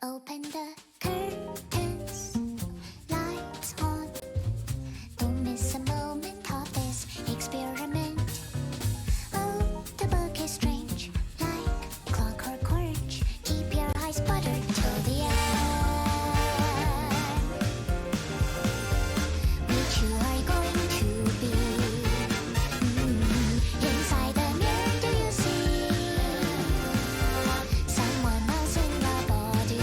Open the curtains, lights on. Don't miss a moment of this experiment. Oh, the book is strange, like clockwork orange. Keep your eyes buttered till the end. Which you are going to be. Inside the mirror, do you see someone else in your body?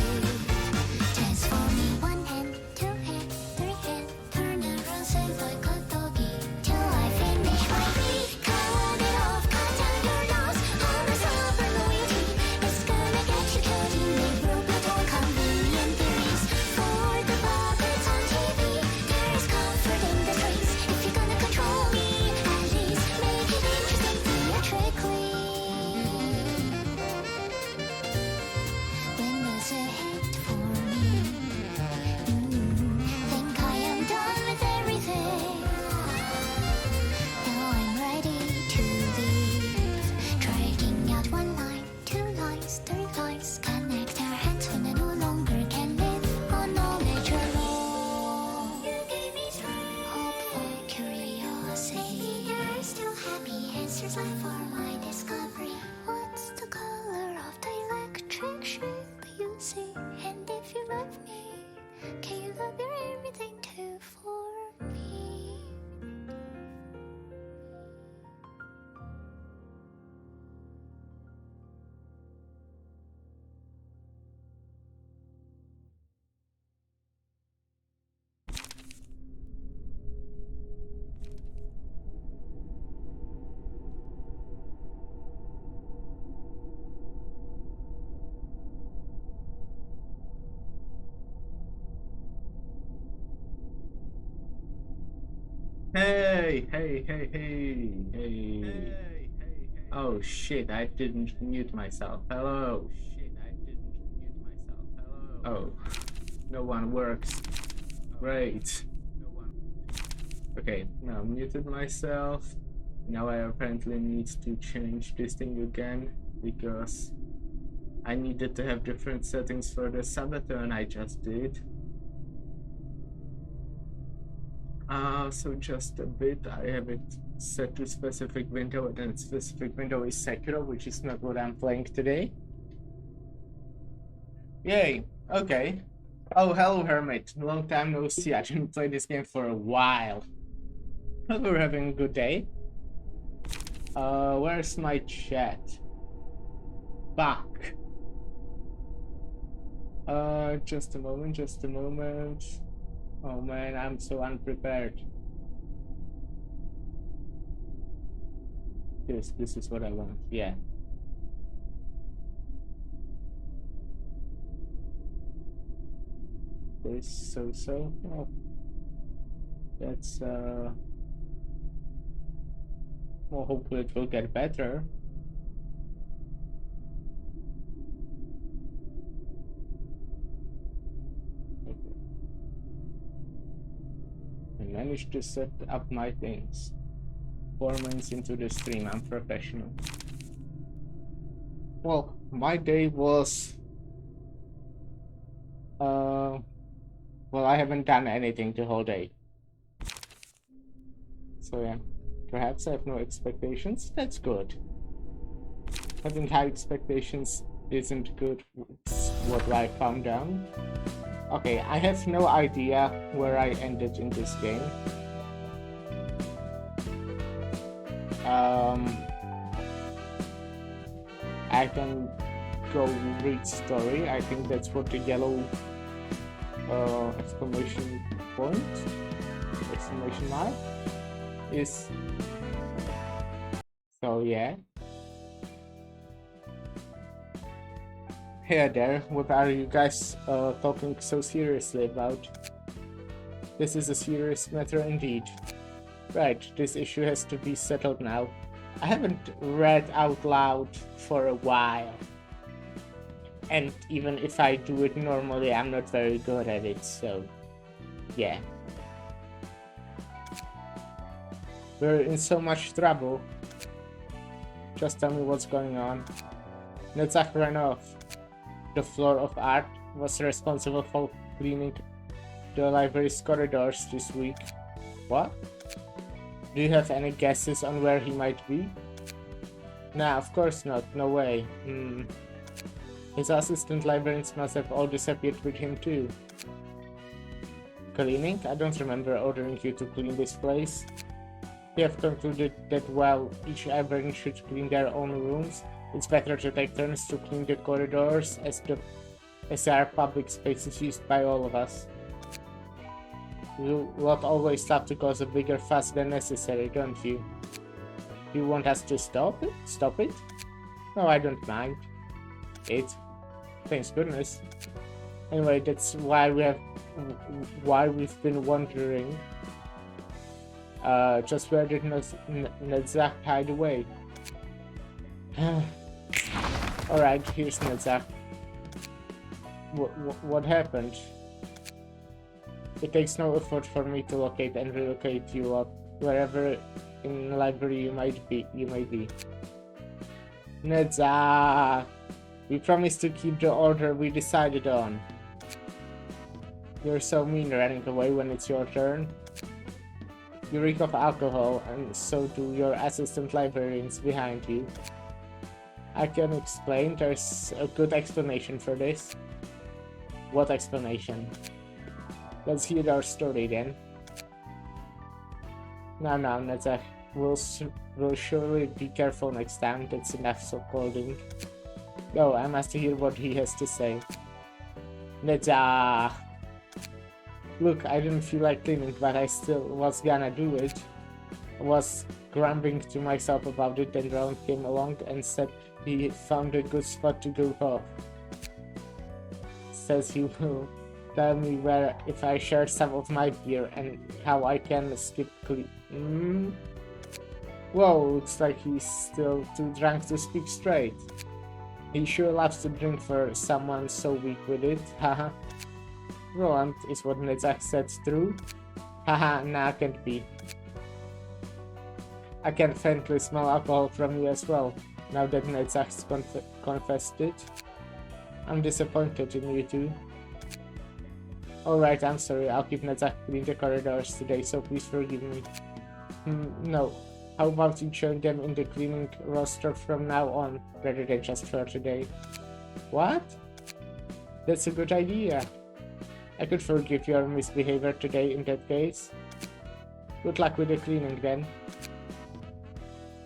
Transforming one hand, two hand, three hand, turn around, say like a doggy till I finish my beat. Cut it off, cut down your nose. All the silver loyalty is gonna get you killed. You make brutal, convenient theories for the puppets on TV. There is comfort in the streets if you're gonna control me. At least make it interesting theatrically. When there's a hit for me, think I am done with everything. Now I'm ready to leave. Striking out one line, two lines, three lines. Connect our hands when I no longer can live on knowledge alone. You gave me strength, hope for curiosity. You're still happy, answers left for my discovery. What's the color of the electric shape you see? And if you love me, can you love your everything too for me? Hey. Oh shit, I didn't mute myself. Hello. Oh, no one works. Great. Okay, now muted myself. Now I apparently need to change this thing again because I needed to have different settings for the subathon I just did. So just a bit, I have it set to specific window, and then specific window is Sekiro, which is not what I'm playing today. Yay, okay. Oh, hello Hermit, long time no see, I didn't play this game for a while. Hope we're having a good day. Where's my chat? Back. Just a moment. Oh man, I'm so unprepared. This is what I want, yeah. This, so, oh. That's, well, hopefully it will get better. Okay. I managed to set up my things. 4 minutes into the stream, I'm professional. Well, my day was... well, I haven't done anything the whole day. So yeah, perhaps I have no expectations. That's good. Having high expectations isn't good. It's what I found out. Okay, I have no idea where I ended in this game. I can go read story. I think that's what the yellow exclamation point, exclamation mark is. So yeah. Hey there, what are you guys talking so seriously about? This is a serious matter indeed. Right, this issue has to be settled now. I haven't read out loud for a while. And even if I do it normally, I'm not very good at it, so yeah. We're in so much trouble. Just tell me what's going on. Nazakranov, the floor of art. was responsible for cleaning the library's corridors this week. What? Do you have any guesses on where he might be? Nah, of course not. No way. His assistant librarians must have all disappeared with him too. Cleaning? I don't remember ordering you to clean this place. We have concluded that while each librarian should clean their own rooms, it's better to take turns to clean the corridors as they are public spaces used by all of us. You lot always love to cause a bigger fuss than necessary, don't you? You want us to stop it? Stop it? No, I don't mind. It. Thanks goodness. Anyway, that's why we've been wondering. Just where did Nedzak hide away? Alright, here's Nedzak. What happened? It takes no effort for me to locate and relocate you up wherever in the library you may be. Nedzak! We promised to keep the order we decided on. You're so mean running away when it's your turn. You reek of alcohol, and so do your assistant librarians behind you. I can explain. There's a good explanation for this. What explanation? Let's hear our story then. No, Nedzak. We'll surely be careful next time. That's enough scolding. No, I must hear what he has to say. Nedzak! Look, I didn't feel like cleaning, but I still was gonna do it. I was grumbling to myself about it, and Ron came along and said he found a good spot to goof off. Says he will tell me where if I share some of my beer and how I can skip clean. Whoa, looks like he's still too drunk to speak straight. He sure loves to drink for someone so weak with it, haha. Roland, is what Nedzak said true? Haha, nah, can't be. I can faintly smell alcohol from you as well, now that Nedzak's confessed it. I'm disappointed in you too. Alright, I'm sorry, I'll keep Nedzak clean the corridors today, so please forgive me. No. How about you join them in the cleaning roster from now on, rather than just for today? What? That's a good idea. I could forgive your misbehavior today in that case. Good luck with the cleaning then.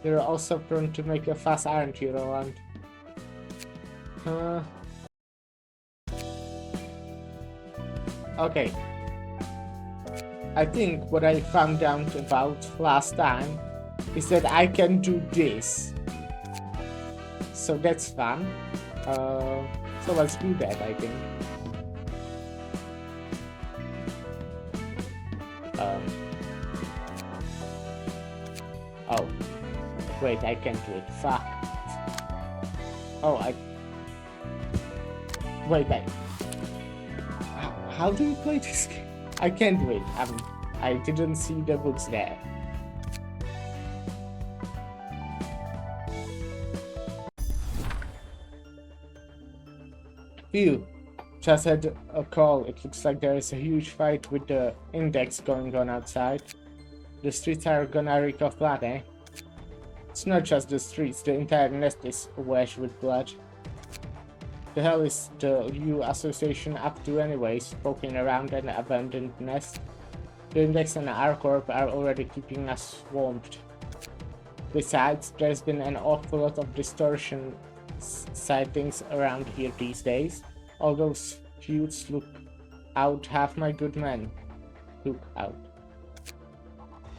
You're also prone to make a fuss, aren't you, Roland? Okay. I think what I found out about last time is that I can do this. So that's fun. So let's do that, I think. Oh. Wait, I can't do it. Fuck. Oh, Wait, how do you play this game? I can't do it. I didn't see the books there. Phew. Just had a call. It looks like there is a huge fight with the index going on outside. The streets are gonna reek of blood, eh? It's not just the streets, the entire nest is awash with blood. The hell is the U Association up to anyways, poking around an abandoned nest? The Index and R-Corp are already keeping us swamped. Besides, there's been an awful lot of distortion sightings around here these days. All those feuds look out half my good men. Look out.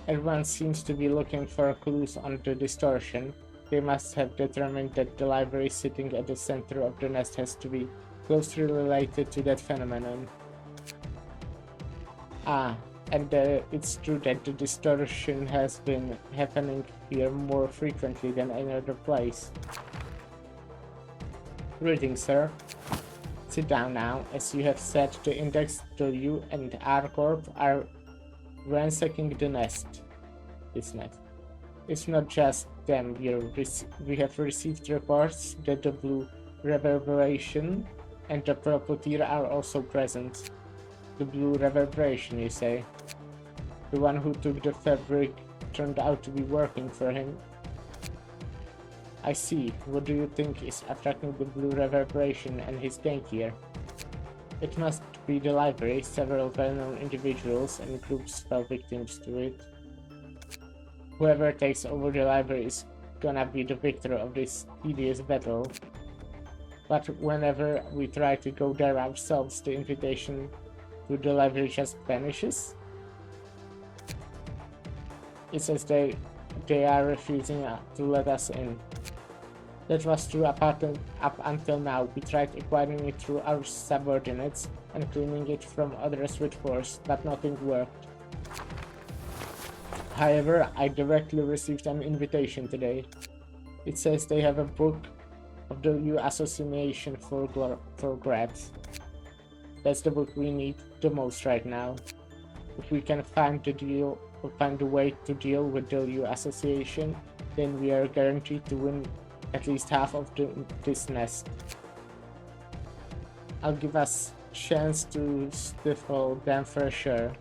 Everyone seems to be looking for clues on the distortion. They must have determined that the library sitting at the center of the nest has to be closely related to that phenomenon. And it's true that the distortion has been happening here more frequently than any other place. Greetings, sir. Sit down now. As you have said, the Index, W, and R-Corp are ransacking the nest. This nest. It's not just them. We have received reports that the blue reverberation And the puppeteer are also present. The blue reverberation, you say? The one who took the fabric turned out to be working for him. I see. What do you think is attracting the blue reverberation and his gang here? It must be the library. Several well-known individuals and groups fell victims to it. Whoever takes over the library is gonna be the victor of this hideous battle. But whenever we try to go there ourselves, the invitation to the library just vanishes. It says they are refusing to let us in. That was true up until now. We tried acquiring it through our subordinates and cleaning it from others with force, but nothing worked. However, I directly received an invitation today. It says they have a book of the new assassination for grabs. That's the book we need the most right now. If we can find a way to deal with the new association, then we are guaranteed to win at least half of this nest. I'll give us a chance to stifle them for sure.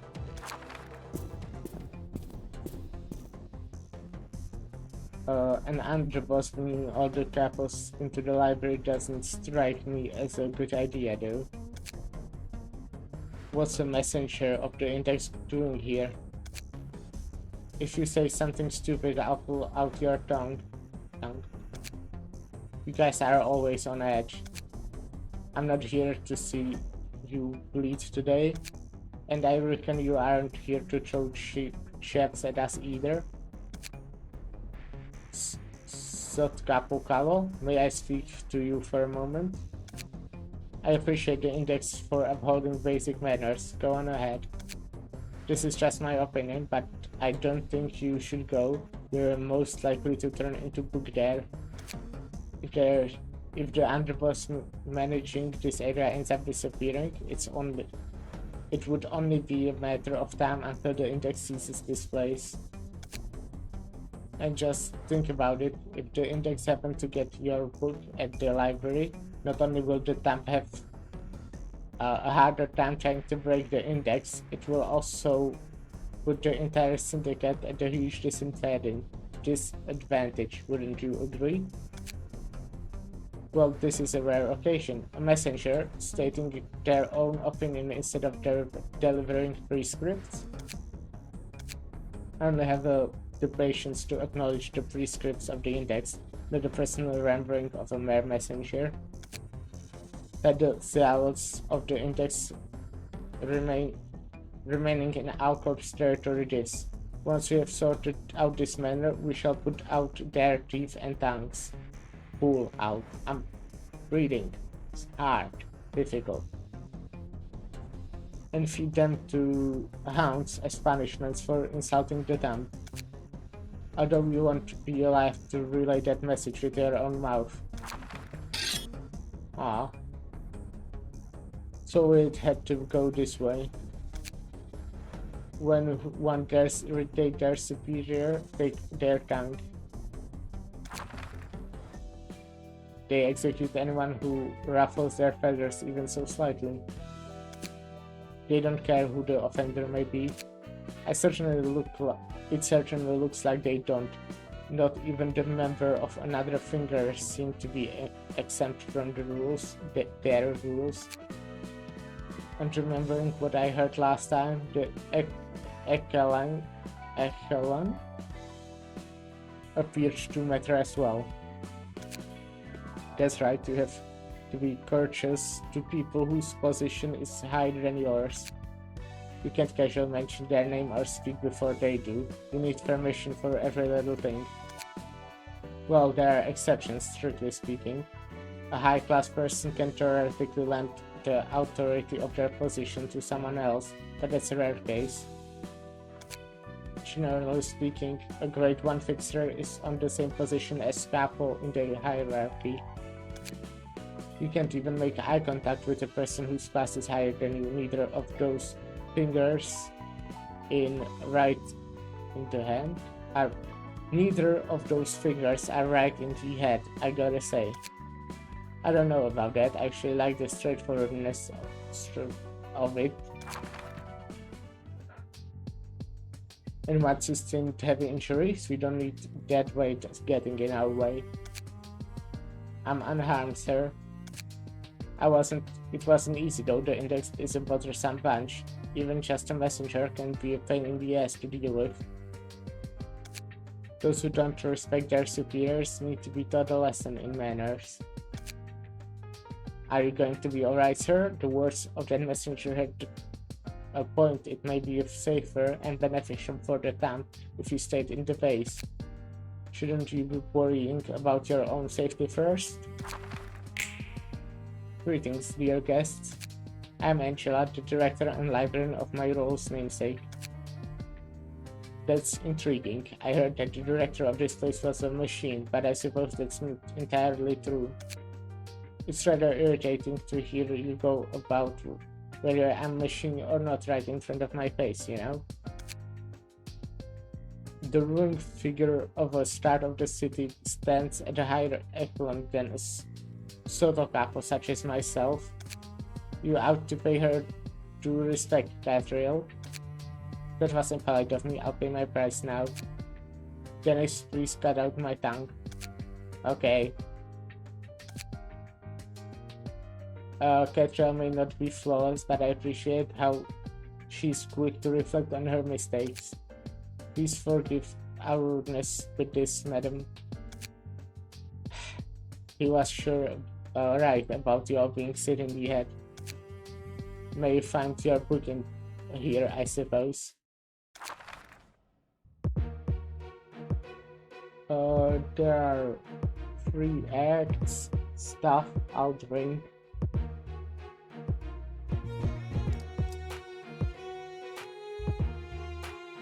An underboss bringing all the capos into the library doesn't strike me as a good idea though. What's a messenger of the index doing here? If you say something stupid, I'll pull out your tongue. You guys are always on edge. I'm not here to see you bleed today, and I reckon you aren't here to throw chefs at us either. Sotkapokalo, may I speak to you for a moment? I appreciate the index for upholding basic manners. Go on ahead. This is just my opinion, but I don't think you should go. You're most likely to turn into book there. If the underboss managing this area ends up disappearing, it would only be a matter of time until the index ceases this place. And just think about it, if the index happened to get your book at the library, not only will the temp have a harder time trying to break the index, it will also put the entire syndicate at a huge disadvantage, wouldn't you agree? Well, this is a rare occasion. A messenger stating their own opinion instead of delivering prescripts. I only have the patience to acknowledge the prescripts of the index, not the personal rendering of a mere messenger. Had the zealots of the index remaining in Alcorp's territory this. Once we have sorted out this matter, we shall put out their teeth and tongues. Pull out. I'm reading. It's hard. Difficult. And feed them to hounds as punishments for insulting the temp. Although you won't be alive to relay that message with your own mouth. Ah. So it had to go this way. When one dares irritate their superior, take their tongue. They execute anyone who ruffles their feathers even so slightly. They don't care who the offender may be. It certainly looks like they don't. Not even the member of another finger seem to be exempt from the rules, their rules. And remembering what I heard last time, the Echelon appeared to matter as well. That's right, you have to be courteous to people whose position is higher than yours. You can't casually mention their name or speak before they do. You need permission for every little thing. Well, there are exceptions, strictly speaking. A high-class person can theoretically lend the authority of their position to someone else, but that's a rare case. Generally speaking, a grade 1 fixer is on the same position as capo in the hierarchy. You can't even make eye contact with a person whose class is higher than you. Neither of those fingers Neither of those fingers are right in the head, I gotta say. I don't know about that. I actually like the straightforwardness of it. And what sustained heavy injuries? We don't need that weight getting in our way. I'm unharmed, sir. It wasn't easy though. The index is a bothersome bunch. Even just a messenger can be a pain in the ass to deal with. Those who don't respect their superiors need to be taught a lesson in manners. Are you going to be alright, sir? The words of that messenger had a point. It may be safer and beneficial for the town if you stayed in the base. Shouldn't you be worrying about your own safety first? Greetings, dear guests. I'm Angela, the director and librarian of my role's namesake. That's intriguing. I heard that the director of this place was a machine, but I suppose that's not entirely true. It's rather irritating to hear you go about whether I'm a machine or not right in front of my face, you know? The ruling figure of a star of the city stands at a higher echelon than a soto capo such as myself. You ought to pay her due respect, Gabriel. That was impolite of me. I'll pay my price now. Dennis, please cut out my tongue. Okay. Ketra may not be flawless, but I appreciate how she's quick to reflect on her mistakes. Please forgive our rudeness with this, madam. He was sure right about you all being sick in the head. May you find your book in here, I suppose. There are 3 acts. Stuff I'll drink.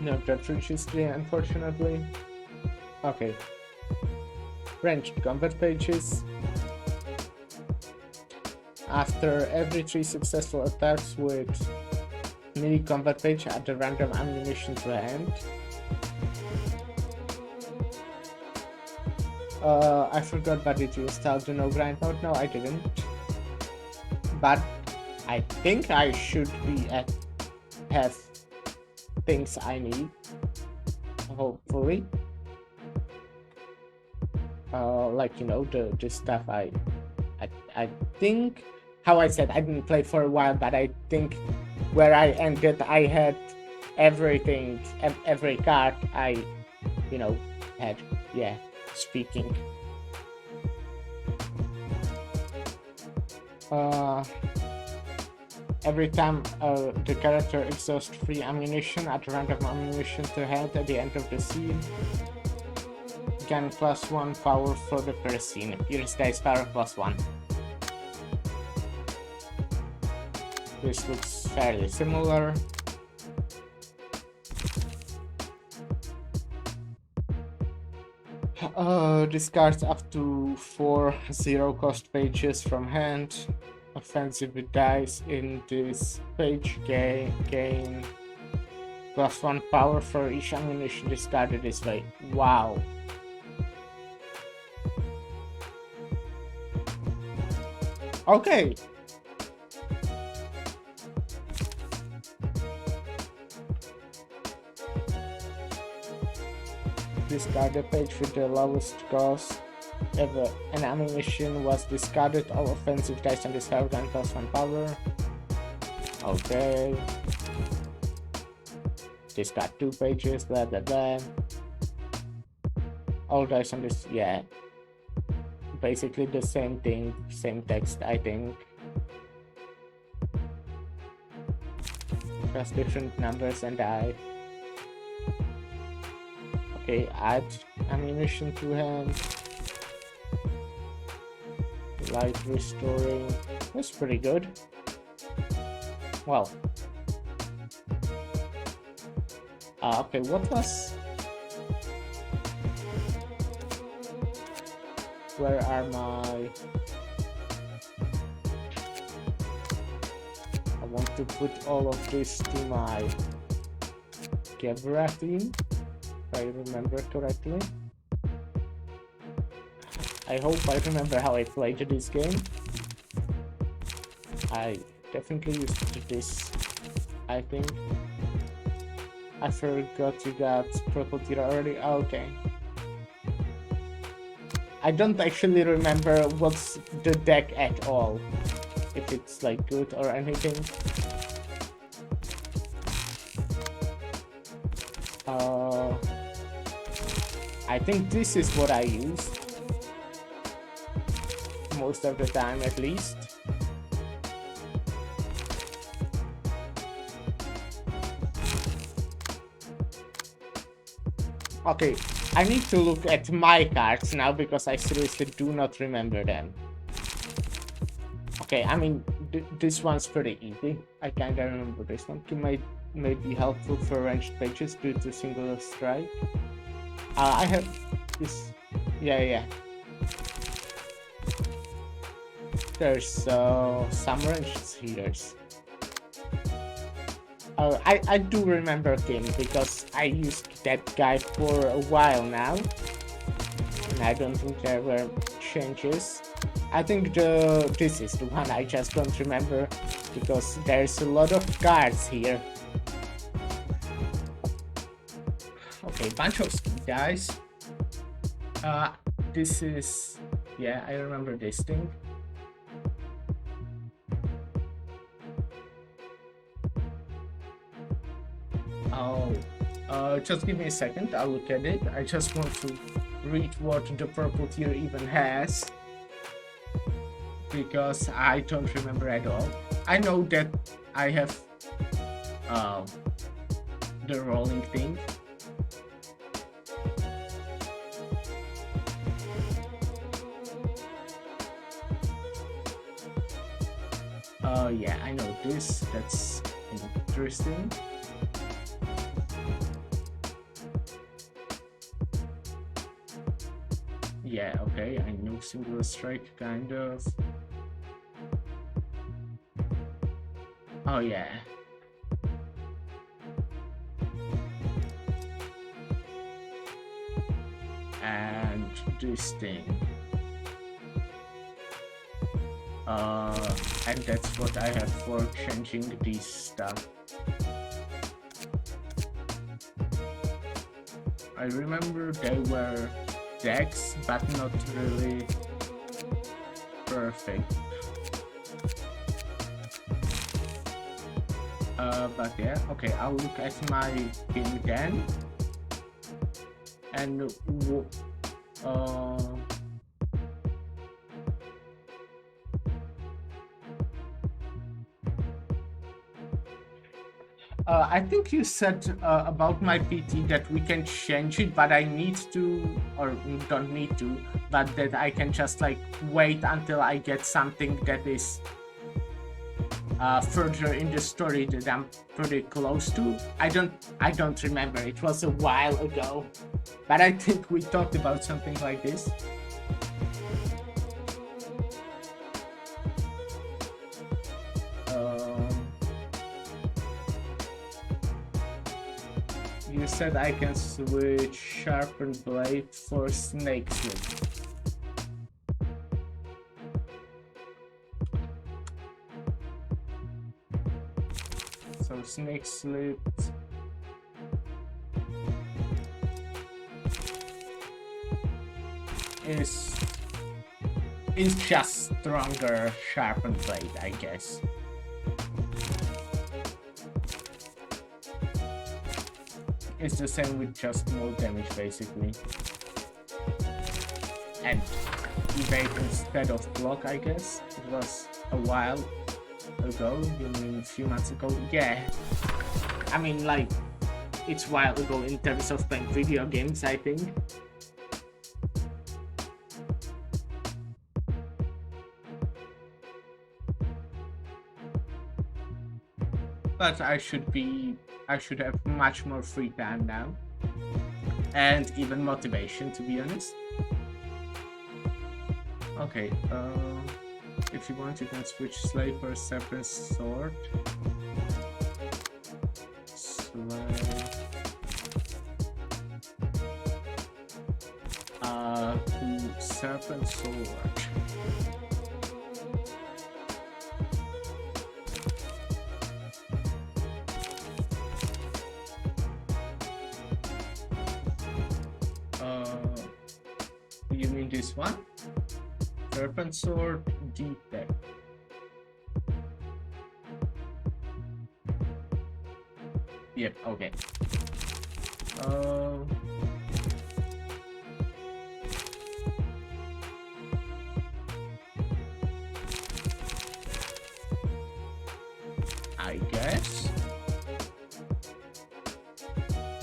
No cartridge history, unfortunately. Okay. Ranged combat pages. After every 3 successful attacks with mini combat page, add a random ammunition to hand. I forgot, but did you install the no grind mode? No, I didn't. But I think I should be have things I need. Hopefully. Like, you know, the stuff I think, how I said, I didn't play for a while, but I think where I ended, I had everything, every card I, you know, had. Yeah, speaking. Every time the character exhausts free ammunition, add random ammunition to hand at the end of the scene. Gain +1 power for the first scene. Pierce dice power +1. This looks fairly similar. Discards up to 4 zero-cost pages from hand. Offensive with dice in this page gain +1 power for each ammunition discarded this way. Wow. Okay. Discard the page with the lowest cost ever. An ammunition was discarded. All offensive dice on this have gain +1 power. Okay. Discard 2 pages, blah blah blah. All dice on this, yeah. Basically the same thing, same text, I think. Just different numbers and die. Okay, add ammunition to hand. Light restoring. That's pretty good. Well. Okay, what was... Where are my... I want to put all of this to my Gebra team, if I remember correctly. I hope I remember how I played this game. I definitely used this, I think. I forgot you got purple tier already. Okay. I don't actually remember what's the deck at all. If it's like good or anything. I think this is what I use. Most of the time at least. Okay, I need to look at my cards now because I seriously do not remember them. Okay, I mean, this one's pretty easy. I kinda remember this one. May be helpful for ranged pages due to single strike. I have this. Yeah. There's some ranged healers. I do remember him because I used that guy for a while now. And I don't think there were changes. I think this is the one I just don't remember because there's a lot of cards here. Okay, bunch of ski guys. This is... yeah, I remember this thing. Just give me a second, I'll look at it. I just want to read what the purple tier even has. Because I don't remember at all. I know that I have the rolling thing. Yeah, I know this. That's interesting. Yeah, okay, I know single strike, kind of. Oh, yeah. And this thing. And that's what I have for changing this stuff. I remember they were decks, but not really perfect. But yeah, okay, I'll look at my game then. And I think you said about my PT that we can change it, but I need to, or don't need to, but that I can just like wait until I get something that is further in the story that I'm pretty close to. I don't remember. It was a while ago, but I think we talked about something like this. You said I can switch sharpened blade for snake slit. So snake slit is just stronger sharpened blade, I guess. It's the same with just more damage basically. And evade instead of block, I guess. It was a while ago, you mean a few months ago? Yeah. I mean, like, it's a while ago in terms of playing video games, I think. But I should have much more free time now. And even motivation, to be honest. Okay, if you want, you can switch Slay for Serpent Sword. Slay. To Serpent serpent sword. You mean this one? Serpent sword, defect. Yep, okay. I guess.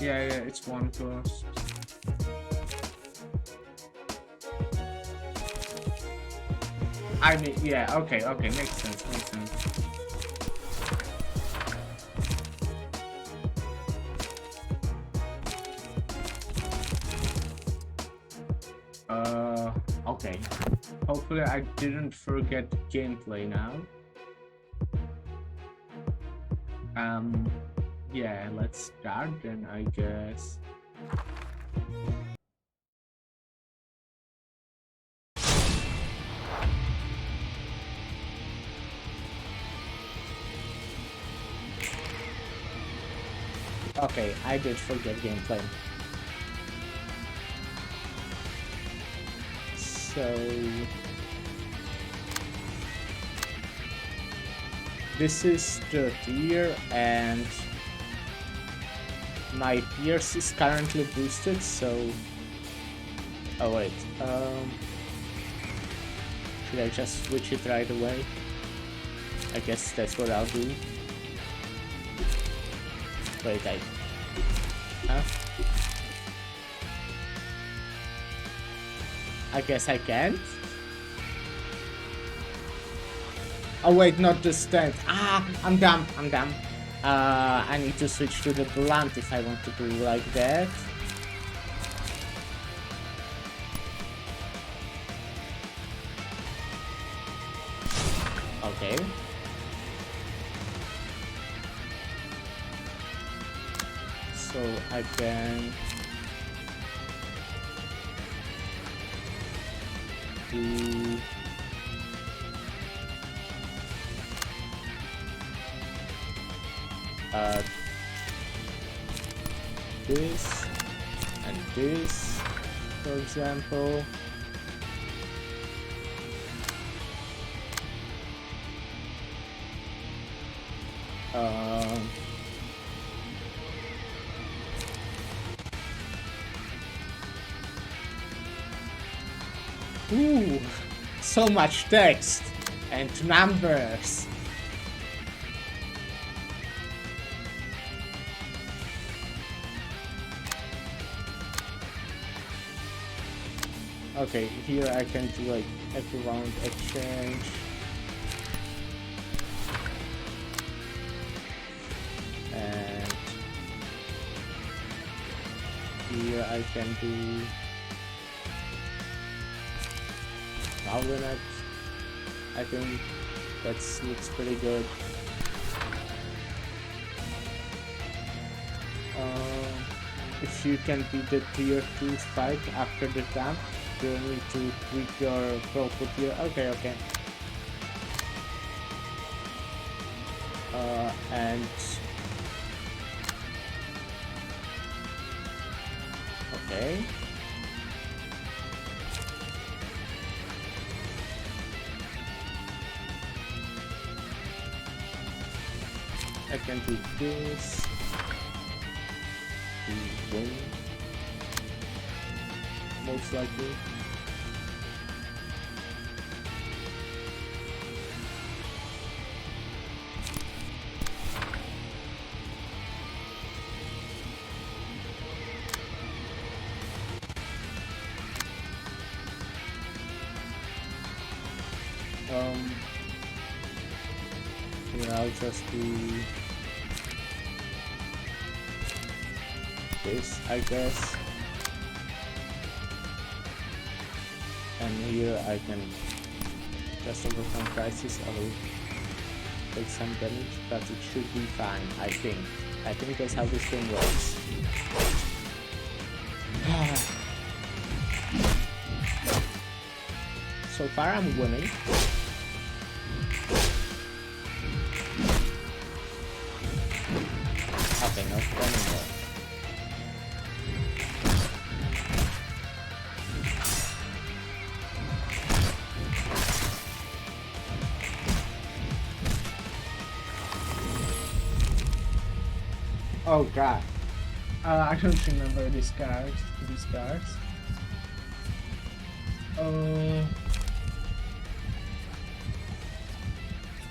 Yeah, it's one cost. I mean, yeah, okay, makes sense. Okay. Hopefully I didn't forget gameplay now. Yeah, let's start then, I guess. Okay, I did forget gameplay. So this is the tier, and my pierce is currently boosted, so oh wait, should I just switch it right away? I guess that's what I'll do. Wait, huh? I guess I can't. Oh wait, not the strength. I'm dumb. I need to switch to the blunt if I want to do like that. Okay. So I can do this and this, for example. Ooh, so much text and numbers. Okay, here I can do like every round exchange. And here I can do Unedited. I think that looks pretty good. If you can beat the tier 2 spike after the dump, you need to tweak your profile tier. Okay. And okay. I can do this to win, most likely. Yeah, I'll just do this, I guess. And here I can just overcome crisis. I will take some damage, but it should be fine, I think. I think that's how this thing works. So far I'm winning. Okay, not anymore. Oh god. I don't remember these cards.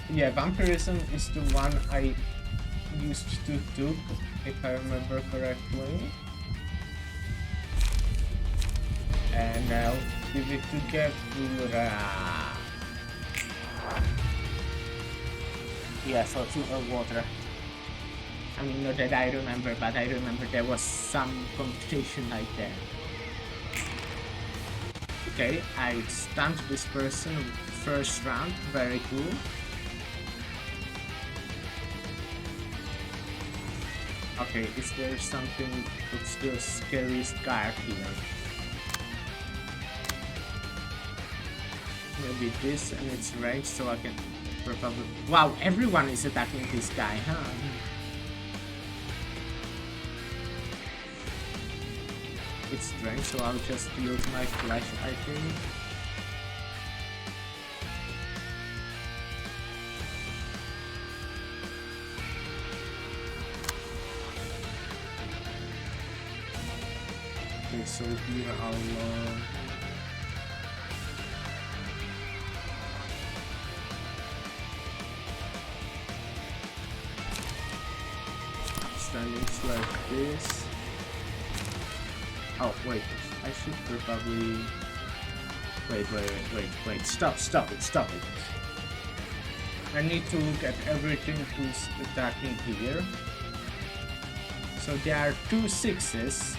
Yeah, vampirism is the one I used to do, if I remember correctly. And now give it to Gevura. Yeah, so to water. I mean, not that I remember, but I remember there was some competition like that. Okay, I stunned this person first round, very cool. Okay, is there something that's the scariest card here? Maybe this and it's range, so I can probably... Wow, everyone is attacking this guy, huh? It's strange, so I'll just use my flash, I think. Okay, so here I'll standing like this. Oh wait, I should probably wait, stop it. I need to look at everything who's attacking here. So there are 2 6s.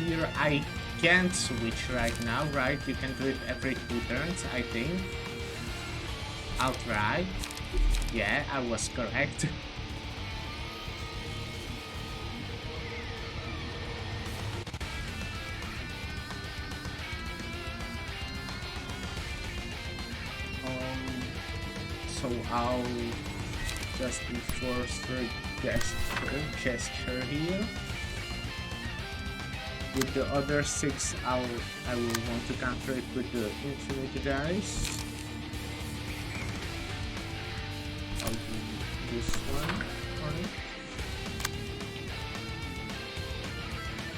Here I can't switch right now, right? You can do it every 2 turns, I think. I'll try. Yeah, I was correct. So I'll just enforce the gesture here. With the other 6, I will want to counter it with the infinite dice. I'll do this one on it.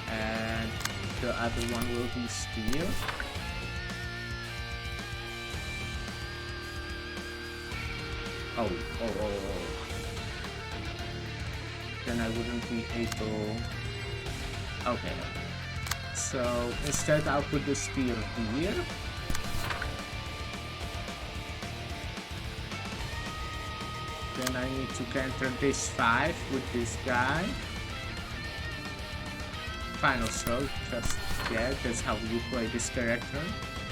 And the other one will be steel. Oh. Then I wouldn't be able... Okay. So instead I'll put the spear here. Then I need to counter this 5 with this guy. Final stroke, just, yeah, that's how you play this character.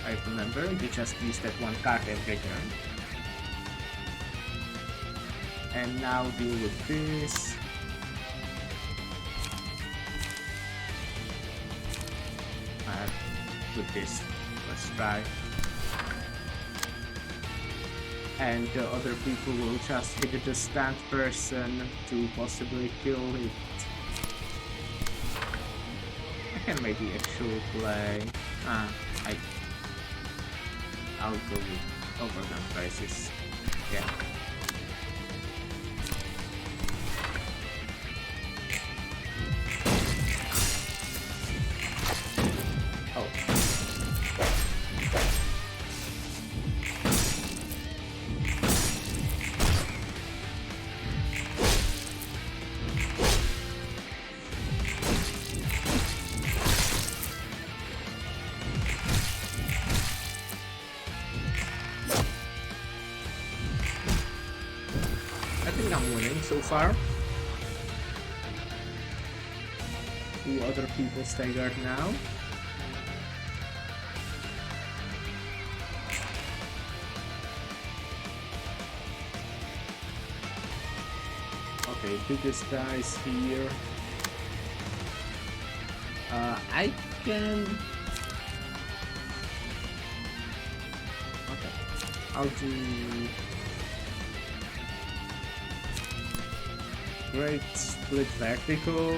I remember, you just use that 1 card every turn. And now deal with this. With this, let's try. And the other people will just hit the stand person to possibly kill it. I can maybe actually play. I'll go with Overcome Crisis. Yeah. So far, 2 other people staggered now. Okay, biggest guys here. I can... Okay, I'll do... Great split vertical.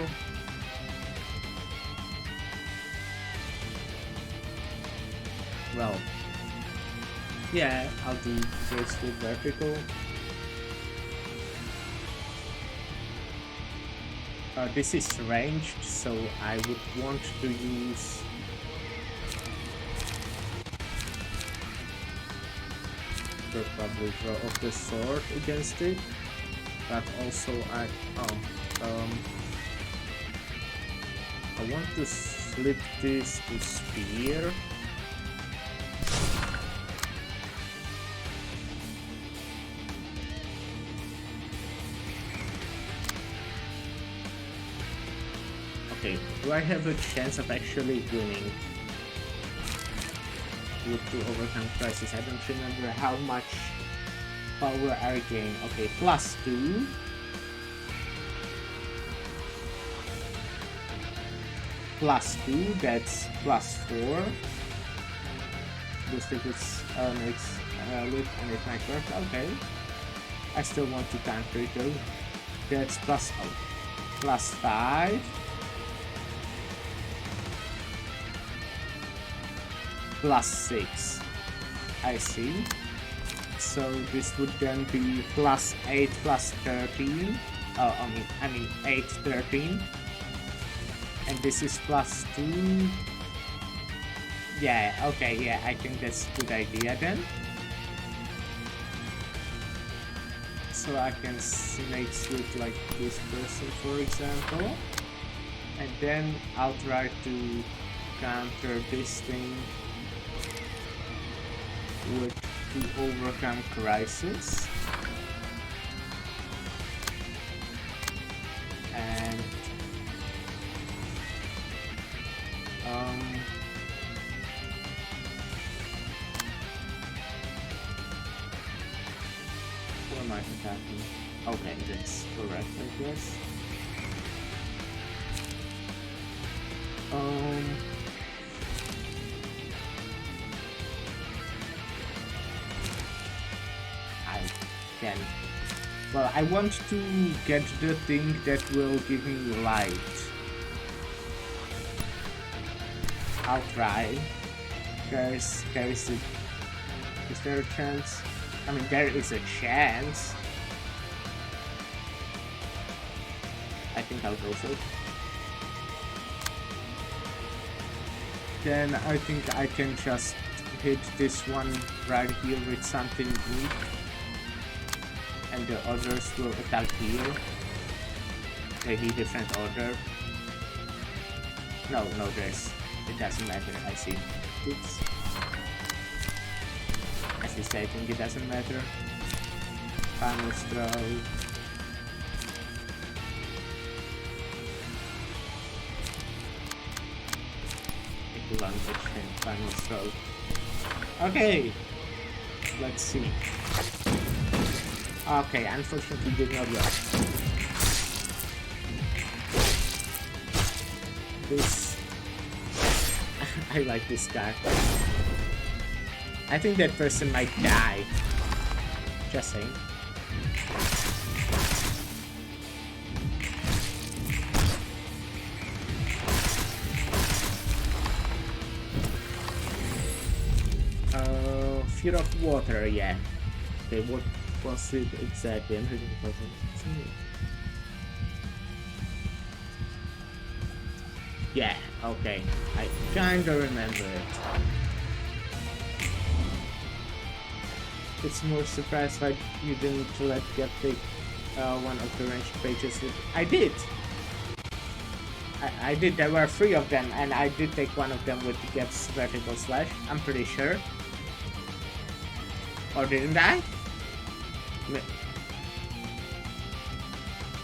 Well, yeah, I'll do great split vertical. This is ranged, so I would want to use probably draw of the sword against it, but also I want to flip this to spear. Okay, do I have a chance of actually winning with to overcome crisis? I don't remember how much power I gain. Okay, +2. +2, that's +4. This makes loop and it might work. Okay, I still want to counter it though. That's +5. +6. I see. So this would then be +8 +13. I mean 8 13. And this is +2. Yeah, okay, yeah, I think that's a good idea then. So I can snake switch like this person, for example. And then I'll try to counter this thing with to overcome crisis. And where am I attacking? Okay, that's correct, I guess. I can. Well, I want to get the thing that will give me light. I'll try. Is there a chance? I mean, there is a chance. I think I'll go for it. Then I think I can just hit this one right here with something weak. And the others will attack here. Maybe different order. No, it doesn't matter, I see. Oops. As you say, I think it doesn't matter. Final throw. Advantage and final throw. Okay, let's see. Okay, unfortunately did not work. This I like this guy. I think that person might die. Just saying. Fear of water, yeah. Okay, what was it exactly? I'm reading the puzzle. Yeah, okay. I kinda remember it. It's more surprised that you didn't let Gap take one of the ranged pages with... I did! I did, there were 3 of them, and I did take one of them with Gap's vertical slash, I'm pretty sure. Or didn't I?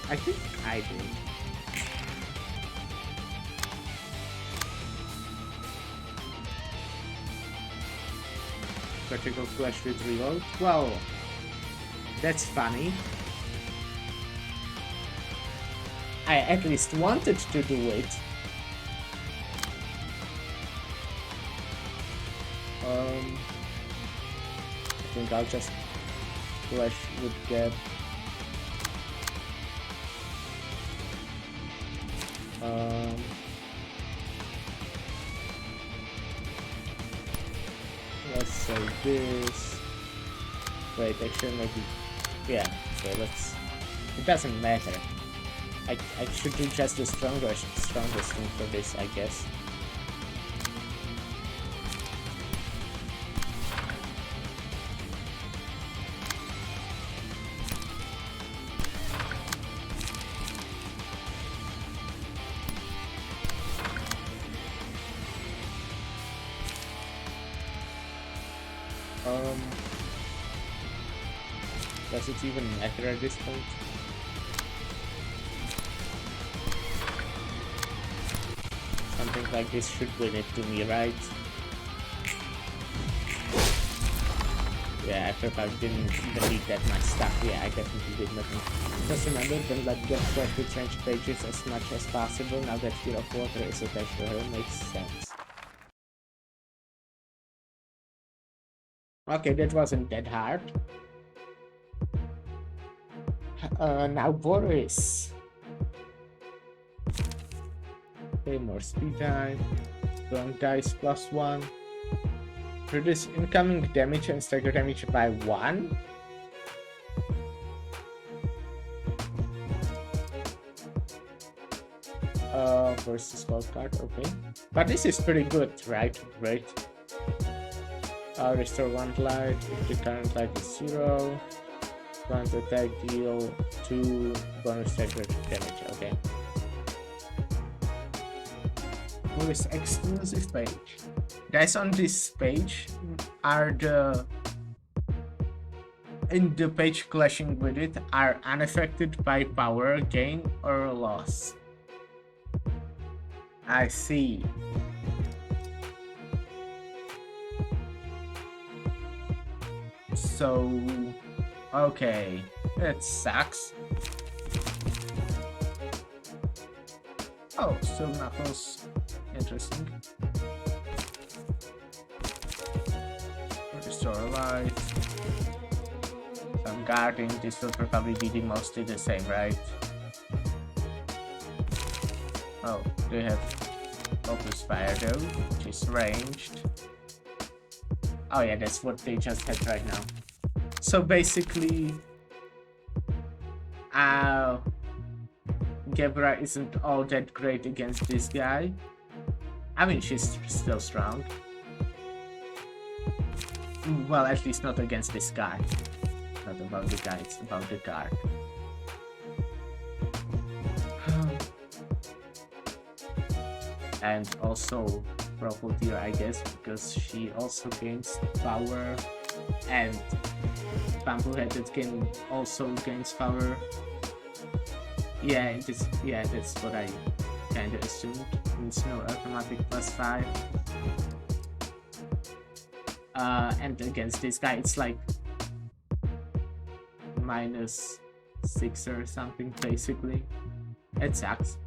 I think I did. Vertical flash with reload. Well, that's funny. I at least wanted to do it. I think I'll just flash with Gap. Let's say this. Wait, actually maybe. Yeah, okay, let's. It doesn't matter. I should do just the strongest thing for this, I guess. Does it even matter at this point? Something like this should win it to me, right? Yeah, I probably didn't even need that much stuff. Yeah, I definitely did nothing. Just remember, don't let Get fresh with range pages as much as possible. Now that Fear of Water is attached to her, makes sense. Okay, that wasn't that hard. Now Boris. Okay, more speed time. Strong dice +1. Reduce incoming damage and stagger damage by 1. Versus wild card, okay. But this is pretty good, right? Great. Restore 1 light if the current light is 0. Grant attack deal 2 bonus stagger damage, okay. This exclusive page. Guys, on this page are in the page clashing with it are unaffected by power gain or loss. I see. So, okay, it sucks. Oh, still Knuckles. Interesting. Restore light. Some guarding. This will probably be mostly the same, right? Oh, they have Focus Fire though, which is ranged. Oh yeah, that's what they just had right now. So basically, Gebra isn't all that great against this guy. I mean, she's still strong. Well, at least not against this guy. Not about the guy, it's about the guard. And also Crocodile, I guess, because she also gains power, and Bamboo-Headed also gains power. Yeah, that's what I kinda assumed. Means no automatic +5. And against this guy, it's like -6 or something, basically. It sucks.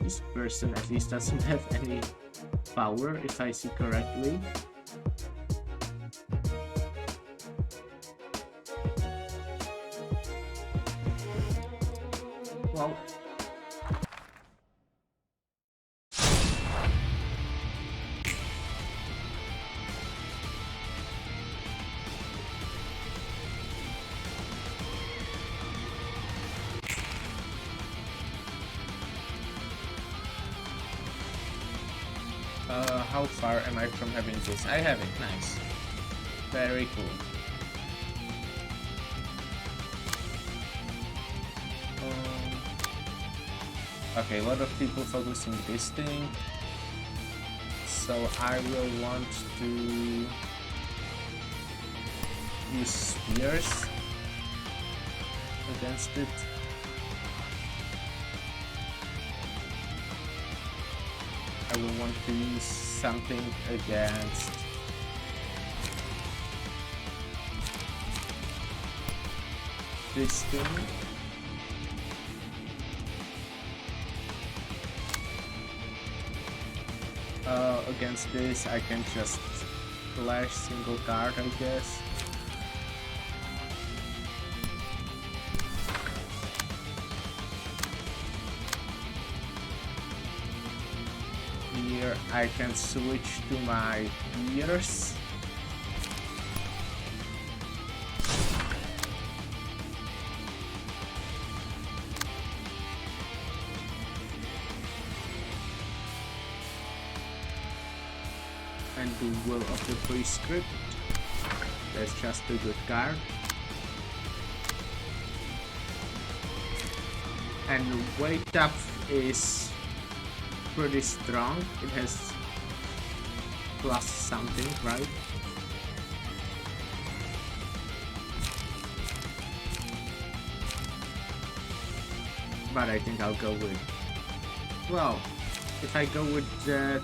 This person at least doesn't have any power, if I see correctly. Well, how far am I from having this? I have it, nice. Very cool. Okay, a lot of people focusing this thing. So I will want to use spears against it. I will want to use something against this thing. Against this, I can just flash single card, I guess. Here I can switch to my ears. And the Will of the Prescript. That's just a good card. And Wake Up is pretty strong. It has plus something, right? But I think I'll go with... Well, if I go with that...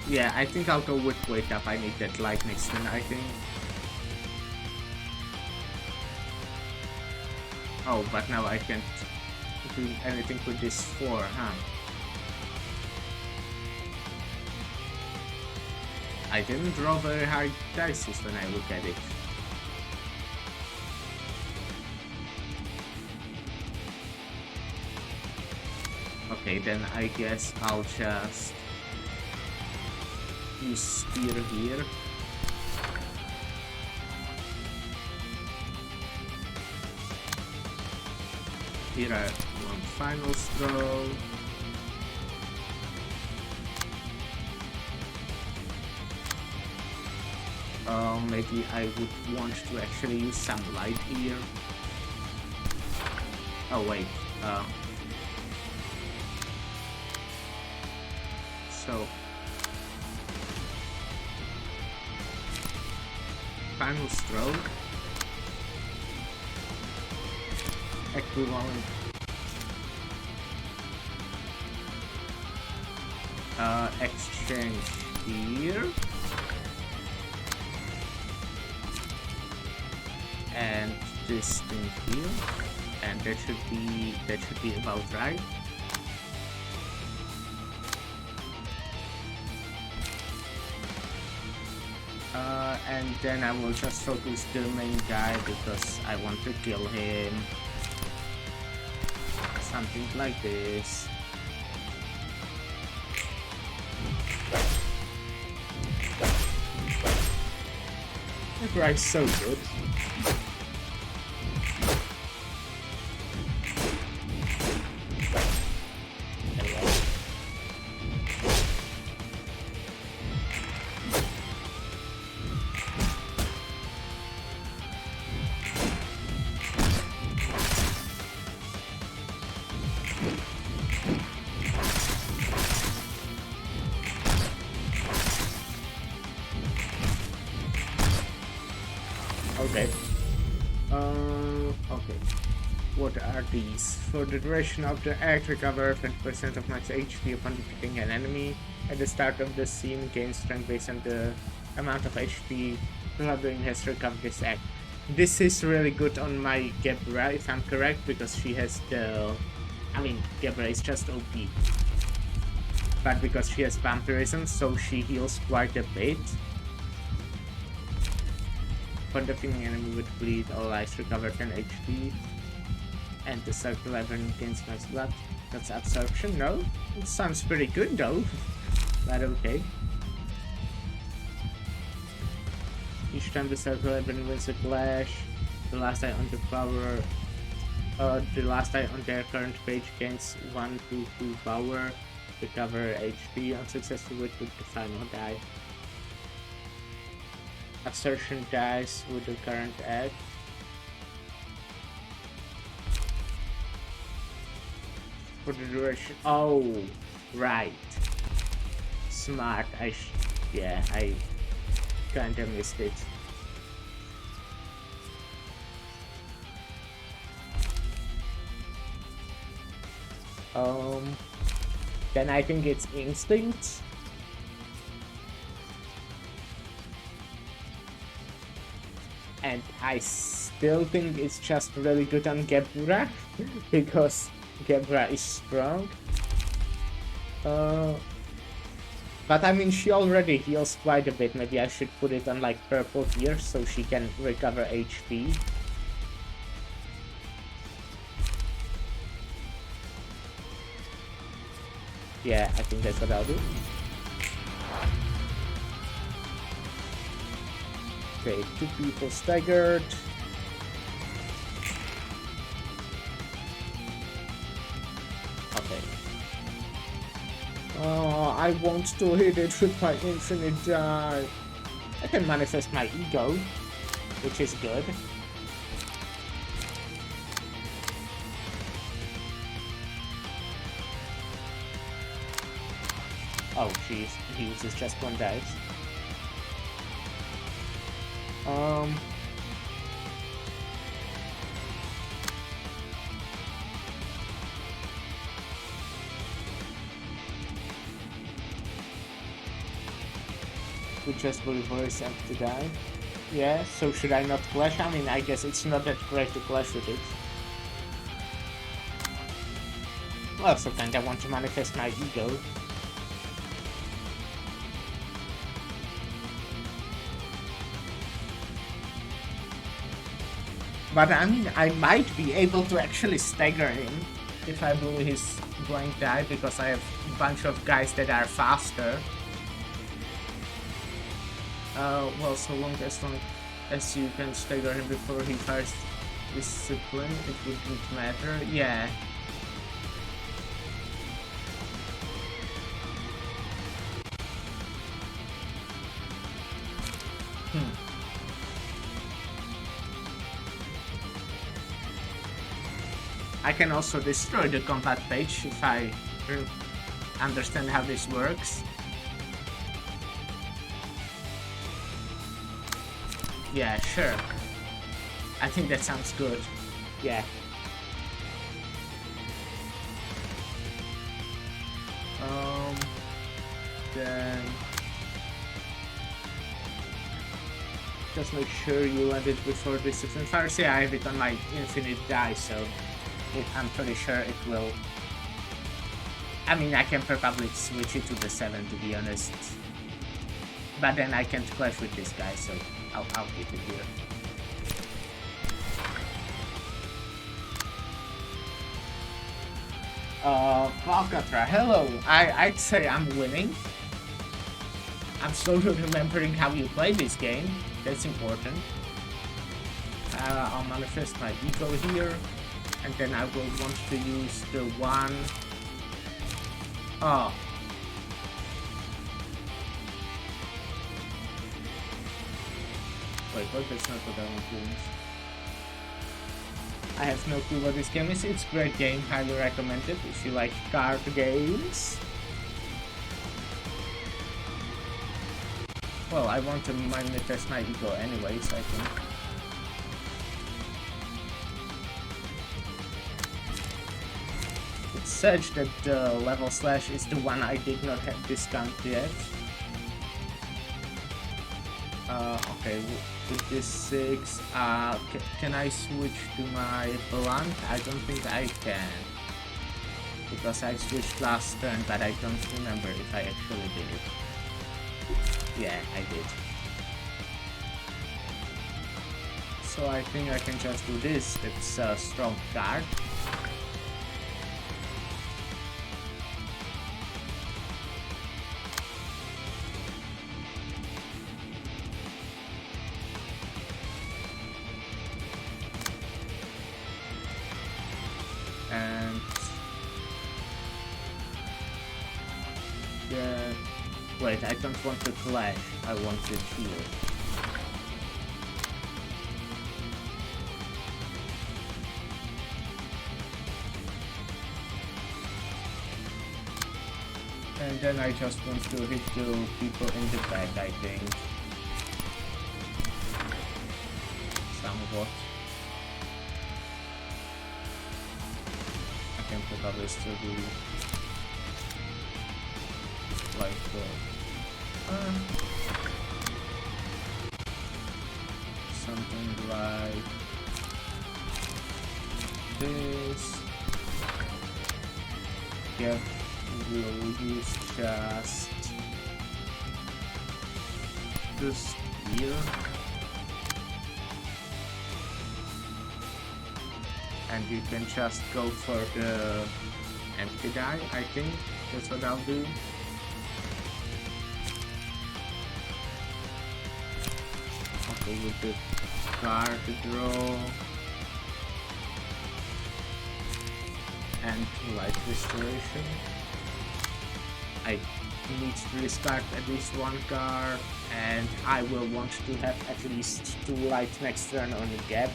Yeah, I think I'll go with Wake Up. I need that light next turn, I think. Oh, but now I can't do anything with this 4, huh? I didn't draw very high dice when I look at it. Okay, then I guess I'll just use Spear here. Here I have one final throw. Maybe I would want to actually use some light here. Oh wait, so final stroke, equivalent, exchange here, and this thing here, and that should be about right. And then I will just focus the main guy because I want to kill him. Something like this. The guy's so good. Okay. Okay. What are these? For the duration of the act, recover 20% of max HP upon defeating an enemy. At the start of the scene, gain strength based on the amount of HP the Librarian has recovered this act. This is really good on my Gebra, if I'm correct, because she has the... I mean, Gebra is just OP. But because she has vampirism, so she heals quite a bit. Upon defeating an enemy with bleed, all lives recover 10 HP. And the circle Librarian gains max blood. That's absorption, no? It sounds pretty good though. But okay. Each time the circle Librarian wins a clash, the last die on the power, the last die on their current page gains 1 to 2 power, recover HP, unsuccessful with the final die. Assertion dies with the current act. For the duration. Oh, right. Smart. Yeah, I kinda missed it. Then I think it's instinct. And I still think it's just really good on Gebura because Gebura is strong. But I mean, she already heals quite a bit. Maybe I should put it on like purple here so she can recover HP. Yeah, I think that's what I'll do. Okay, 2 people staggered. Okay. Oh, I want to hit it with my infinite die. I can manifest my ego, which is good. Oh, jeez, he uses just 1 dice. We just will reverse empty die. Yeah, so should I not clash? I mean, I guess it's not that great to clash with it. Well, so kinda want to manifest my ego. But I mean, I might be able to actually stagger him if I blew his blank die, because I have a bunch of guys that are faster. Well, so long as you can stagger him before he fires discipline, it wouldn't matter. Yeah. I can also destroy the combat page if I understand how this works. Yeah, sure. I think that sounds good. Yeah. Then just make sure you land it before discipline fires. Yeah, I have it on my infinite die, so I'm pretty sure it will. I mean, I can probably switch it to the 7, to be honest. But then I can't clash with this guy, so I'll keep it here. Alcatra, hello. I'd say I'm winning. I'm slowly remembering how you play this game. That's important. I'll manifest my ego here. And then I will want to use the 1. Oh. Wait, what? That's not what I want to use. I have no clue what this game is. It's a great game, highly recommended if you like card games. Well, I want to manifest my ego anyways, I think. It's such that the level slash is the one I did not have discount yet. Okay, with this 6, can I switch to my blunt? I don't think I can. Because I switched last turn, but I don't remember if I actually did it. Yeah, I did. So I think I can just do this. It's a strong card. And wait, I don't want to clash, I want to heal. And then I just want to hit the people in the back, I think. Somewhat. I can probably still do like something something like this. Yep, we'll use just this here. And you can just go for the empty die, I think. That's what I'll do. Okay, with the card to draw. And light restoration. I need to discard at least one card, and I will want to have at least 2 light next turn on the gap.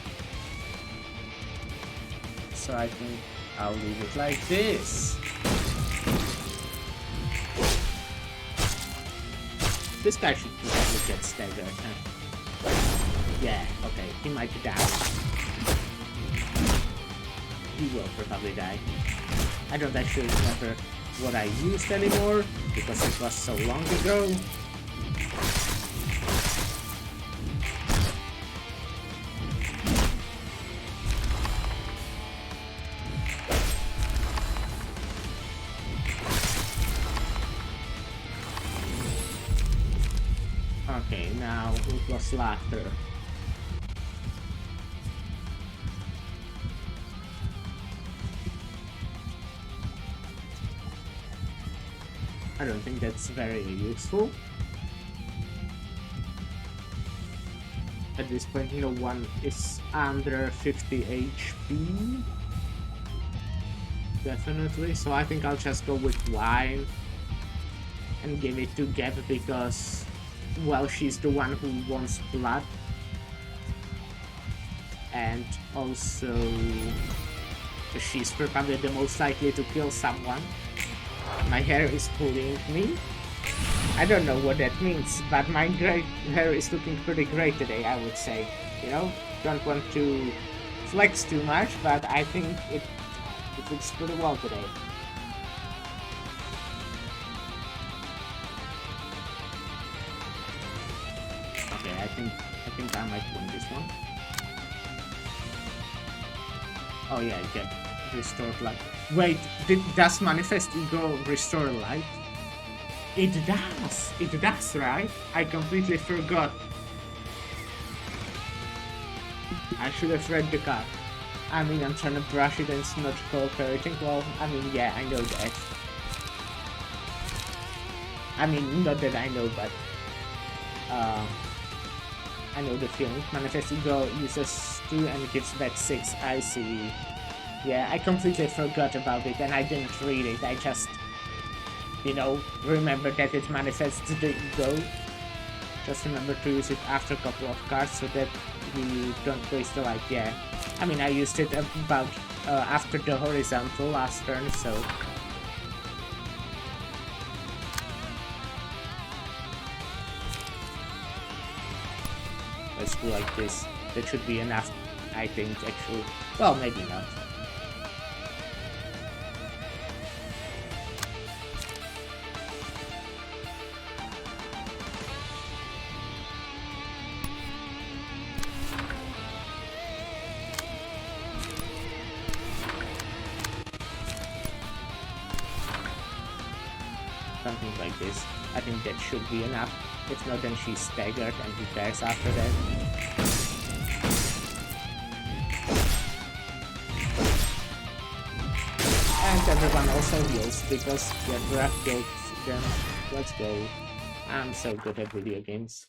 So I think I'll leave it like this. This guy should probably get staggered, huh? Yeah, okay, he might die. He will probably die. I don't actually remember what I used anymore, because it was so long ago. Okay, now it was laughter. I don't think that's very useful. At this point, no one is under 50 HP. Definitely, so I think I'll just go with wine and give it to Gab because, well, she's the one who wants blood. And also, she's probably the most likely to kill someone. My hair is pulling me. I don't know what that means, but my hair is looking pretty great today, I would say. You know, don't want to flex too much, but I think it looks pretty well today. Okay, I think I might win this one. Oh yeah, get restored light. Wait, does Manifest Ego restore light? It does, right? I completely forgot. I should have read the card. I mean, I'm trying to brush it and it's not cooperating. Well, I mean, yeah, I know that. I mean, not that I know, but I know the feeling. Manifest Ego uses 2 and gives back 6. I see. Yeah, I completely forgot about it and I didn't read it. I just, you know, remember that it manifests the ego. Just remember to use it after a couple of cards so that you don't waste the light. Yeah, I mean, I used it about after the horizontal last turn, so. Let's do like this. That should be enough, I think, actually. Well, maybe not. Something like this. I think that should be enough. If not, then she's staggered and he dies after that. And everyone also heals because the draft killed them. Let's go. I'm so good at video games.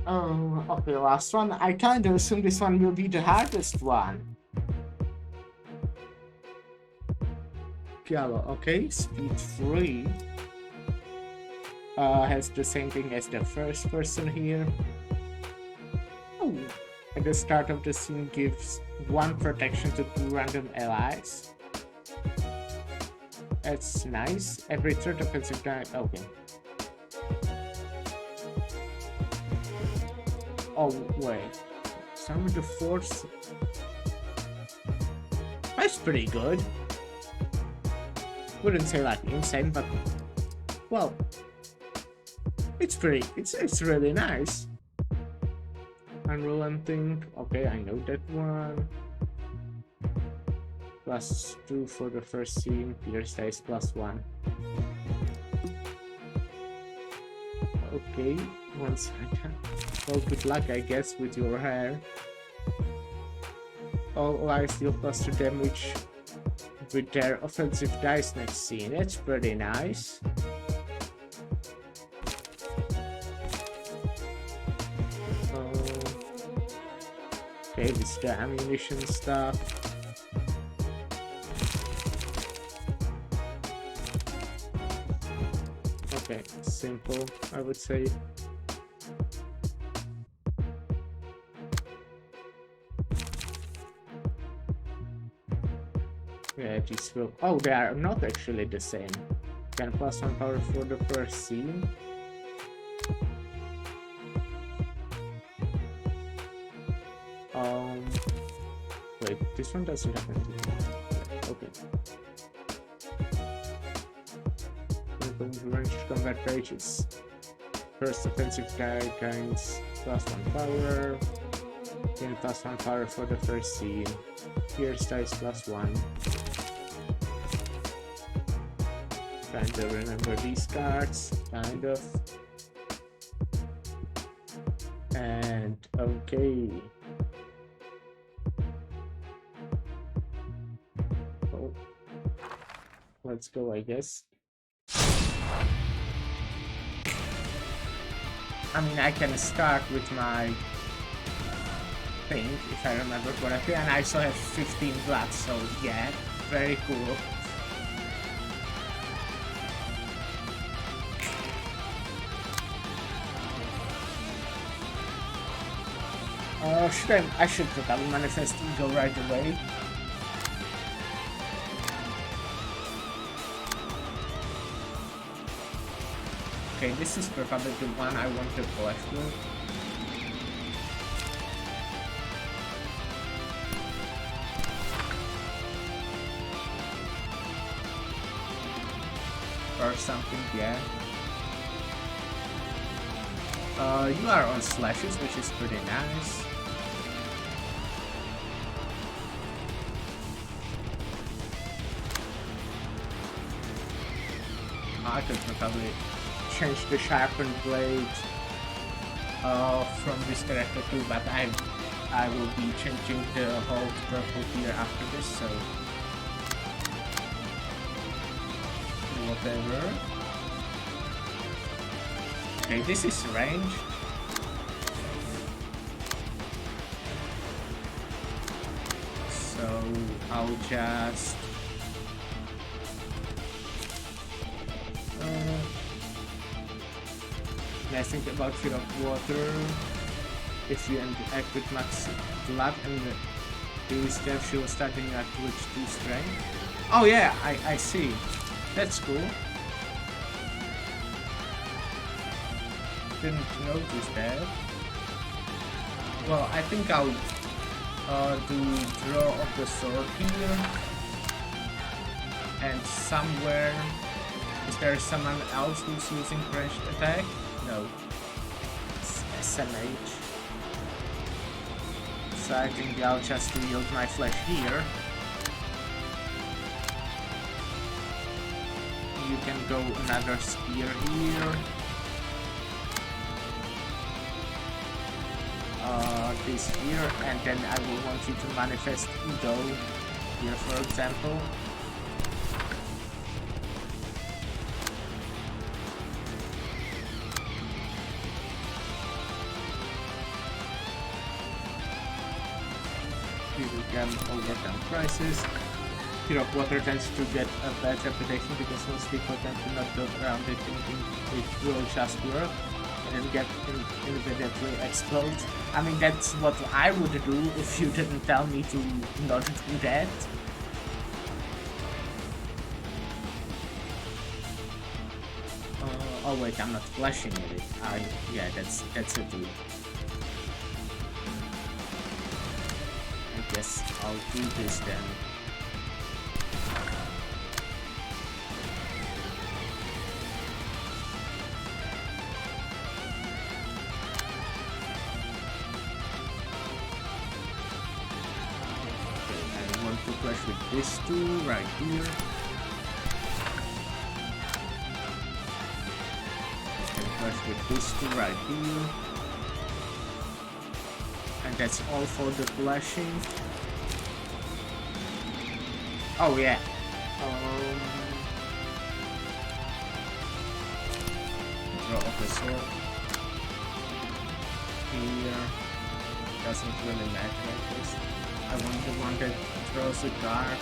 Oh, okay, last one. I kinda assume this one will be the hardest one. Pialo, okay, speed 3. Has the same thing as the first person here. Oh, at the start of the scene gives 1 protection to 2 random allies. That's nice. Every third offensive guy. Okay. Oh wait. Some of the force. That's pretty good. Wouldn't say like insane, but well, It's really nice. Unrelenting. Okay, I know that one. +2 for the first scene. Pierce dice +1. Okay, one side. Well, good luck, I guess, with your hair. All allies deal +2 damage with their offensive dice next scene. That's pretty nice. Okay, this is the ammunition stuff. Okay, simple, I would say. Yeah, these will. Oh, they are not actually the same. Can +1 power for the first scene. Wait, this one doesn't have anything. Okay. Ranged combat pages. First offensive guy gains +1 power. Gain +1 power for the first scene. Pierce dice +1. Kind of remember these cards, kind of. And okay. Oh. Let's go, I guess. I mean, I can start with my thing, if I remember correctly, and I still have 15 blood, so yeah, very cool. I should probably manifest Ego right away. Okay, this is probably the one I want to collect with. Or something, yeah. You are on slashes, which is pretty nice. I could probably change the sharpened blade from this character too, but I will be changing the whole purple here after this, so whatever. Okay, this is range. So I'll just I think about Fear of Water. If you act with max blood and do step, she will start doing that with 2 strength. Oh yeah, I see. That's cool. Didn't notice that. Well, I think I'll do draw of the sword here. And somewhere, is there someone else who's using ranged attack? No. It's SMH. So I think I'll just wield my flesh here. You can go another spear here. This here, and then I will want you to manifest Ego here, for example. You can overcome crisis. Fear of Water tends to get a bad reputation because most people tend to not go around it thinking it will just work and then get immediately explode. I mean, that's what I would do if you didn't tell me to not do that. Oh wait, I'm not flashing with it. Yeah, that's it. I guess I'll do this then. flash with this two right here. And flash with this two right here. And that's all for the flashing. Oh yeah. Draw off the sword. Here. Doesn't really matter, I guess. I want the one that throws a dart.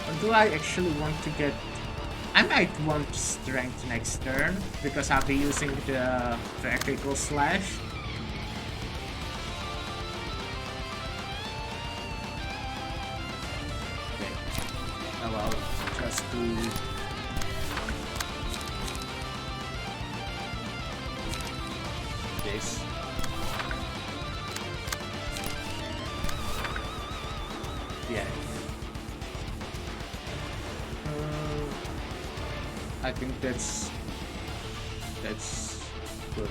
Or do I actually want to get... I might want strength next turn, because I'll be using the vertical slash. Okay. Now I'll just do... this. Yeah. I think that's good.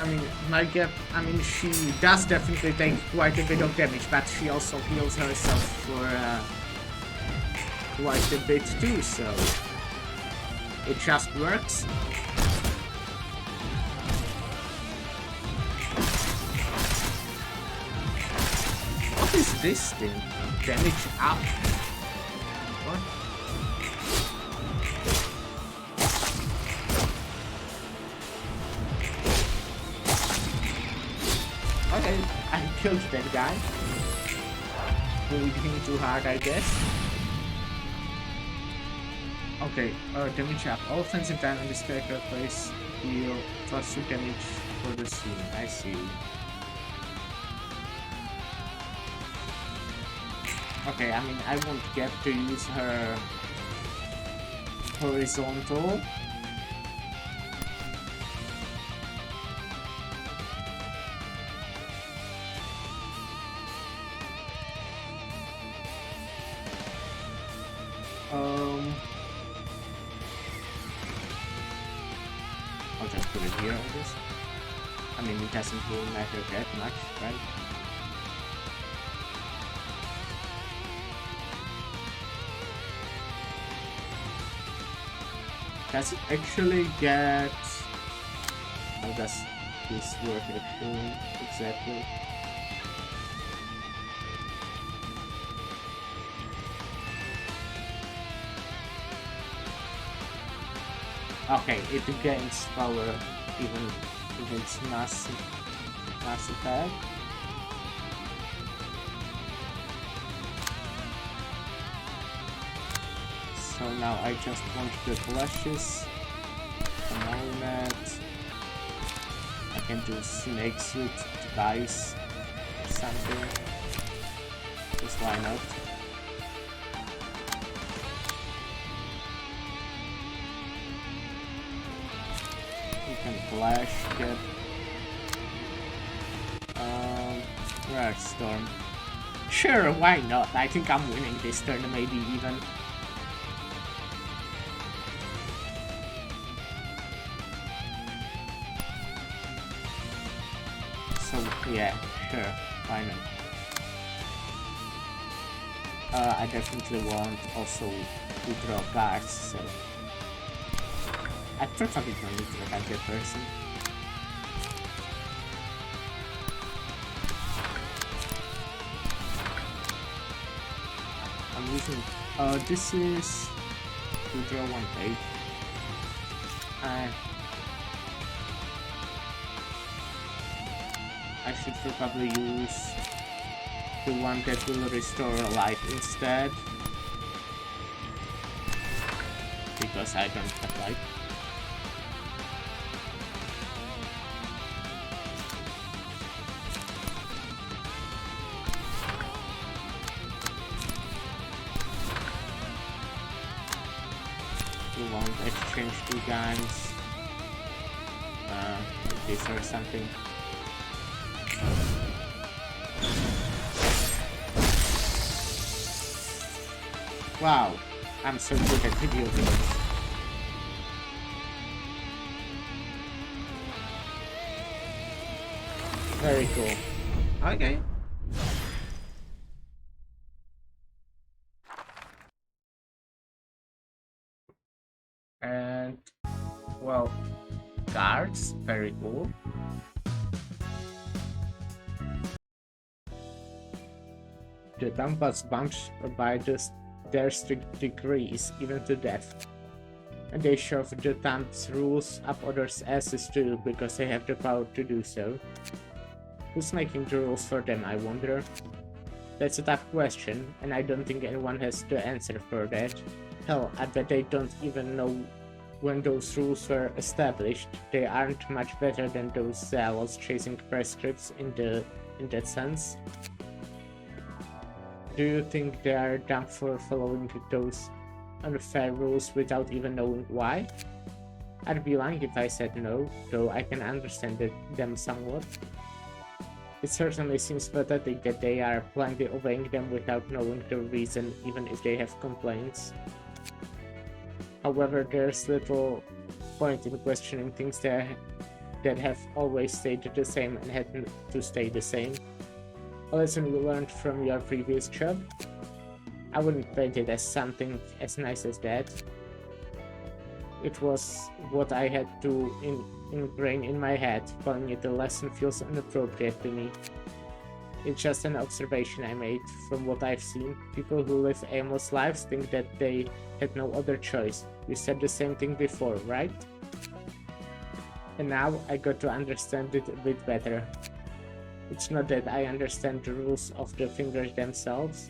I mean, my gap. I mean, she does definitely take quite a bit of damage, but she also heals herself for quite a bit too. So it just works. What is this thing? Damage up? What? Okay, I killed that guy. Bullied him too hard, I guess. Okay, damage up. All offensive damage on this character plays deal +2 damage for the scene. I see. Okay, I mean, I won't get to use her horizontal. I'll just put it here, I guess. I mean, it doesn't really matter that much, right? Does it actually get... How does this work actually exactly? Okay, it gains power even if it's massive attack. So now I just want the flashes. A moment. I can do snake suit twice or something. Just why not? You can flash, get Rare Storm. Sure, why not? I think I'm winning this turn, maybe even. So yeah, sure, why not? I definitely want also to draw cards, so I probably don't need to attack that person. I'm using this is to draw 1 page. I should probably use the one that will restore life instead, because I don't have life. We won't exchange 2 guns. This or something. Wow, I'm so good at video games. Very cool. Okay. And, well, guards, very cool. The dump was bumped by their strict decrees, even to death. And they shove the dump's rules up others' asses too, because they have the power to do so. Who's making the rules for them, I wonder? That's a tough question, and I don't think anyone has the answer for that. Hell, I bet they don't even know when those rules were established. They aren't much better than those zealots chasing press scripts in that sense. Do you think they are dumb for following those unfair rules without even knowing why? I'd be lying if I said no, though I can understand them somewhat. It certainly seems pathetic that they are blindly obeying them without knowing the reason, even if they have complaints. However, there's little point in questioning things that have always stayed the same and had to stay the same. A lesson we learned from your previous job? I wouldn't paint it as something as nice as that. It was what I had to ingrain in my head. Calling it a lesson feels inappropriate to me. It's just an observation I made from what I've seen. People who live aimless lives think that they had no other choice. You said the same thing before, right? And now I got to understand it a bit better. It's not that I understand the rules of the fingers themselves.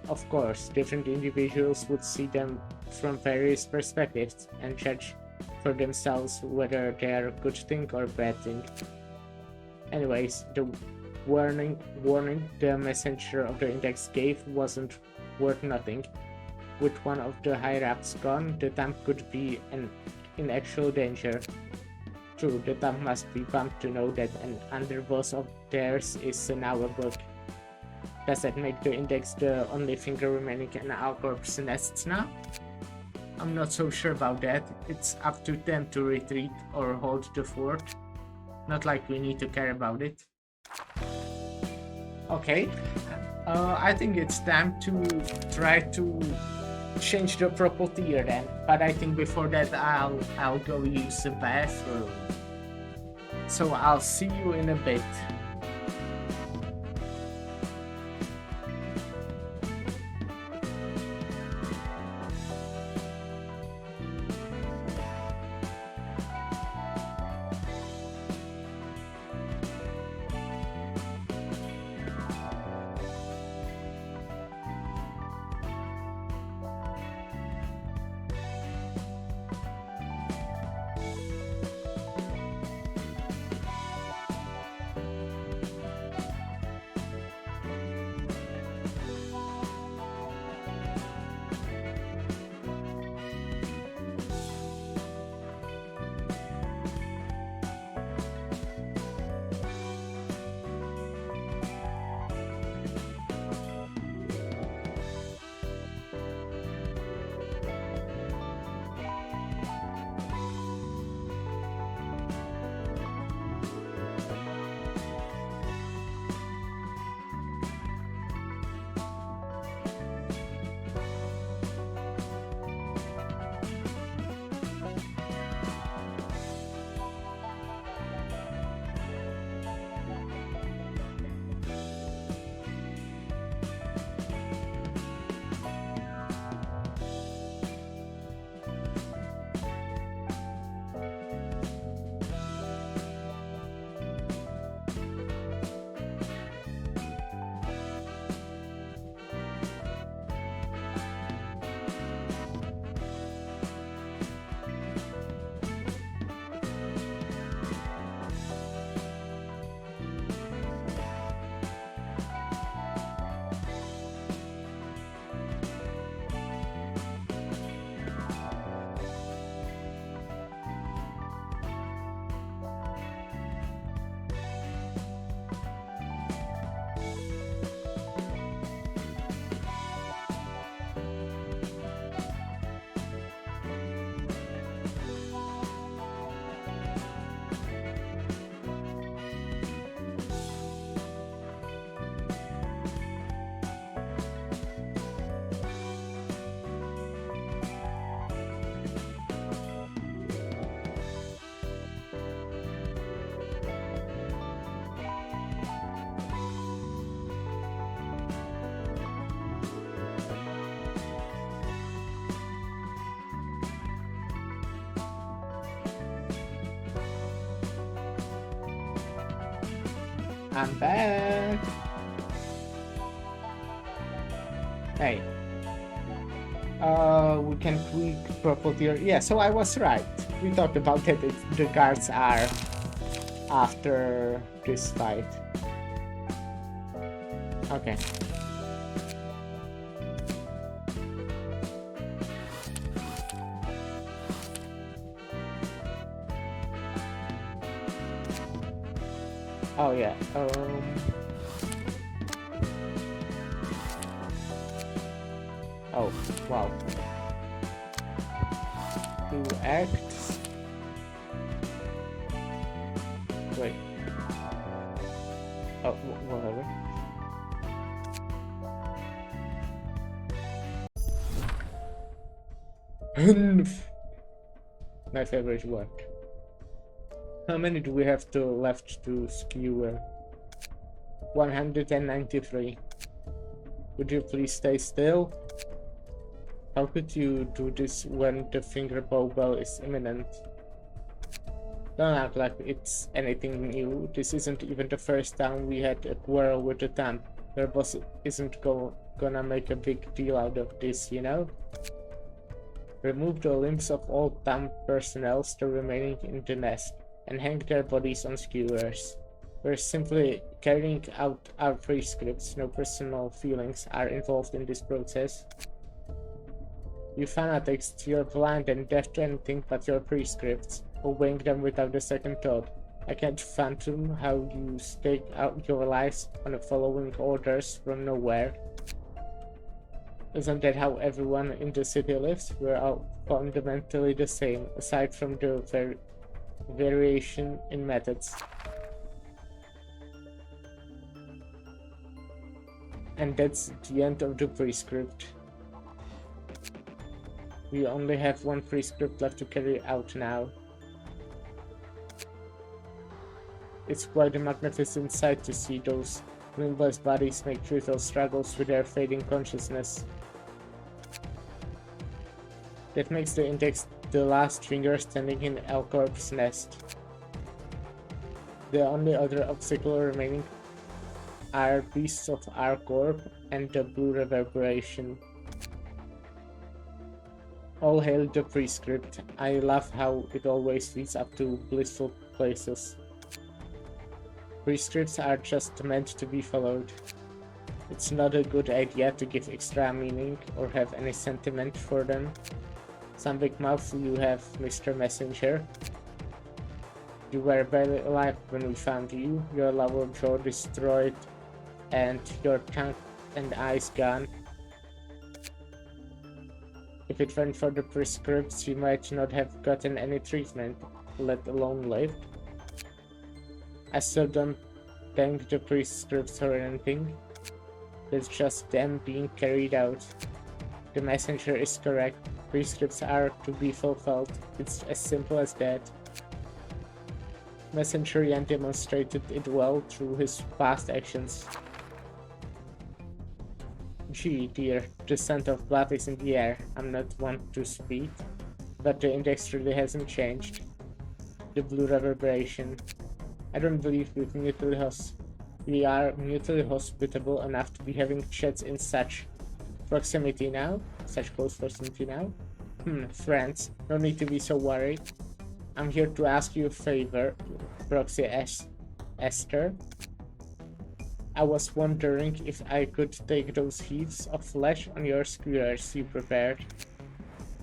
Of course, different individuals would see them from various perspectives and judge for themselves whether they are a good thing or a bad thing. Anyways, the warning the messenger of the index gave wasn't worth nothing. With one of the higher-ups gone, the dump could be in actual danger. True, the dump must be bummed to know that an underboss of theirs is now a bug. Does that make the index the only finger remaining in Alcorp's nests now? I'm not so sure about that. It's up to them to retreat or hold the fort. Not like we need to care about it. Okay. I think it's time to try to change the property here then. But I think before that I'll go use the bathroom. So I'll see you in a bit. I'm back. Hey. We can tweak purple tier. Yeah, so I was right. We talked about that the guards are after this fight. Okay. Oh yeah. Oh wow. 2 acts. Wait. Oh, whatever. My favorite word. How many do we have to left to skewer? 193. Would you please stay still? How could you do this when the finger bow bell is imminent? Don't act like it's anything new. This isn't even the first time we had a quarrel with the temp. Your boss isn't gonna make a big deal out of this, you know? Remove the limbs of all temp personnel still remaining in the nest, and hang their bodies on skewers. We're simply carrying out our prescripts. No personal feelings are involved in this process. You fanatics, you're blind and deaf to anything but your prescripts, obeying them without a second thought. I can't fathom how you stake out your lives on following orders from nowhere. Isn't that how everyone in the city lives? We're all fundamentally the same, aside from the variation in methods. And that's the end of the prescript. We only have one prescript left to carry out now. It's quite a magnificent sight to see those limbless bodies make futile struggles with their fading consciousness. That makes the index the last finger standing in L-Corp's nest. The only other obstacle remaining are Beasts of R-Corp and the Blue Reverberation. All hail the prescript. I love how it always leads up to blissful places. Prescripts are just meant to be followed. It's not a good idea to give extra meaning or have any sentiment for them. Some big mouth you have, Mr. Messenger. You were barely alive when we found you, your lower jaw destroyed, and your tongue and eyes gone. If it weren't for the prescripts, you might not have gotten any treatment, let alone lived. I still don't thank the prescripts or anything. It's just them being carried out. The messenger is correct. Prescripts are to be fulfilled. It's as simple as that. Messenger Yan demonstrated it well through his past actions. Gee, dear, the scent of blood is in the air. I'm not one to speak, but the index really hasn't changed. The Blue Reverberation. I don't believe we are mutually hospitable enough to be having chats in such proximity now? Such close proximity now? Friends, no need to be so worried. I'm here to ask you a favor, Proxy Esther. I was wondering if I could take those heaps of flesh on your skewers you prepared.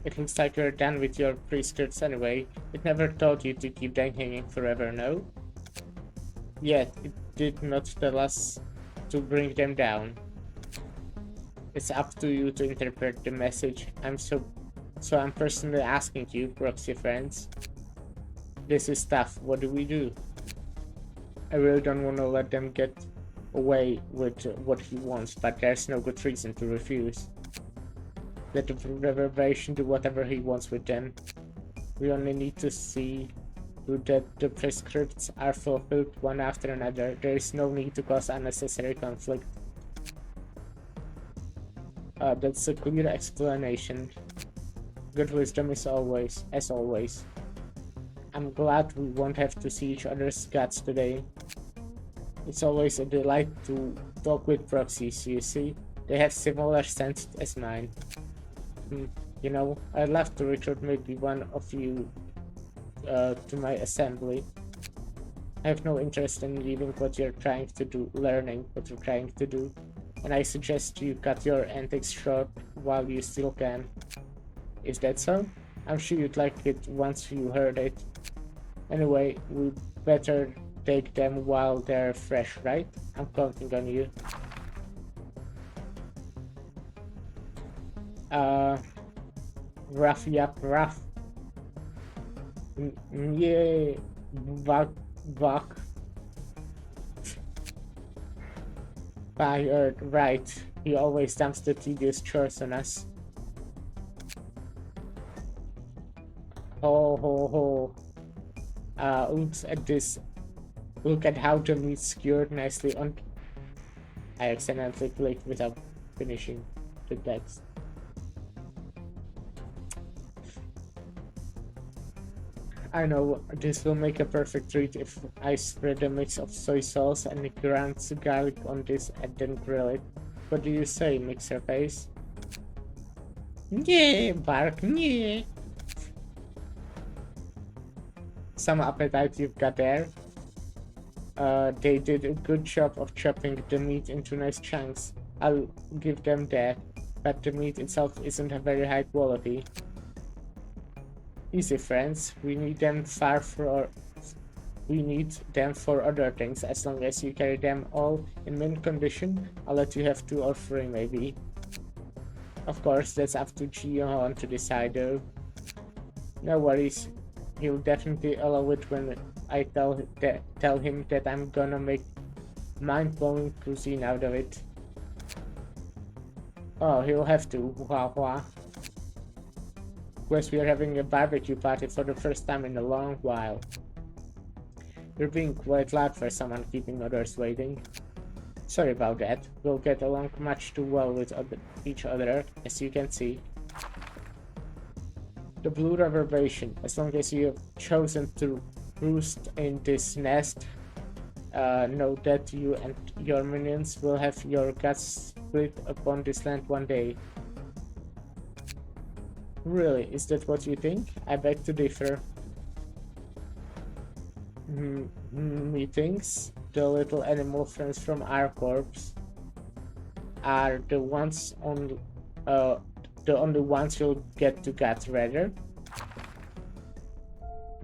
It looks like you're done with your prescripts anyway. It never taught you to keep them hanging forever, no? Yet, it did not tell us to bring them down. It's up to you to interpret the message. So I'm personally asking you, proxy friends. This is tough. What do we do? I really don't want to let them get away with what he wants, but there's no good reason to refuse. Let the reverberation do whatever he wants with them. We only need to see that the prescripts are fulfilled one after another. There is no need to cause unnecessary conflict. That's a clear explanation. Good wisdom is always, as always. I'm glad we won't have to see each other's guts today. It's always a delight to talk with proxies, you see. They have similar sense as mine. You know, I'd love to recruit maybe one of you to my assembly. I have no interest in leaving what you're trying to do, learning what you're trying to do, and I suggest you cut your antics short while you still can. Is that so? I'm sure you'd like it once you heard it. Anyway, we better take them while they're fresh, right? I'm counting on you. Rough, yup, rough. Yeah, buck. Fired, right. He always dumps the tedious chores on us. Ho ho ho. Oops at this. Look at how the meat's skewered nicely on. I accidentally clicked without finishing the text. I know, this will make a perfect treat if I spread a mix of soy sauce and ground garlic on this and then grill it. What do you say, mixer face? Yeah, bark, yeah. Some appetite you've got there. They did a good job of chopping the meat into nice chunks. I'll give them that, but the meat itself isn't a very high quality. Easy, friends. We need them for other things. As long as you carry them all in mint condition, I'll let you have 2 or 3 maybe. Of course, that's up to Jihan to decide though. No worries. He'll definitely allow it when I tell him that I'm gonna make mind-blowing cuisine out of it. Oh, he'll have to. Wah wah. Guess we are having a barbecue party for the first time in a long while. You're being quite loud for someone keeping others waiting. Sorry about that. We'll get along much too well with each other, as you can see. The blue reverberation. As long as you have chosen to roost in this nest, know that you and your minions will have your guts split upon this land one day. Really, is that what you think? I beg to differ. Methinks the little animal friends from our corps are the only ones you'll get to gut, rather.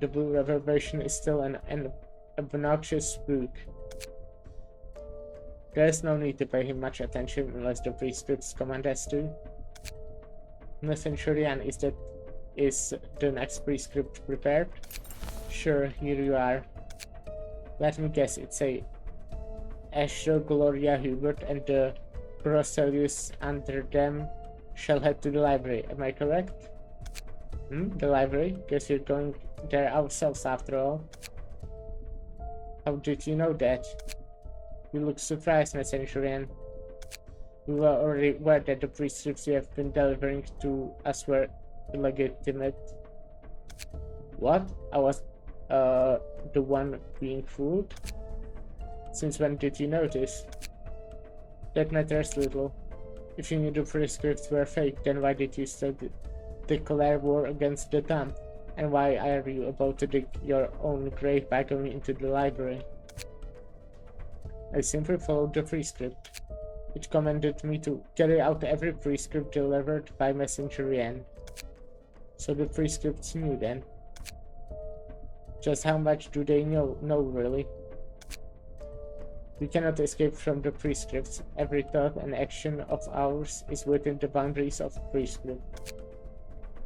The blue reverberation is still an obnoxious spook. There's no need to pay him much attention unless the prescripts command us to. Centurion, is the next prescript prepared? Sure, here you are. Let me guess, it's a Asher, Gloria, Hubert, and the Procelius under them shall head to the library. Am I correct? The library? Guess we're going there ourselves after all. How did you know that? You look surprised, Centurion. We were already aware that the prescripts you have been delivering to us were illegitimate. What? I was the one being fooled? Since when did you notice? That matters little. If you knew the prescripts were fake, then why did you still declare war against the town? And why are you about to dig your own grave by going into the library? I simply followed the prescript. It commanded me to carry out every prescript delivered by Centurion. So the prescripts knew then. Just how much do they know really? We cannot escape from the prescripts. Every thought and action of ours is within the boundaries of the prescript.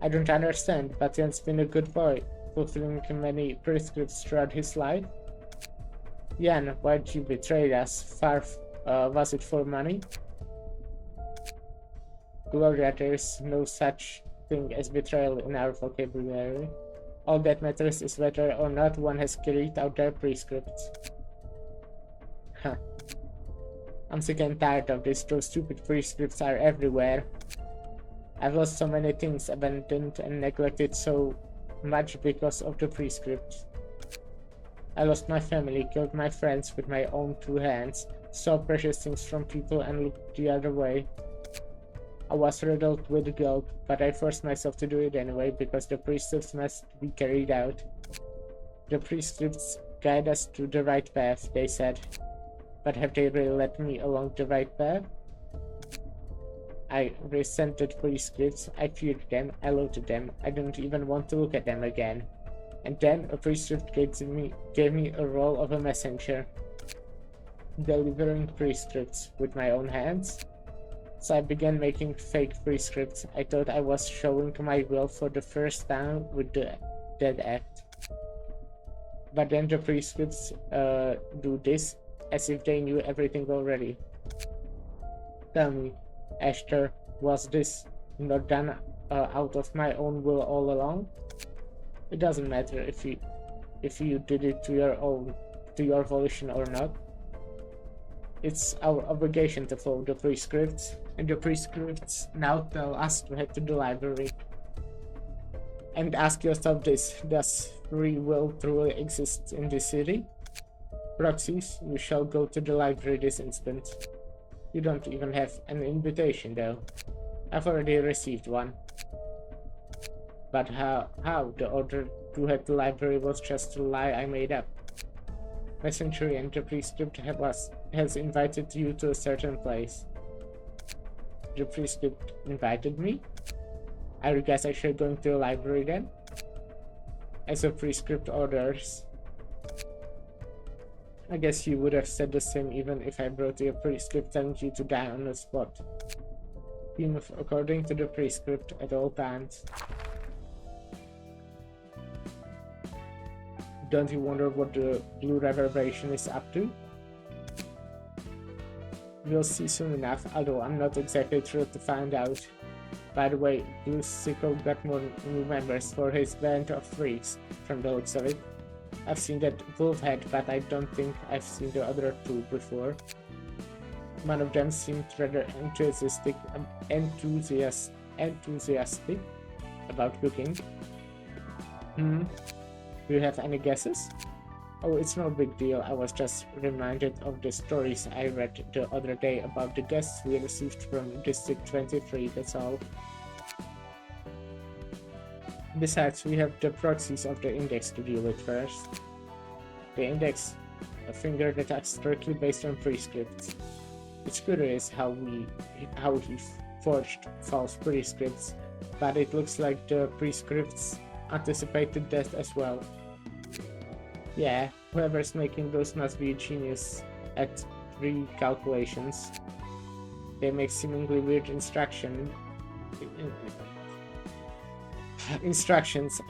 I don't understand, Batian's been a good boy, fulfilling many prescripts throughout his life. Yan, why did you betray us? Was it for money? Gloria, there's no such thing as betrayal in our vocabulary. All that matters is whether or not one has carried out their prescripts. Huh. I'm sick and tired of this. Those stupid prescripts are everywhere. I've lost so many things, abandoned and neglected so much because of the prescripts. I lost my family, killed my friends with my own two hands, stole precious things from people and looked the other way. I was riddled with guilt, but I forced myself to do it anyway because the precepts must be carried out. The precepts guide us to the right path, they said. But have they really led me along the right path? I resented prescripts, I feared them, I loathed them, I didn't even want to look at them again. And then a prescript gave me a role of a messenger, delivering prescripts with my own hands. So I began making fake prescripts. I thought I was showing my will for the first time with the dead act. But then the prescripts do this, as if they knew everything already. Tell me, Esther, was this not done out of my own will all along? It doesn't matter if you did it to your volition or not. It's our obligation to follow the prescripts, and the prescripts now tell us to head to the library. And ask yourself this: does free will truly exist in this city? Proxies, you shall go to the library this instant. You don't even have an invitation, though. I've already received one. But how the order to head to the library was just a lie I made up. Messenger and the prescript has invited you to a certain place. The prescript invited me? I guess I should go to the library then? As a prescript orders. I guess you would have said the same even if I brought you a prescript telling you to die on the spot. You move according to the prescript at all times. Don't you wonder what the blue reverberation is up to? We'll see soon enough, although I'm not exactly thrilled to find out. By the way, Blue Sickle got more new members for his band of freaks, from the looks of it. I've seen that Wolfhead, but I don't think I've seen the other two before. One of them seemed rather enthusiastic about cooking. Do you have any guesses? Oh, it's no big deal. I was just reminded of the stories I read the other day about the guests we received from District 23, that's all. Besides, we have the proxies of the Index to deal with first. The Index, a finger that acts strictly based on prescripts. It's curious how he forged false prescripts, but it looks like the prescripts anticipated death as well. Yeah, whoever's making those must be a genius at recalculations. They make seemingly weird instructions,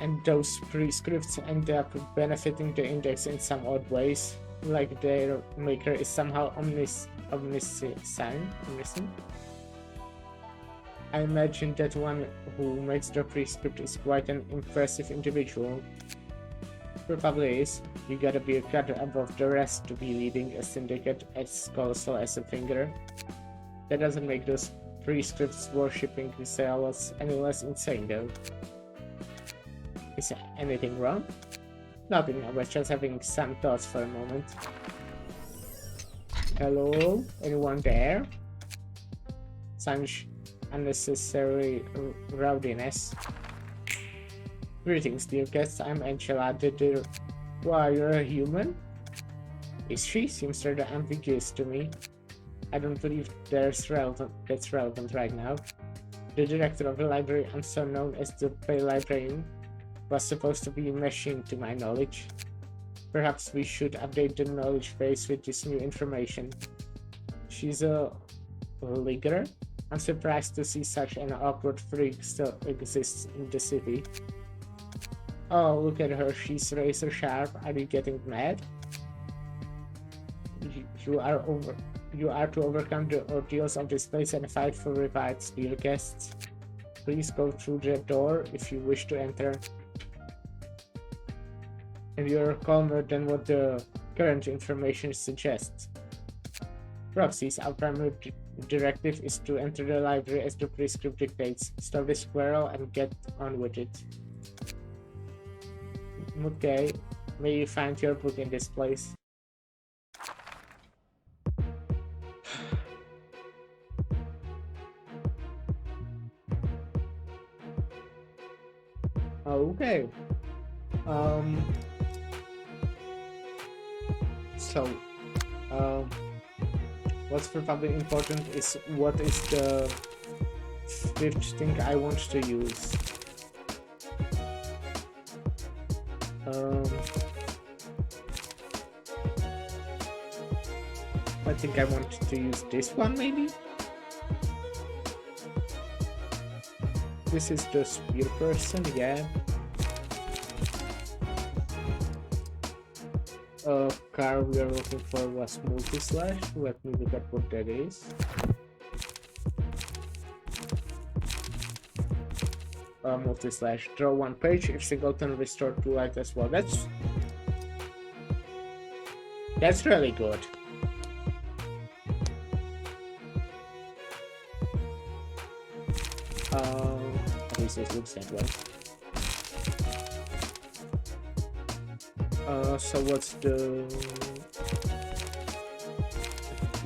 and those prescripts end up benefiting the Index in some odd ways, like their maker is somehow omniscient. I imagine that one who makes the prescript is quite an impressive individual. Probably is. You gotta be a cut above the rest to be leading a syndicate as colossal as a finger. That doesn't make those prescripts worshipping zealots any less insane, though. Is anything wrong? Nothing, I was just having some thoughts for a moment. Hello? Anyone there? Such unnecessary rowdiness. Greetings, dear guests. I'm Angela. Why, you're a human? Is she? Seems rather ambiguous to me. I don't believe that's relevant right now. The director of the library, also known as the Pale Librarian, was supposed to be a machine to my knowledge. Perhaps we should update the knowledge base with this new information. She's a ligger? I'm surprised to see such an awkward freak still exists in the city. Oh, look at her, she's razor sharp. Are you getting mad? You are to overcome the ordeals of this place and fight for revives, dear guests. Please go through the door if you wish to enter. And you're calmer than what the current information suggests. Proxies, our primary directive is to enter the library as the prescript dictates. Stop the squirrel and get on with it. Okay, May you find your book in this place. Okay. So, what's probably important is what is the fifth thing I want to use. I think I want to use this one maybe? This is the spear person, yeah. Car we are looking for was multi-slash. Let me look at what that is. Multi-slash. Draw one page. If singleton, restore 2 light as well. That's really good. At least it looks that way. So what's the...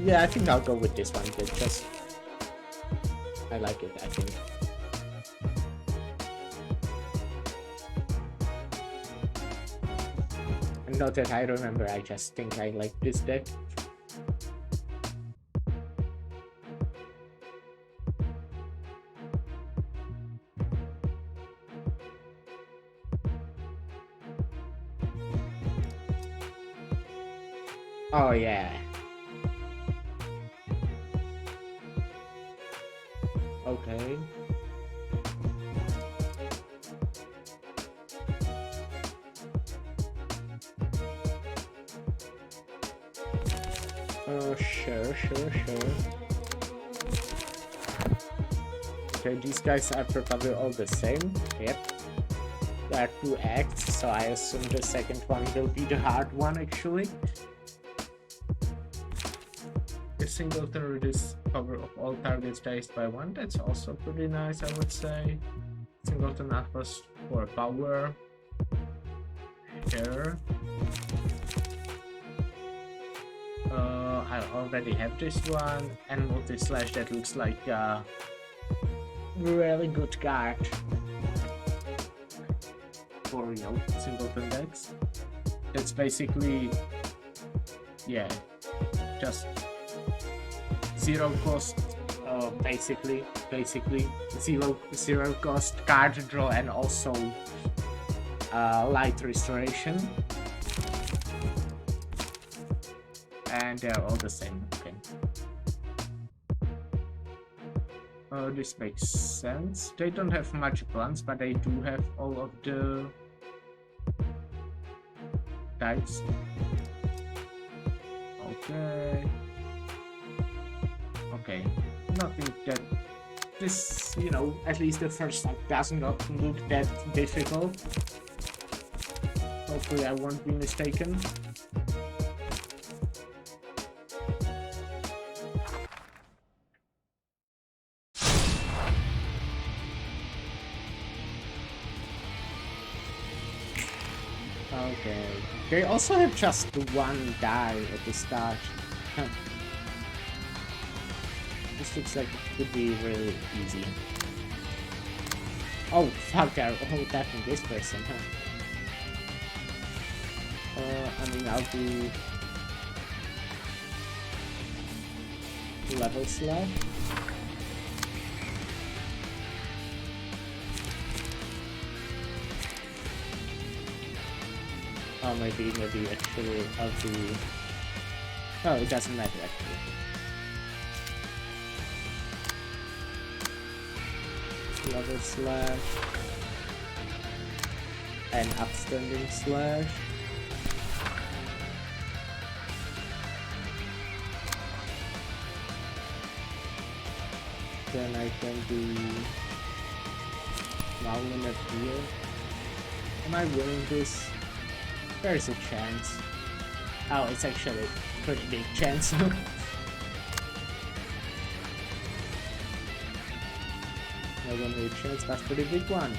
Yeah, I think I'll go with this one. Just... I like it, I think. And not that I remember, I just think I like this deck. Oh yeah. Okay. Sure. Okay, these guys are probably all the same. Yep. There are 2 acts, so I assume the second one will be the hard one actually. A singleton reduces power of all targets dice by 1. That's also pretty nice, I would say. Singleton offers for power. Sure. I already have this one, and multi-slash that looks like a really good card for real singleton decks. That's basically, yeah, just zero cost, basically zero cost card draw and also light restoration. And they're all the same. Okay. This makes sense. They don't have magic ones, but they do have all of the types. Okay. Nothing that this, you know, at least the first time does not look that difficult. Hopefully I won't be mistaken. Okay. They also have just one die at the start. This looks like it could be really easy. Oh, fuck, they're all tapping this person, huh? I mean, I'll do... level slash. Oh, maybe actually I'll do... Oh, it doesn't matter actually. Level slash and upstanding slash. Then I can do now limit here. Am I winning this? There's a chance. Oh, it's actually a pretty big chance. Not only a chance, but pretty big one.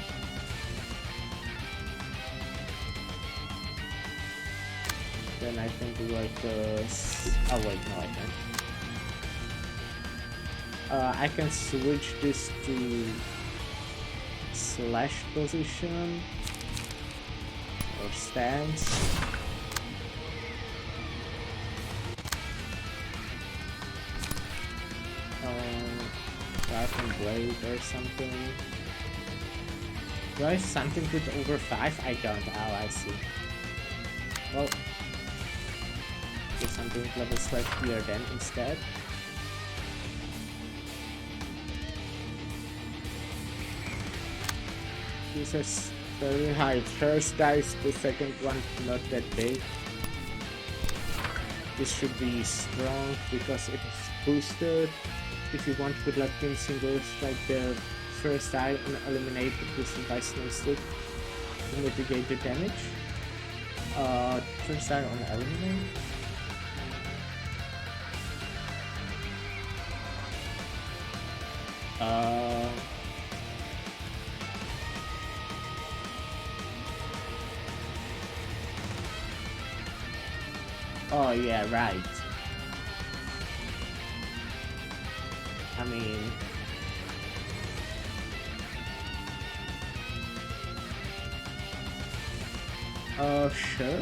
then I can do like oh wait, no I can't. I can switch this to slash position or stance. Sharpen blade or something. Do I have something with over 5? I don't. Oh, I see. Well, do something with level slash here then instead. This is very high. First dice, the second one not that big. This should be strong because it is boosted. If you want to put like pin symbols like the first die and eliminate the boosted by snow stick to mitigate the damage. First die on eliminate. Oh yeah, right. I mean, sure.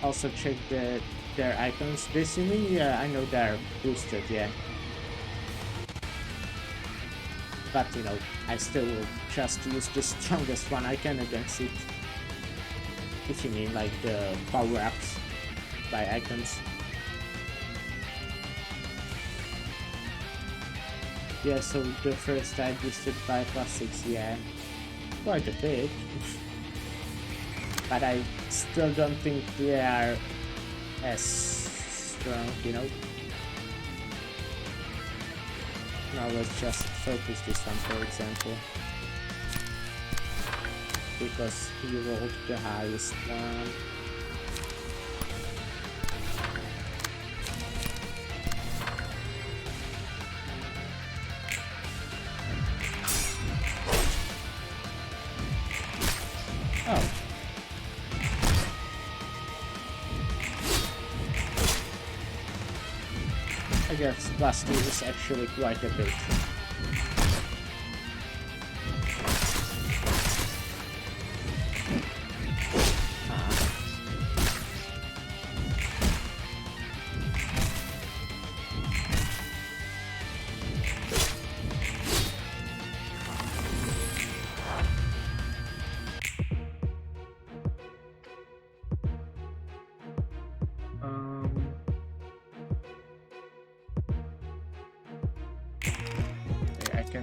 Also check their icons. This you mean? Yeah, I know they're boosted, yeah. But you know, I still will just use the strongest one I can against it. If you mean like the power-ups by icons. Yeah, so the first I boosted by +6, yeah. Quite a bit. But I still don't think they are as strong, you know? Now let's just focus this one, for example. Because he rolled the highest one. Oh. I guess +2 is actually quite a bit.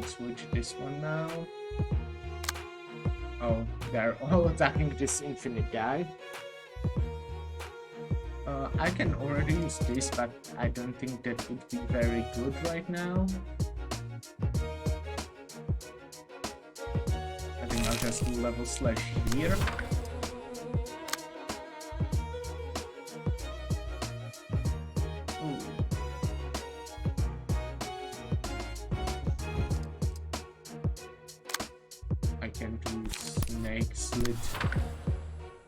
Switch this one now. Oh, they're all attacking this infinite guy. I can already use this, but I don't think that would be very good right now. I think I'll just do level slash here.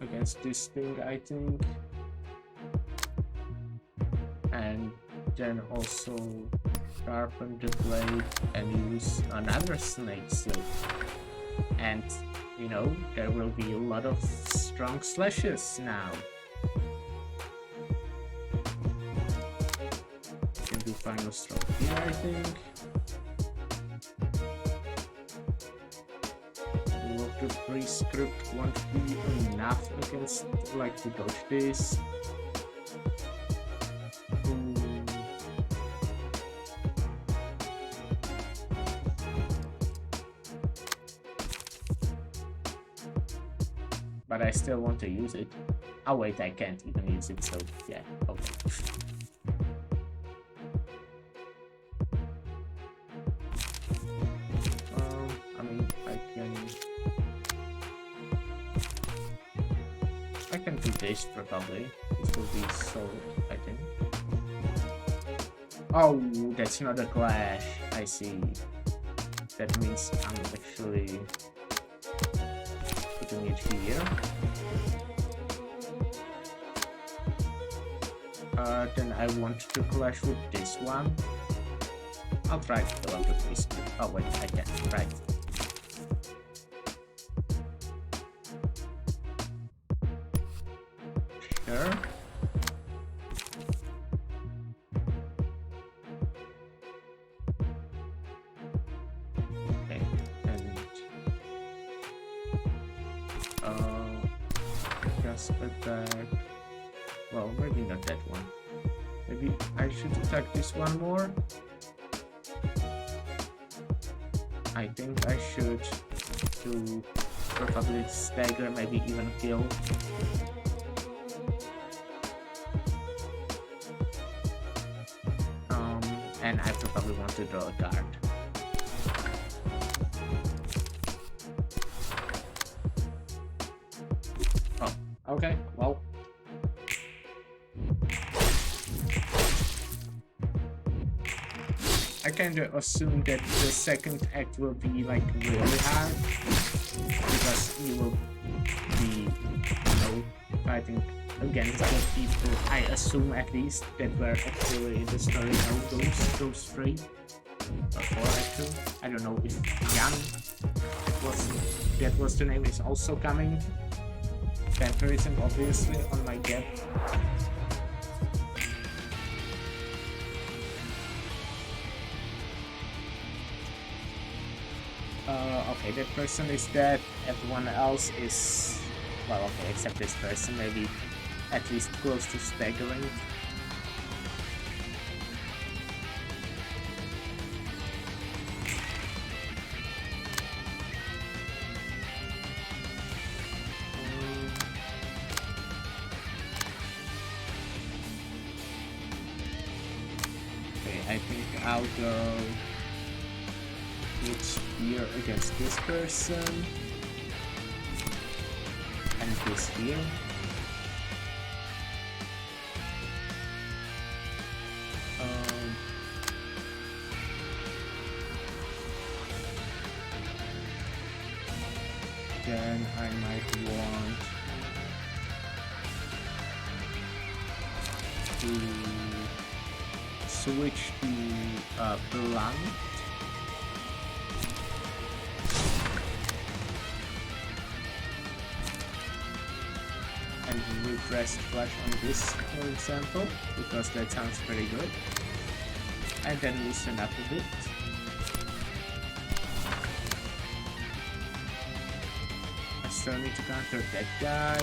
Against this thing, I think, and then also sharpen the blade and use another snake slit, and you know, there will be a lot of strong slashes now. Can do final stroke here, I think. The pre-script won't be enough against, like, to dodge this. But I still want to use it. Oh wait, I can't even use it, so yeah, okay. I can do this probably. This will be solid, I think. Oh, that's not a clash. I see. That means I'm actually putting it here. Then I want to clash with this one. I'll try to go out of this. Oh wait, I can't. Right. Sure. Okay, and just attack. Well, maybe not that one. Maybe I should attack this one more. I think I should do probably stagger, maybe even kill. And I probably want to draw a card. Oh, okay, well. I kind of assume that the second act will be like really hard because you will be, fighting against the people. I assume at least that were actually in the story. Those three or four actually. I don't know if Jan that was the name is also coming. Vampirism obviously on my deck. Okay, that person is dead, everyone else is, well, okay, except this person, maybe at least close to staggering. Okay, I think I'll go with spear against this person and this here. Then I might want to switch to blunt. And repressed flash on this, for example, because that sounds pretty good. And then loosen up a bit. I still need to counter that guy.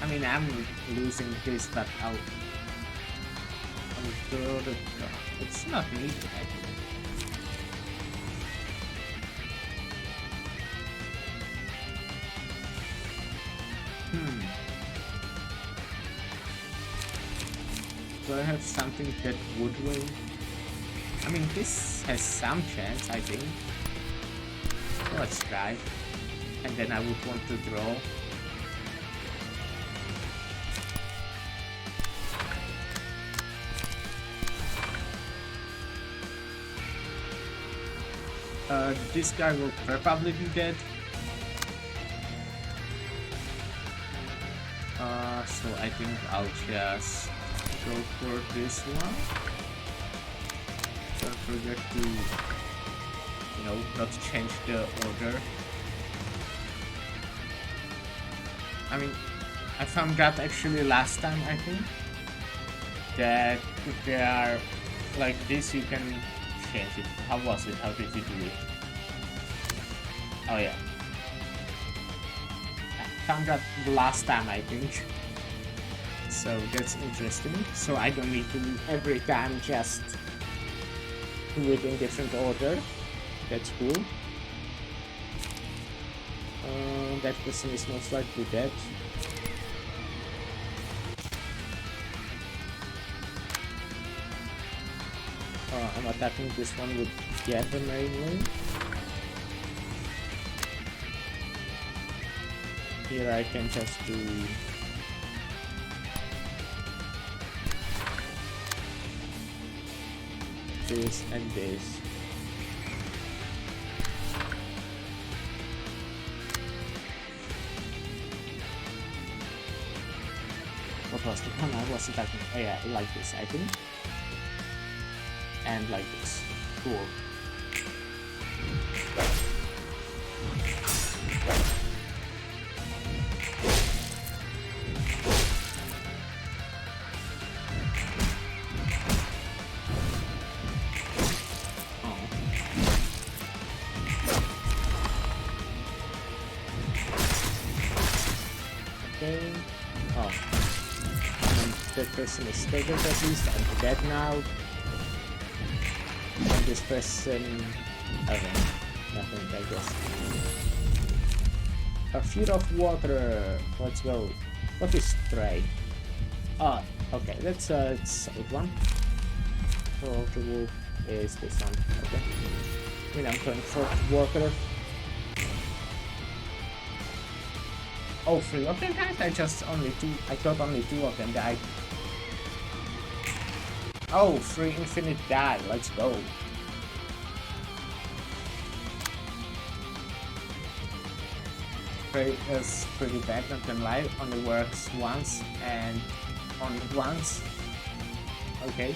I mean, I'm losing this, but I'll throw the card. It's not needed, actually. Do I have something that would win? I mean, this has some chance, I think. So let's try. And then I would want to draw. This guy will probably be dead. So I think I'll just go for this one. Don't forget to, not change the order. I mean, I found out actually last time, I think, that if they are like this, you can change it. How was it? How did you do it? Oh yeah. I found out the last time, I think. So that's interesting. So I don't need to every time just do it in different order. That's cool. That person is most likely dead. I'm attacking this one with Gavin mainly. Here I can just do this and this. What was the one I was attacking? Oh yeah, like this I think. And like this. Cool. Oh, and that person is staggered at least. I'm dead now. And this person, okay, nothing I guess. A feet of water. Let's go. What is trade? Oh, okay. That's a solid one. So the wolf is this one. Okay. I mean, I'm going for water. Oh, 3 of them died? I thought only 2 of them died. Oh, 3 infinite die, let's go. Prey is pretty bad, not gonna lie, only works once and only once. Okay.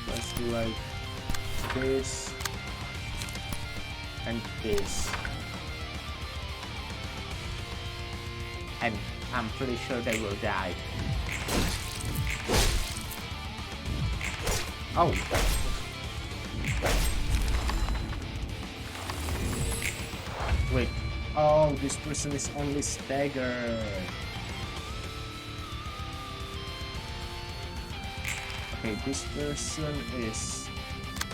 Let's do like this and this, and I'm pretty sure they will die. Oh, wait, oh, this person is only staggered. Okay, this person is...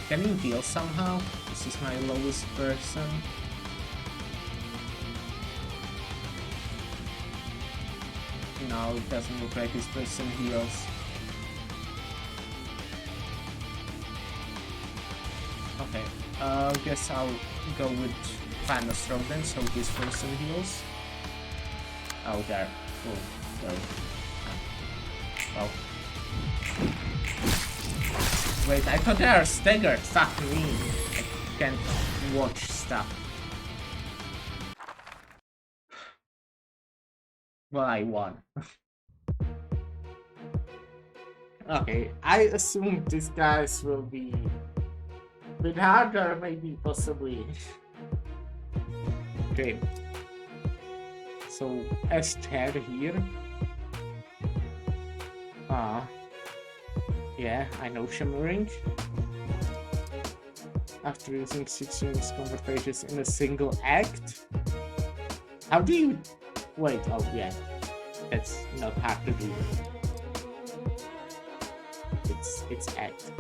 Can you heal somehow? This is my lowest person. No, it doesn't look like this person heals. Okay, guess I'll go with Thanos throw then, so this person heals. Oh, there. Oh, sorry. Oh. Wait, I thought they are staggered. Fuck me. I can't watch stuff. Well, I won. Okay, I assume these guys will be a bit harder, maybe, possibly. Okay. So, Esther here. Yeah, I know shimmering. After using 6 units convert pages in a single act? How do you... Wait, oh yeah. That's not hard to do. It's act.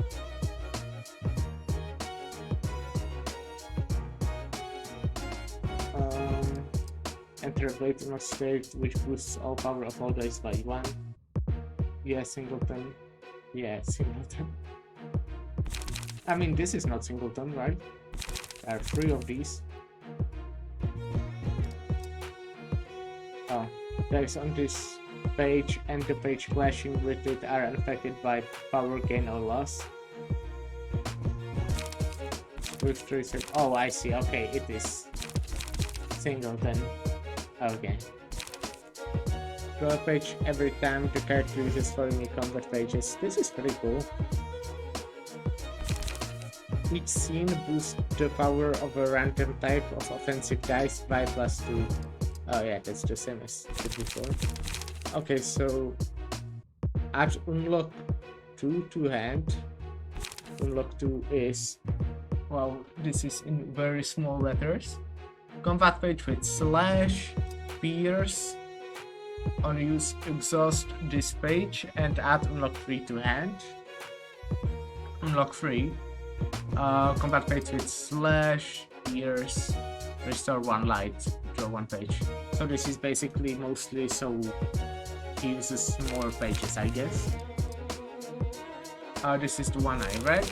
Enter a blade in a state which boosts all power of all dice by 1. Yeah, singleton. Yeah, singleton. I mean, this is not singleton, right? There are 3 of these. Oh, dice on this page and the page clashing with it are unaffected by power gain or loss. With 3 seconds. Oh, I see. Okay, it is singleton. Okay. Draw a page every time the character uses 4 unique combat pages. This is pretty cool. Each scene boosts the power of a random type of offensive dice by +2. Oh yeah, that's the same as before. Okay, so add unlock 2 to hand. Unlock 2 is, well, this is in very small letters. Combat page with slash, pierce, on use exhaust this page and add unlock 3 to hand. Unlock 3. Combat page with slash, appears, restore 1 light, draw 1 page. So this is basically mostly so he uses more pages, I guess. This is the one I read.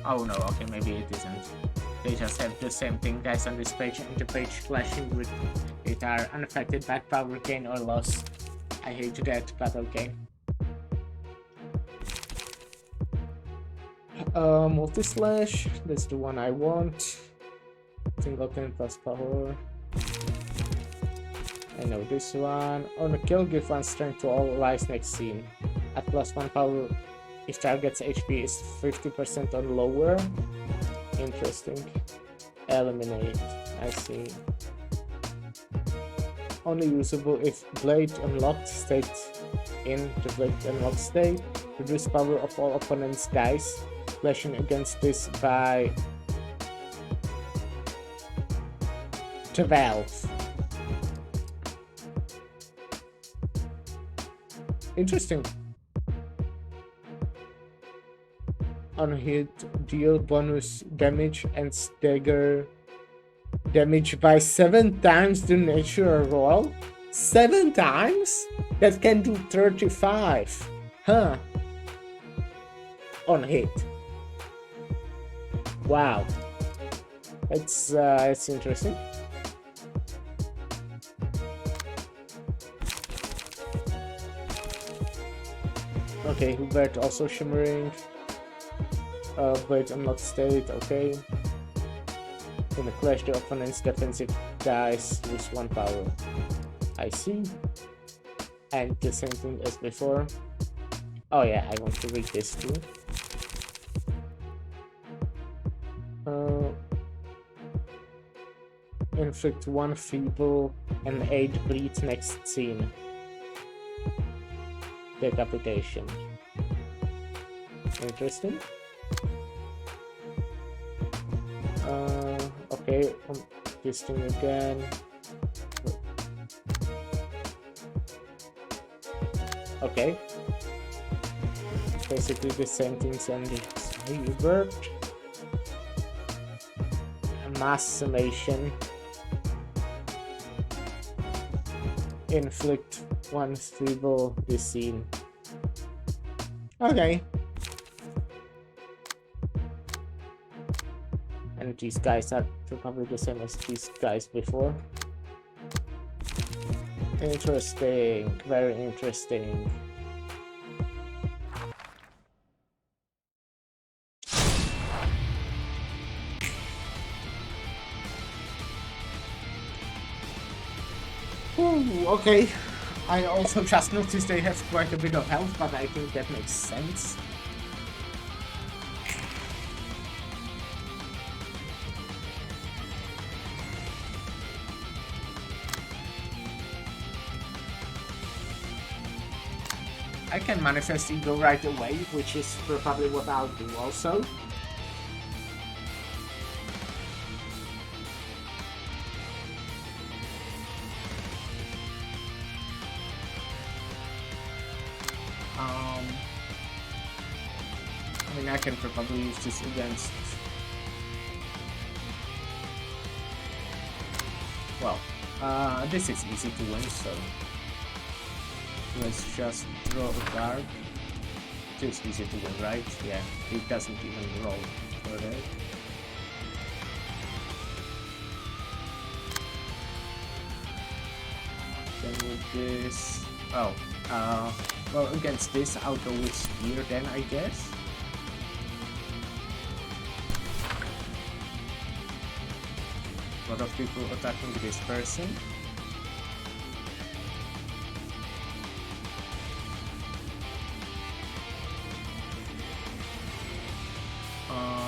Oh no, okay, maybe it isn't. They just have the same thing, guys, on this page, and the page clashing with it are unaffected by power gain or loss. I hate that, but okay. Multi-slash, that's the one I want. Single 10 plus power. I know this one. On a kill, give 1 strength to all allies next scene. At plus 1 power, if target's HP is 50% or lower. Interesting. Eliminate. I see. Only usable if blade unlocked state in the blade unlocked state. Reduce power of all opponent's dice. Flashing against this by 12. Interesting. On hit, deal bonus damage and stagger damage by 7 times the natural roll. 7 times? That can do 35. Huh. On hit. Wow. It's interesting. Okay, Hubert also shimmering. Blade unlocked state, okay. In a clash, the opponent's defensive dice lose 1 power. I see. And the same thing as before. Oh yeah, I want to read this too. Inflict 1 feeble and 8 bleed next scene. Decapitation. Interesting. Okay, this thing again. Okay. Basically the same things on the Hubert. Mass summation. Inflict 1 feeble this scene. Okay. And these guys are probably the same as these guys before. Interesting, very interesting. Ooh, okay. I also just noticed they have quite a bit of health, but I think that makes sense. I can manifest ego right away, which is probably what I'll do also. I mean, I can probably use this against... Well, this is easy to win, so... Let's just draw a card. It's easy to win, right? Yeah, it doesn't even roll for that. Then with this... Oh, well, against this I'll go with Spear then, I guess. A lot of people attacking this person.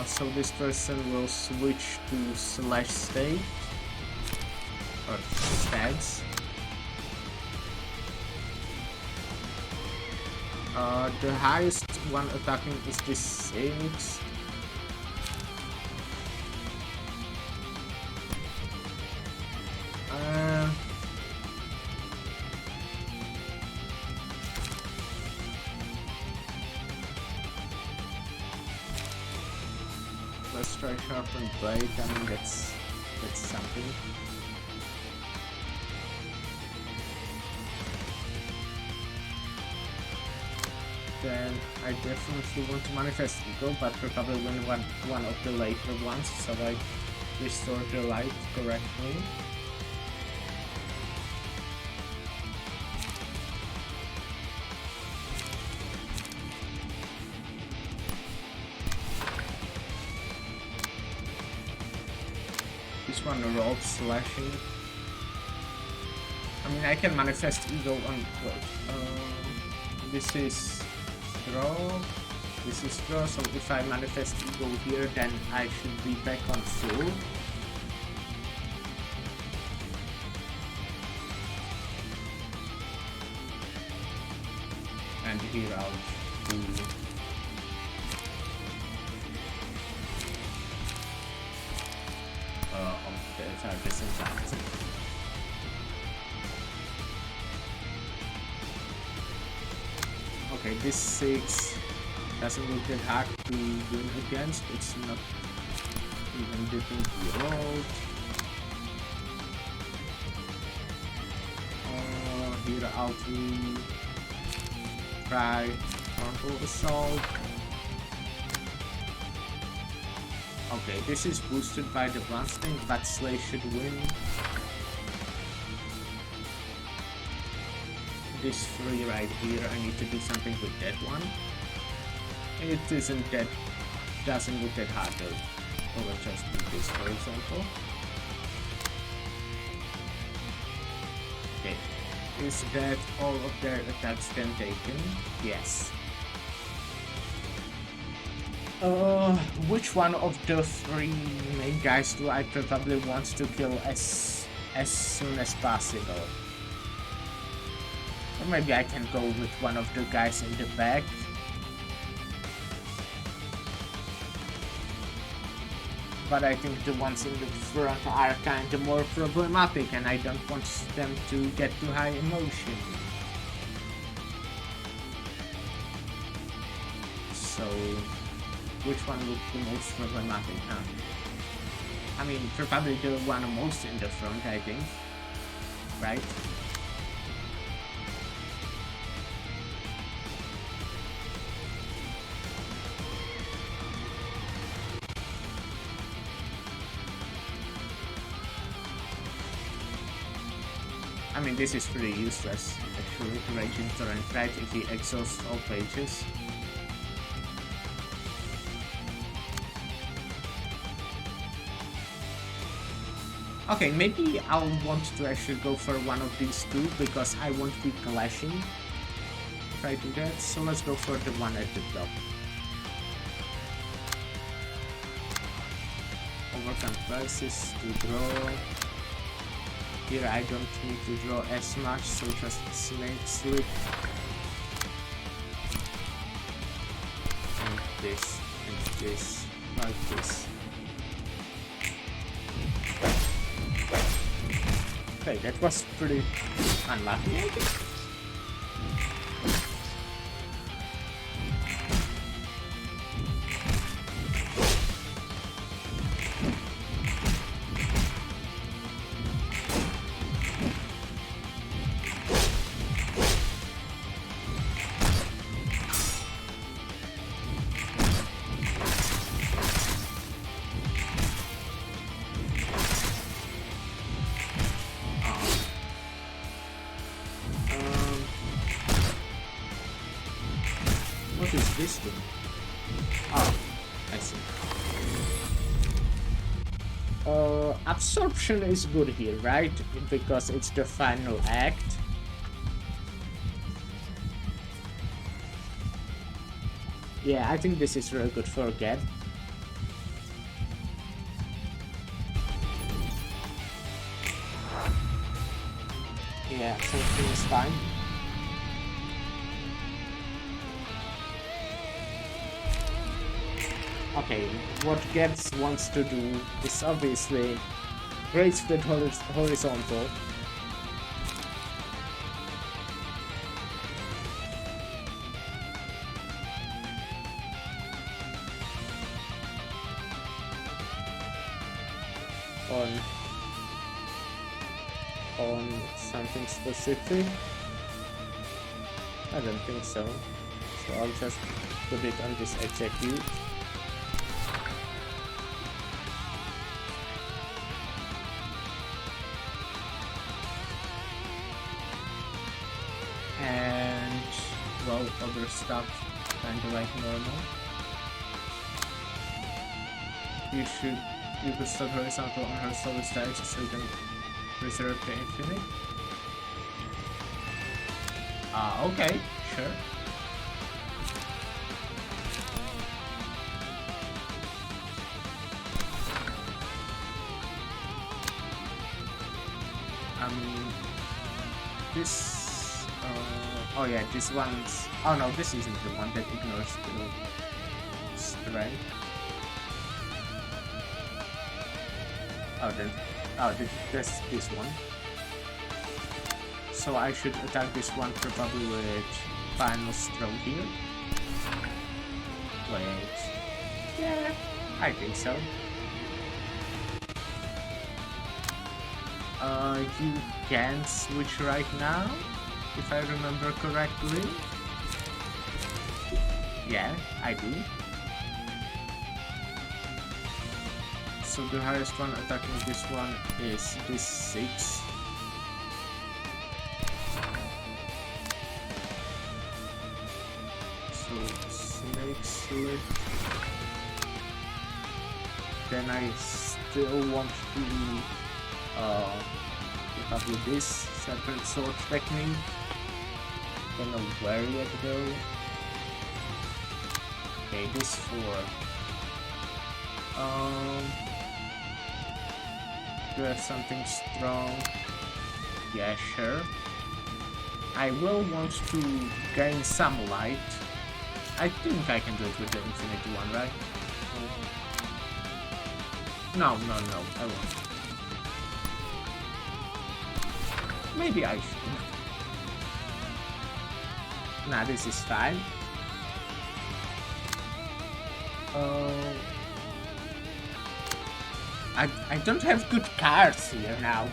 So this person will switch to slash state or stats. The highest one attacking is this 6. Let's destroy sharpened blade. I mean, that's something. Then I definitely want to manifest ego, but probably win one of the later ones, so I restore the light correctly. This one rolled slashing. I mean, I can manifest ego on this is draw. This is draw, so if I manifest ego here, then I should be back on full. And here I'll do this impact. Okay, this 6 doesn't look that hard to win against. It's not even different to roll. Here I'll do try frontal assault. Okay, this is boosted by the blasting, but Slay should win. This 3 right here, I need to do something with that one. It isn't that, doesn't look that hard though. Or I'll just do this for example. Okay, is that all of their attacks then taken? Yes. Which one of the 3 main guys do I probably want to kill as soon as possible? Or maybe I can go with one of the guys in the back. But I think the ones in the front are kinda more problematic and I don't want them to get too high emotion. So, which one looks the most problematic? I mean, probably the one most in the front, I think. Right? I mean, this is pretty useless, actually, Raging Torrent, right? If he exhausts all pages. Okay, maybe I'll want to actually go for one of these 2, because I won't be clashing if I do that. So let's go for the one at the top. Overcome crisis to draw. Here I don't need to draw as much, so just snake slip. And this, like this. Okay, that was pretty unlucky, I think. What is this thing? Oh, I see. Absorption is good here, right? Because it's the final act. Yeah, I think this is really good for Get. Yeah, absorption is fine. Okay, what Gets wants to do is obviously Great Split Horizontal. on something specific? I don't think so. So I'll just put it on this execute. And well, other stuff kinda like normal. You could start horizontal on her solid stage so you can reserve the infinite. Okay, sure. This, oh yeah, this one's, oh no, this isn't the one that ignores the strength. That's this one. So I should attack this one probably with final stroke here. Wait. Yeah, I think so. You can switch right now, if I remember correctly. Yeah, I do. So the highest one attacking this one is this 6. So snake slit. Then I still want to probably this serpent sword technique. Don't know where yet though. Okay, this 4. Do I have something strong? Yeah, sure. I will want to gain some light. I think I can do it with the infinity one, right? No, I won't. Maybe I should. Nah, this is fine. I don't have good cards here now.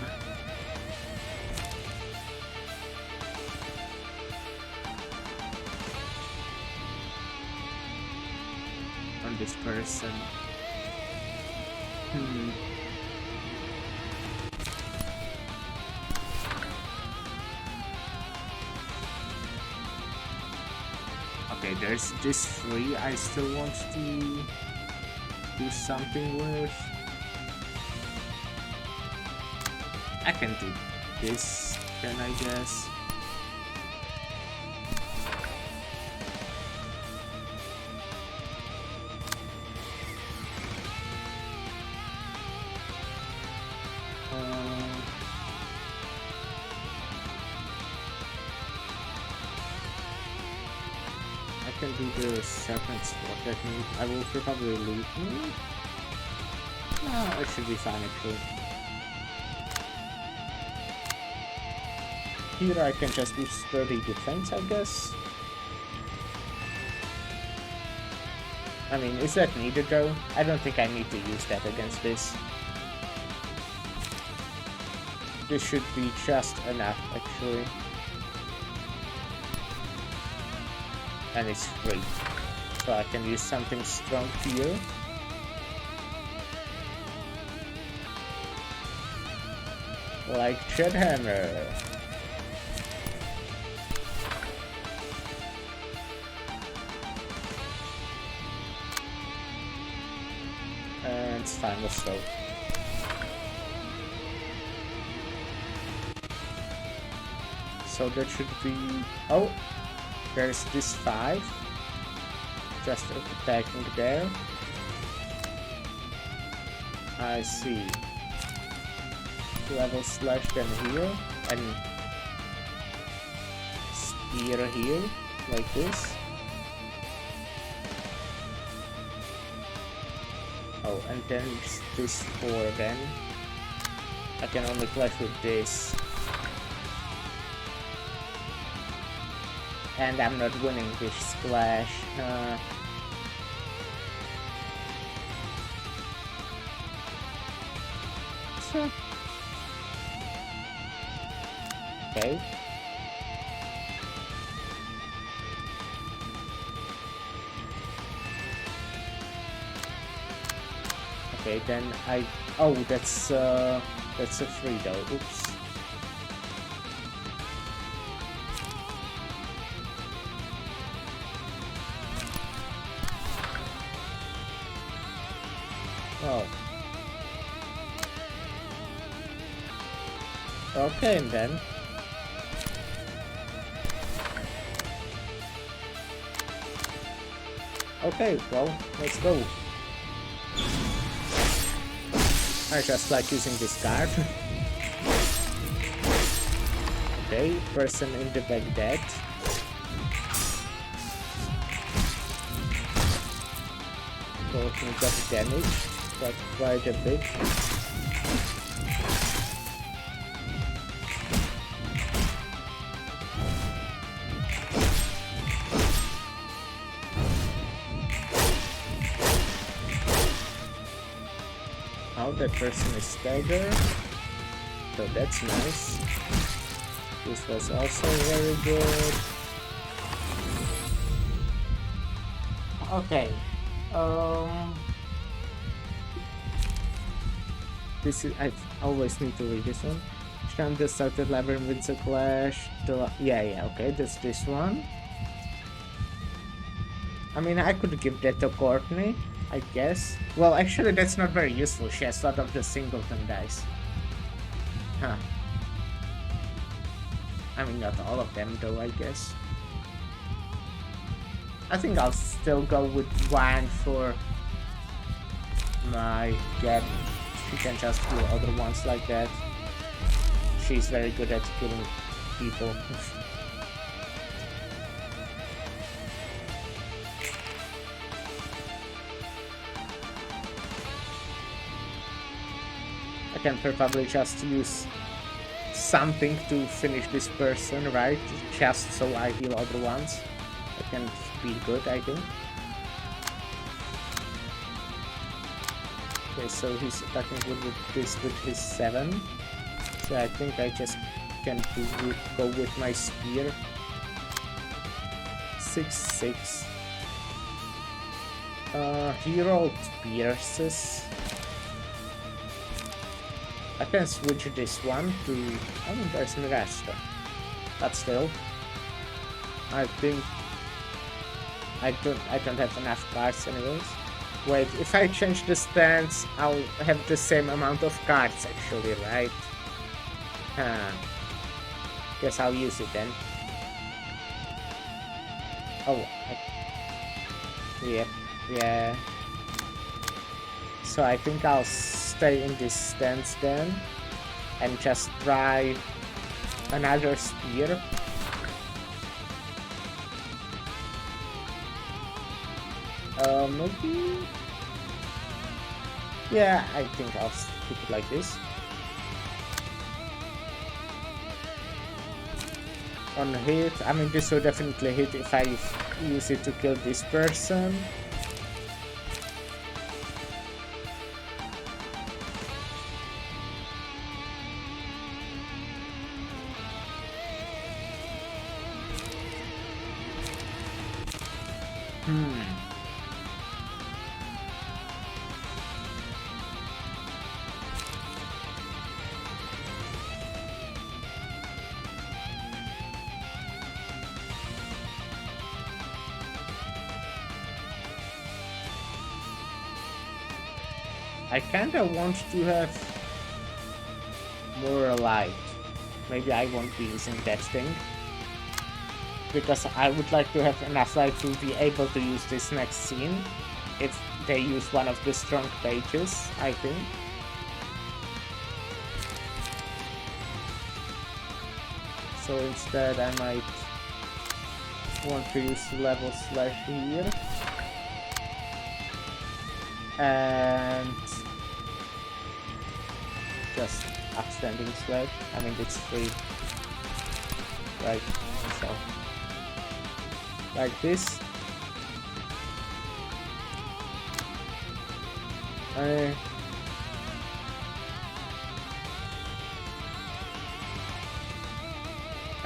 On this person. Okay, there's this 3 I still want to do something with. I can do this, can I guess? I can do the serpent sword technique. I will probably lose. No, it should be fine actually. Here I can just do sturdy defense, I guess. I mean, is that needed though? I don't think I need to use that against this. This should be just enough, actually. And it's free. So I can use something strong here. Like Shed Hammer. And final stroke. So that should be... Oh! There's this 5. Just attacking there. I see. Level slash then here. And spear here. Like this. Oh, and then this 4 then. I can only clash with this. And I'm not winning this clash. Okay. Okay, then oh, that's a free though. Oops. Oh. Okay, then. Okay, well, let's go. I just like using this card. Okay, person in the back dead. Talking got damage, but quite a bit. Now that person is staggered, so that's nice. This was also very good. Okay. This is, I always need to read this one. Shanda started Library with the Clash. Yeah, okay, that's this one. I mean, I could give that to Courtney, I guess. Well, actually, that's not very useful. She has a lot of the singleton dice. Huh. I mean, not all of them, though, I guess. I think I'll still go with one for my get. She can just kill other ones like that. She's very good at killing people. I can probably just use something to finish this person, right? Just so I heal other ones. That can be good, I think. Okay, so he's attacking with this with his 7. So I think I just can go with my spear. 6/6. He rolled pierces. I can switch this one to. I mean, there's Mirasta, but still, I think I don't have enough cards anyways. Wait, if I change the stance, I'll have the same amount of cards actually, right? Huh. Guess I'll use it then. Oh, yeah. So I think I'll stay in this stance then, and just try another spear. Maybe. Yeah, I think I'll keep it like this. On hit, I mean, this will definitely hit if I use it to kill this person. I kinda want to have more light. Maybe I won't be using that thing, because I would like to have enough light to be able to use this next scene if they use one of the strong pages, I think. So instead I might want to use level slash here. And just upstanding slash. I mean, it's free, right? So like this.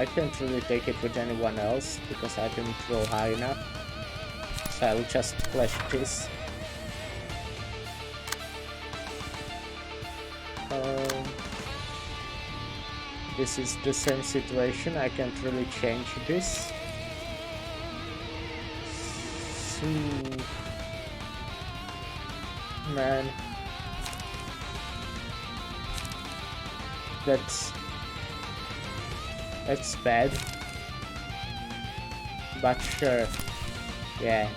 I can't really take it with anyone else because I didn't roll high enough. So I'll just flash this. This is the same situation, I can't really change this. So... man... That's bad. But sure. Yeah.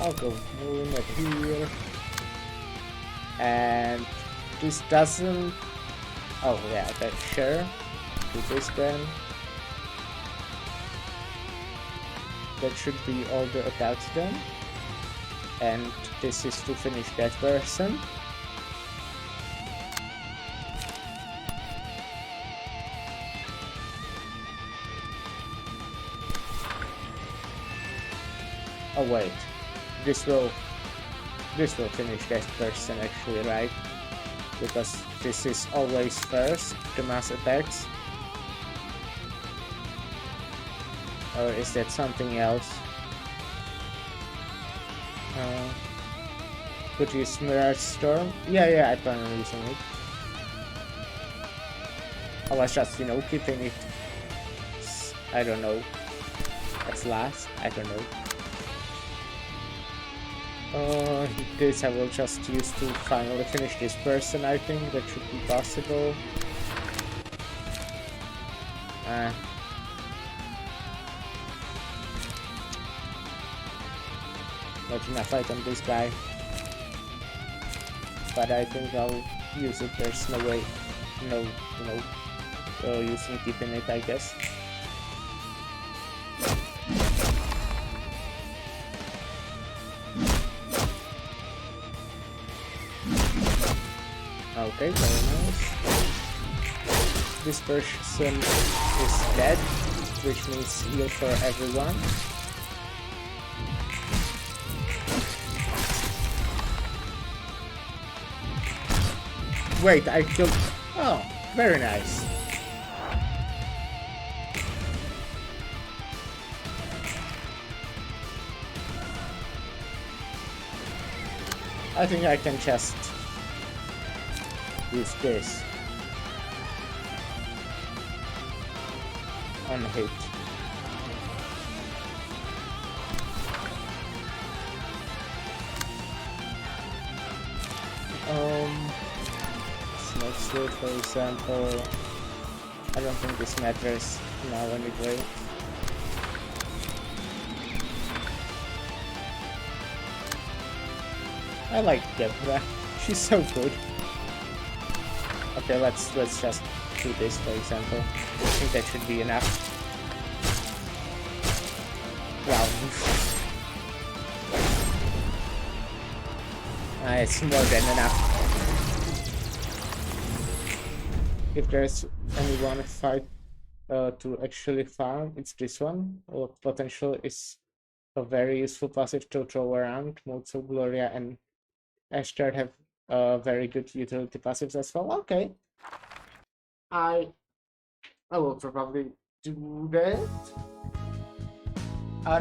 I'll go moving it here. And this doesn't... oh yeah, okay, sure. Do this then. That should be all the attacks done. And this is to finish that person. Oh wait, this will finish that person actually, right? Because this is always first, the mass attacks. Or is that something else? Could use Mirage Storm? Yeah, I plan on using it. I was just, you know, keeping it, I don't know, as last, I don't know. This I will just use to finally finish this person, I think, that should be possible. Not enough fight on this guy. But I think I'll use it, there's no way, using keeping it, I guess. Okay, very nice. This person is dead, which means heal for everyone. Wait, I killed... oh, very nice. I think I can just use this on hit. Smoke Slit, for example. I don't think this matters now anyway. I like Deborah. She's so good. Okay, let's just do this, for example. I think that should be enough. Wow. It's more than enough. If there's anyone fight to actually farm, it's this one. Potential is a very useful passive to throw around. Mozo, Gloria, and Ashtard have very good utility passives as well. Okay. I will probably do that.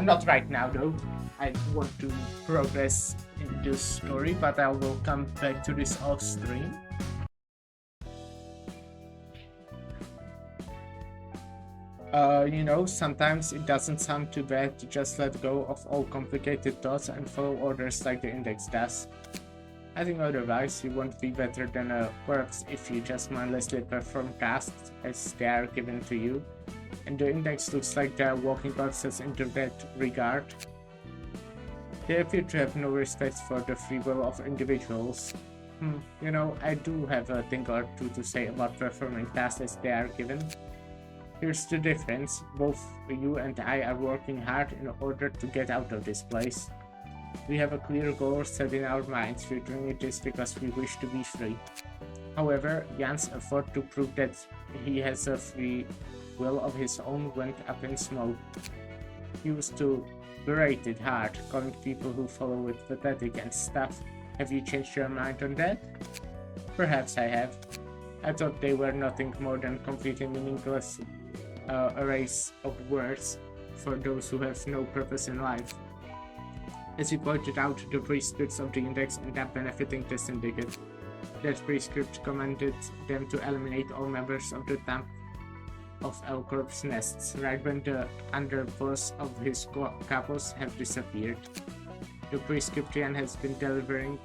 Not right now though. I want to progress in this story, but I will come back to this off stream. Sometimes it doesn't sound too bad to just let go of all complicated thoughts and follow orders like the Index does. I think otherwise you won't be better than a corpse if you just mindlessly perform tasks as they are given to you, and the Index looks like they are walking corpses into that regard. They appear to have no respect for the free will of individuals. I do have a thing or two to say about performing tasks as they are given. Here's the difference, both you and I are working hard in order to get out of this place. We have a clear goal set in our minds, we're doing this because we wish to be free. However, Jan's effort to prove that he has a free will of his own went up in smoke. He used to berated hard, calling people who follow it pathetic and stuff. Have you changed your mind on that? Perhaps I have. I thought they were nothing more than completely meaningless arrays of words for those who have no purpose in life. As you pointed out, the prescripts of the index end up benefiting the syndicate. That prescript commanded them to eliminate all members of the Temp of L-Corp's nests, right when the underboss of his capos have disappeared. The prescript Jan have been delivering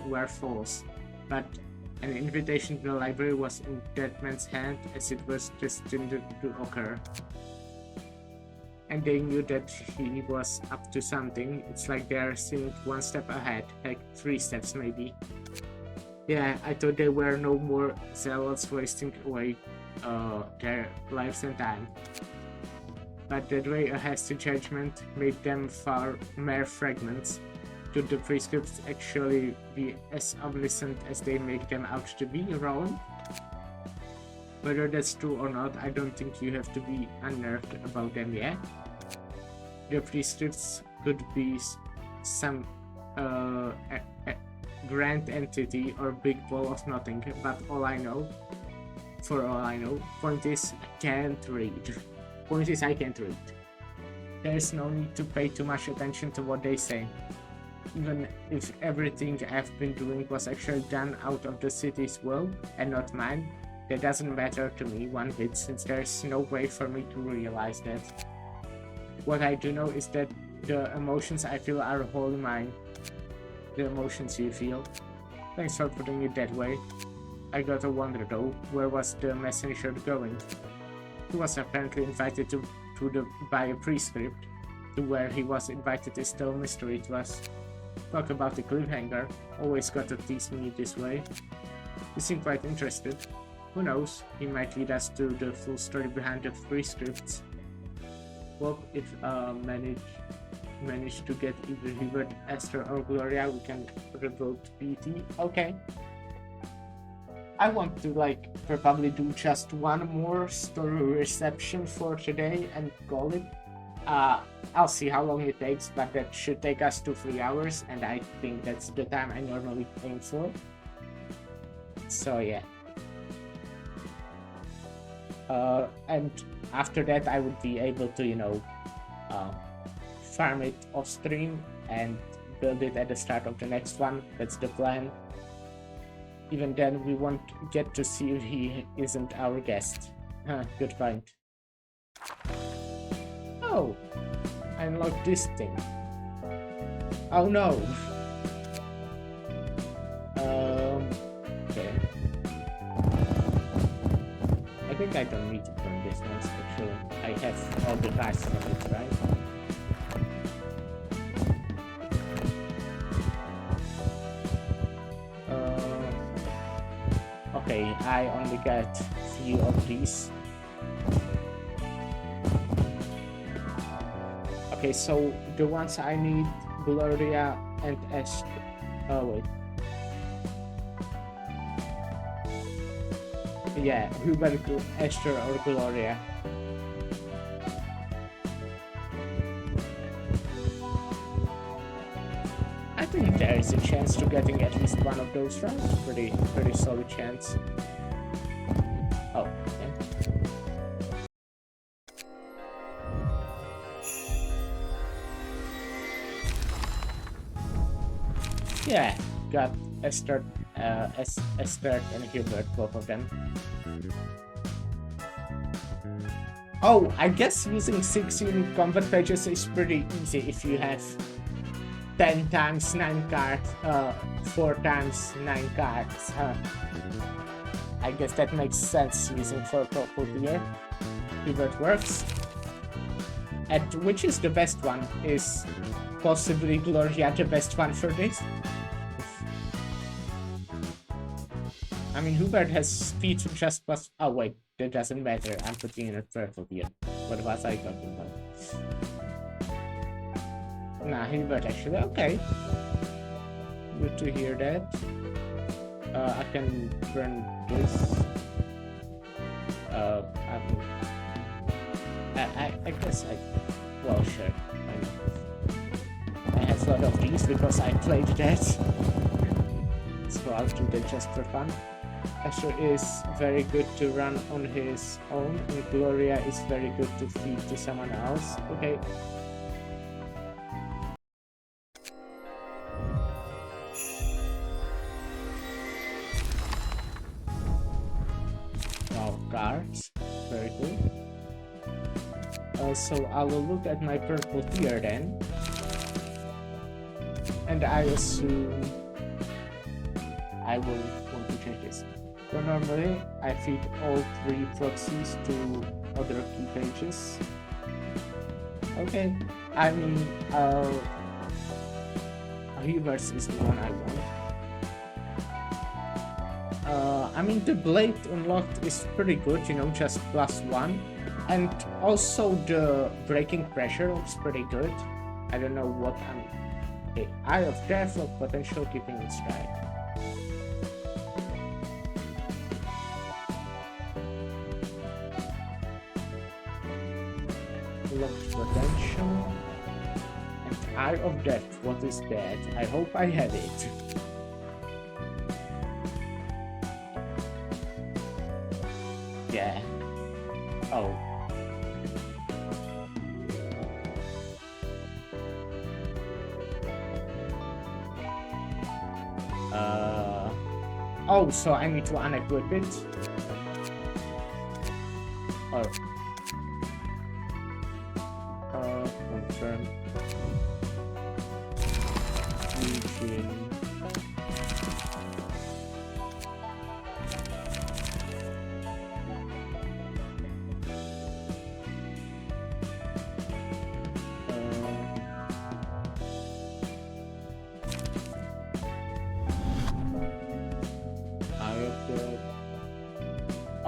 were false, but an invitation to the library was in that man's hand as it was destined to occur. And they knew that he was up to something. It's like they're seeing one step ahead, like 3 steps maybe. Yeah, I thought they were no more zealots wasting away their lives and time. But that way a hasty judgment made them far mere fragments. Could the prescripts actually be as omniscient as they make them out to be, Rowan? Whether that's true or not, I don't think you have to be unnerved about them yet. The prescripts could be some grand entity or big ball of nothing, but for all I know, point is I can't read. There's no need to pay too much attention to what they say. Even if everything I've been doing was actually done out of the city's will and not mine, that doesn't matter to me one bit, since there's no way for me to realize that. What I do know is that the emotions I feel are wholly mine. The emotions you feel. Thanks for putting it that way. I gotta wonder though, where was the messenger going? He was apparently invited to buy a prescript. To where he was invited is still a mystery to us. Talk about the cliffhanger. Always gotta tease me this way. You seem quite interested. Who knows, he might lead us to the full story behind the prescripts. Well, if manage to get either Hubert, Esther or Gloria, we can revoke PT. Okay. I want to probably do just one more story reception for today and call it. I'll see how long it takes, but that should take us to 3 hours, and I think that's the time I normally aim for. So yeah. And after that I would be able to, farm it off stream and build it at the start of the next one. That's the plan. Even then we won't get to see if he isn't our guest. Good point. Oh, I unlocked this thing. Oh no. Okay. I think I don't need to turn this one actually. I have all the dice from it, right? Okay, I only got few of these. Okay, so the ones I need, Gloria and Esther. Oh wait. Yeah, Hubert, Esther or Gloria. I think there is a chance to getting at least one of those rounds. Pretty solid chance. Oh, okay. Yeah, got Esther and Hubert, both of them. Oh, I guess using 6 unit combat pages is pretty easy if you have 10 times 9 cards, 4 times 9 cards, huh? I guess that makes sense using 4 purple here. Hubert works. And which is the best one? Is possibly Gloria the best one for this? I mean, Hubert has speed just plus. Oh wait, that doesn't matter. I'm putting in a purple here. What was I talking about? Nah, Hubert actually. Okay. Good to hear that. I can burn this. I guess I Well, sure. Why not? I have a lot of these because I played that. So I'll do that just for fun. Asher is very good to run on his own, and Gloria is very good to feed to someone else. Okay. Wow, cards. Very good. So I will look at my purple tier then. And I assume I will want to change this. So normally I feed all 3 proxies to other key pages. Okay, I mean, Reverse is the one I want. I mean, the blade unlocked is pretty good, you know, just +1. And also the breaking pressure looks pretty good. I don't know what I'm... Okay, Eye of Death of potential keeping it strike. Locked potential. And Eye of Death, what is that? I hope I have it. Yeah. Oh. Oh, so I need to unequip it? Oh. Confirm. Eugene.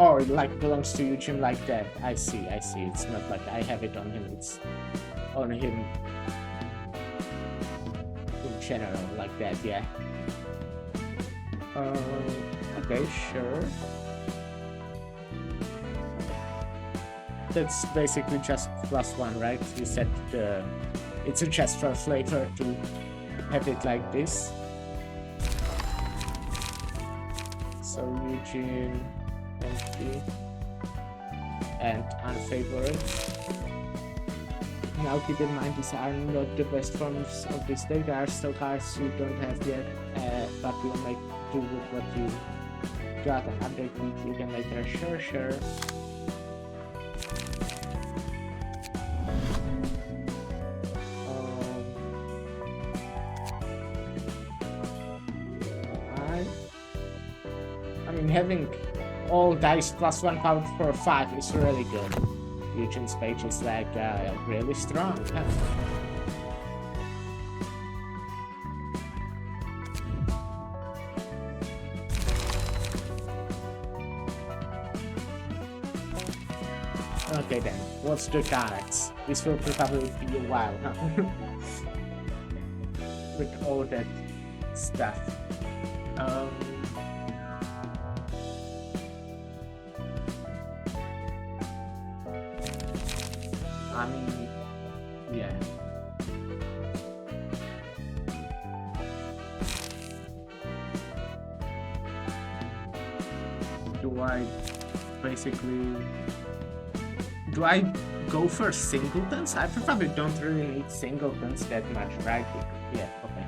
Oh, it like belongs to Eugene like that. I see. It's not like I have it on him, it's on him in general, like that, yeah. Okay, sure. That's basically just +1, right? You said it's a gesture flavor to have it like this. So Eugene, empty, and unfavored. Now keep in mind these are not the best forms of this deck. There are still cards you don't have yet, but we'll make do with what you got and update weekly again later. Sure. I mean, having all dice +1 power for 5 is really good. Eugene's page is like really strong. Huh? Okay then, what's the cards? This will probably be a while, huh? With all that stuff. I mean, yeah. Do I go for singletons? I probably don't really need singletons that much, right? Yeah, okay.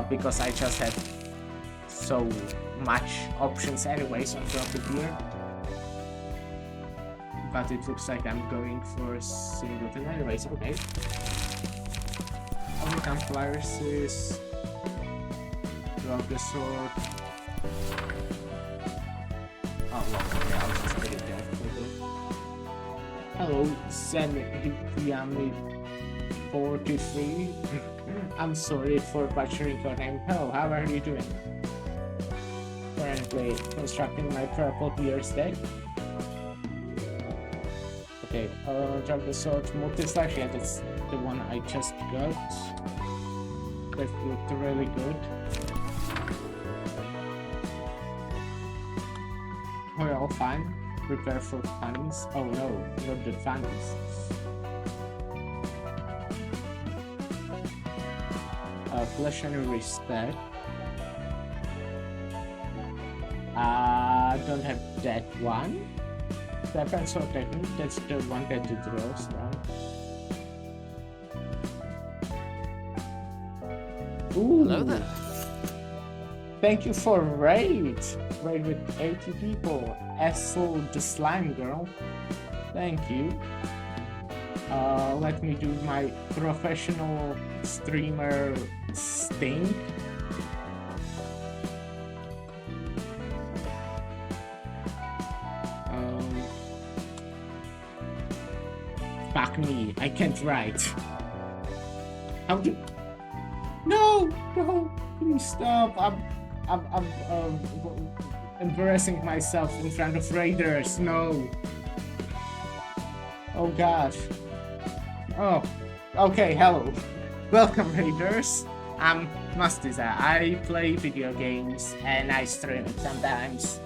Because I just have so much options anyways on top of here. But it looks like I'm going for singleton anyways, okay. Only Templars is drop the sword. Oh well, okay, I'll just put it there. Hello, Zendiami 43. I'm sorry for butchering your name. Hello, how are you doing? Currently constructing my purple gears deck. Okay, drop the sword, multi-slash, yeah, that's the one I just got. That looked really good. We're all fine. Prepare for funnies. Oh no, not the funnies. Flesh and Respect. Don't have that one. Weapon Sword Technique, that's the one that it draws, right? Ooh. Hello there. Thank you for raid with 80 people. Essel the Slime Girl. Thank you. Let me do my professional streamer sting. Fuck me, I can't write. How do? No, please stop. I'm embarrassing myself in front of raiders. No. Oh gosh. Oh, okay. Hello, welcome raiders. I'm Mastiza. I play video games and I stream sometimes.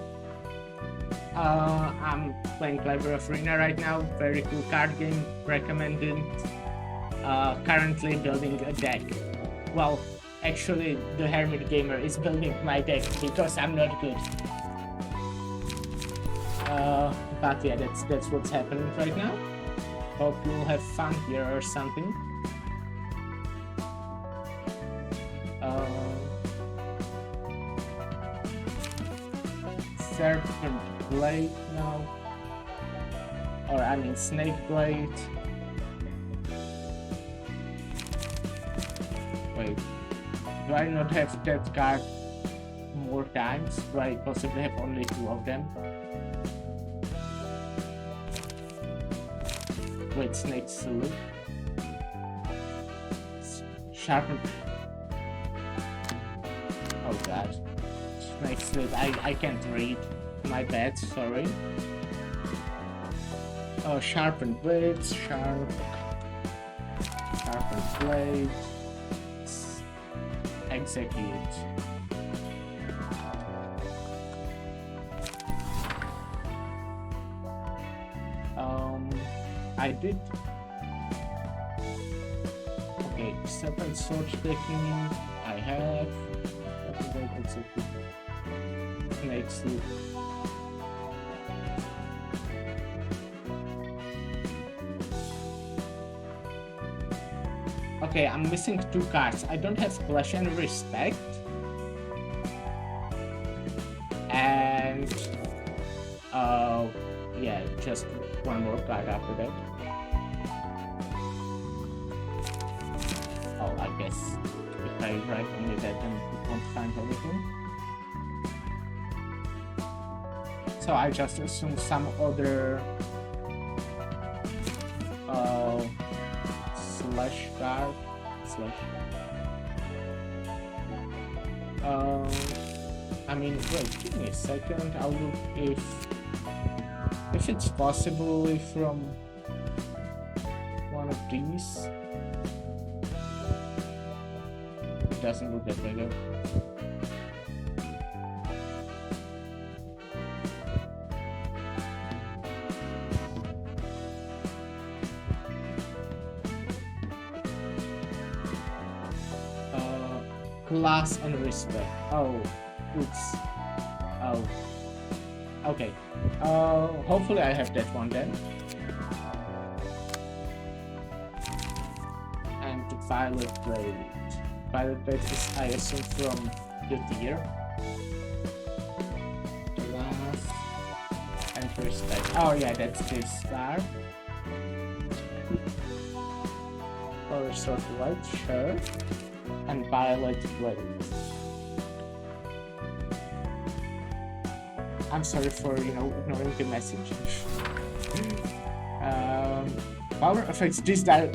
I'm playing Library of Ruina right now. Very cool card game. Recommended. Currently building a deck. Well, actually, the Hermit Gamer is building my deck because I'm not good. But yeah, that's what's happening right now. Hope you'll have fun here or something. Serpent Blade now. Or I mean Snake Blade. Wait. Do I not have that card more times? Do I possibly have only 2 of them? Wait, Snake Salute. Sharpened. Oh god. Snake Salute. I can't read. My bad, sorry. Oh, Sharpened Blades. Sharpened Blade. Execute. I did. Okay, Serpent Sword Technique. I have. What did I execute? Snake Sleep. Okay, I'm missing 2 cards. I don't have Flesh and Respect. And yeah, just 1 more card after that. Oh, I guess if I write only that, then we won't find everything. So I just assume some other slash card slash. I mean, wait, give me a second. I'll look if it's possible from one of these. It doesn't look that way though. Class and Respect. Oh, oops. Oh. Okay. Hopefully I have that one then. And the Violet Blade. Violet Blade is, I assume, from the tier. Class and Respect. Oh yeah, that's this card. Or sort of white, sure. And Violet Blade. I'm sorry for, ignoring the message. Power affects this die.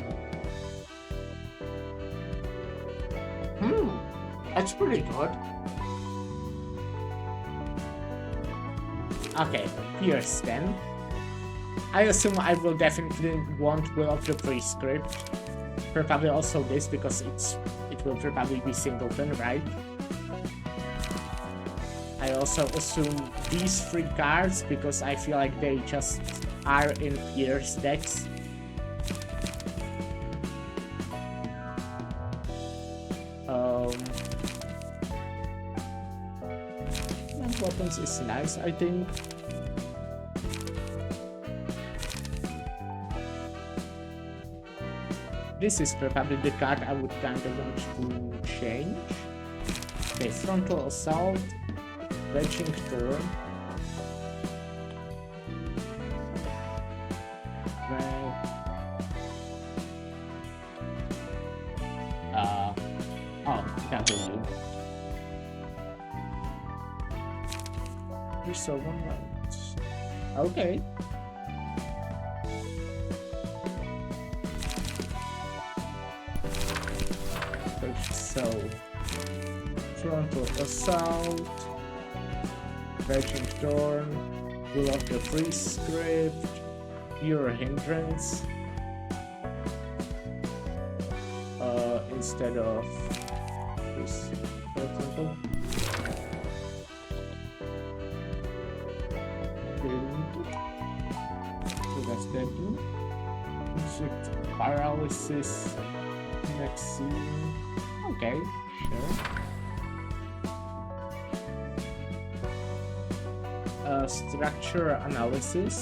That's pretty good. Okay, Pierce then. I assume I will definitely want Will of the Prescript. Probably also this because it will probably be singleton, right? I also assume these 3 cards because I feel like they just are in Pierce decks. weapons is nice, I think. This is probably the card I would kind of want to change. Okay, frontal assault, wedging thorn. W. You're so one right. Okay. So, frontal assault, wedging thorn, will of the free script, pure hindrance. Instead of this, for example. So that's that too. Inflict paralysis next scene. Okay, sure. Structure analysis.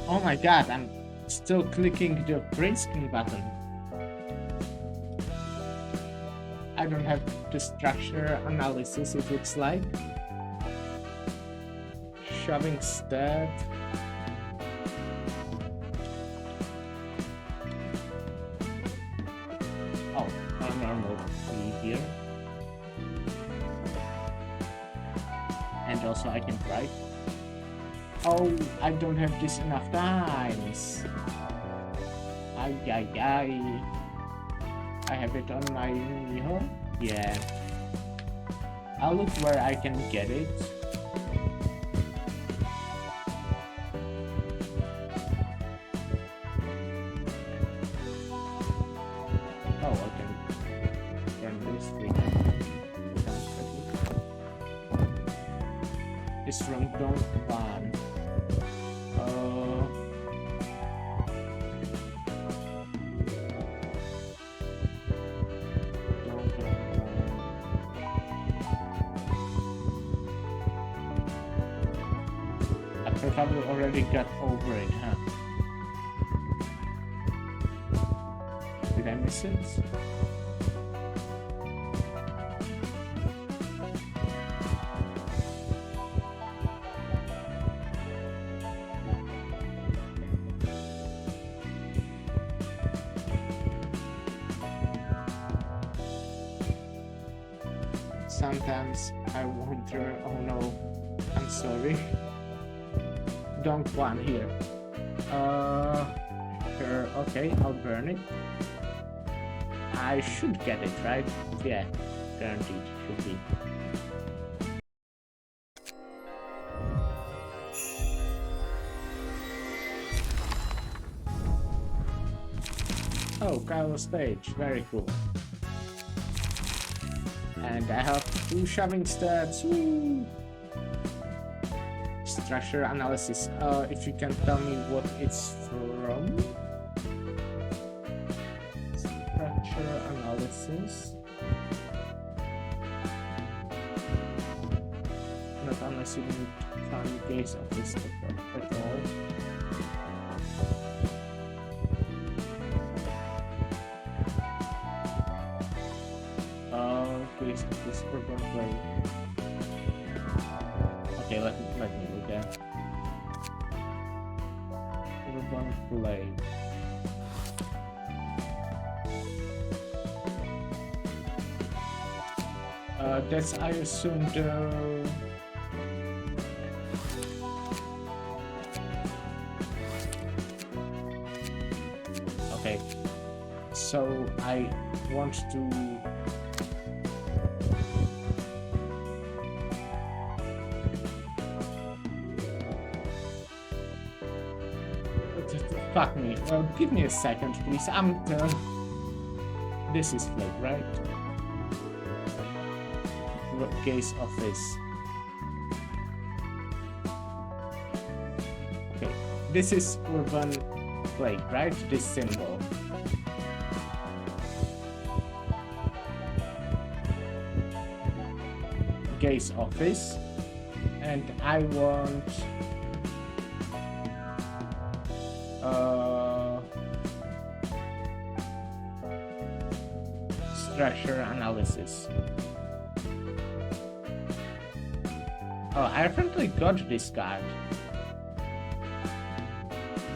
Oh my god, I'm still clicking the print screen button. I don't have the structure analysis, it looks like. Shoving stat. Oh, a normal key here. And also I can write. Oh, I don't have this enough times. Ay, ay, ay. I have it on my home. Yeah. I'll look where I can get it. Oh, I can turn this thing. It's from Don't Ban. Probably already got over it, huh? Did I miss it? Sometimes I wonder, oh no, I'm sorry. Don't want here. Sure, okay, I'll burn it. I should get it, right? Yeah, guaranteed, should be. Oh, Kylo's page, very cool. And I have 2 shoving stats, woo! Structure analysis. If you can tell me what it's from. Structure analysis. Not unless you need to find case of this at all. Case of this urban play. Okay, let me look at urban play. That's I assume the okay. So I want to fuck me. Give me a second, please. This is flag, right? Case office. this is urban plague, right? This symbol. Gaze office, and I want structure analysis. Oh, I apparently got this card.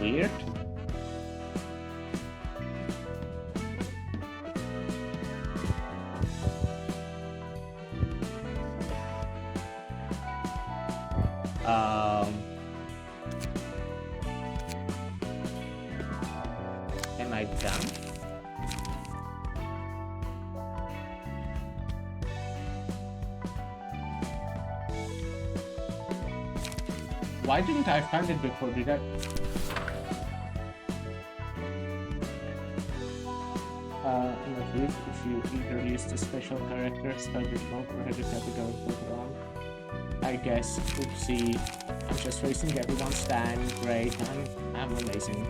Weird. Am I done? Why didn't I find it before? Did I? If you either use the special character, spell it wrong, or had a capital put wrong. I guess. Oopsie. I'm just wasting everyone's time. Great. I'm amazing.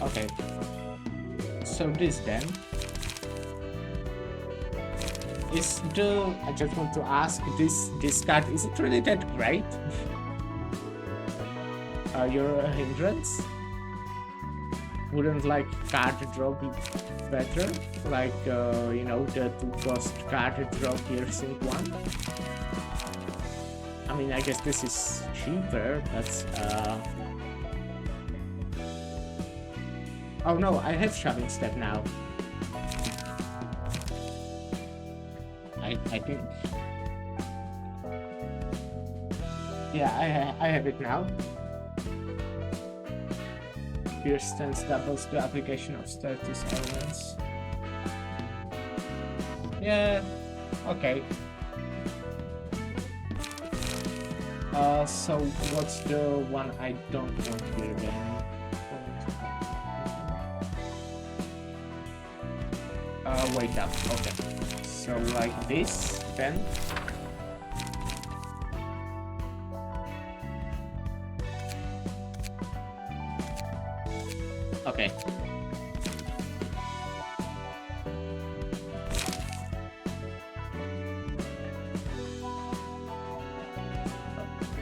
Okay. So this then is the. I just want to ask, this card, is it really that great? You're a hindrance? Wouldn't like card draw be better? Like you know, the 2-cost card draw piercing one? I mean, I guess this is cheaper, but oh no, I have shoving step now. I think. Yeah, I have it now. Pierce stance doubles the application of status elements. Yeah, okay. So what's the one I don't want here then? Wait up, okay. So like this, then. Okay.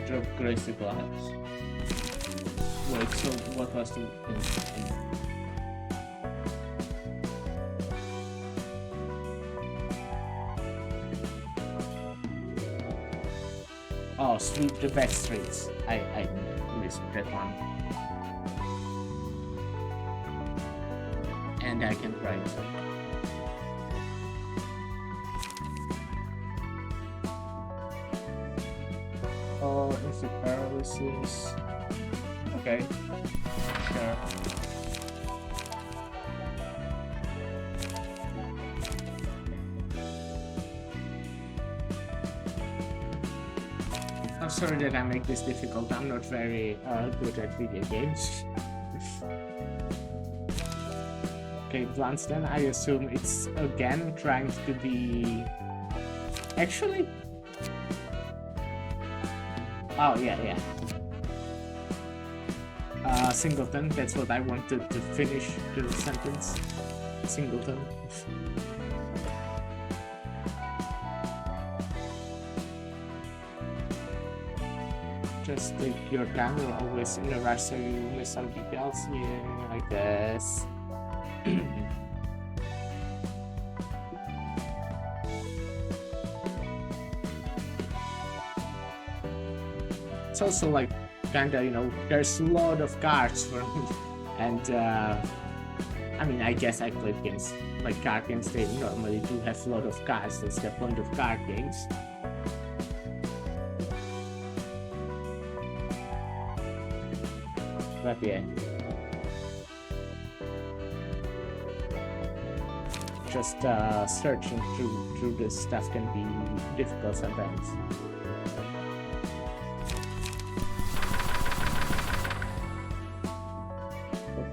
Drop Gracie Glass. Wait, so what was the thing? Oh, sweep the back streets. I missed that one. And I can write. Oh, instant paralysis. Okay, sure. I'm sorry that I make this difficult. I'm not very good at video games. Okay, Blunts then, I assume it's again trying to be... Actually... Oh, yeah. Singleton, that's what I wanted to finish the sentence. Singleton. Just take your time, you're always in a rush so you miss some details. Yeah, I guess. It's also like kinda, you know, there's a lot of cards for me, and I mean, I guess I played games like card games. They normally do have a lot of cards. That's the point of card games. But yeah, just searching through this stuff can be difficult sometimes.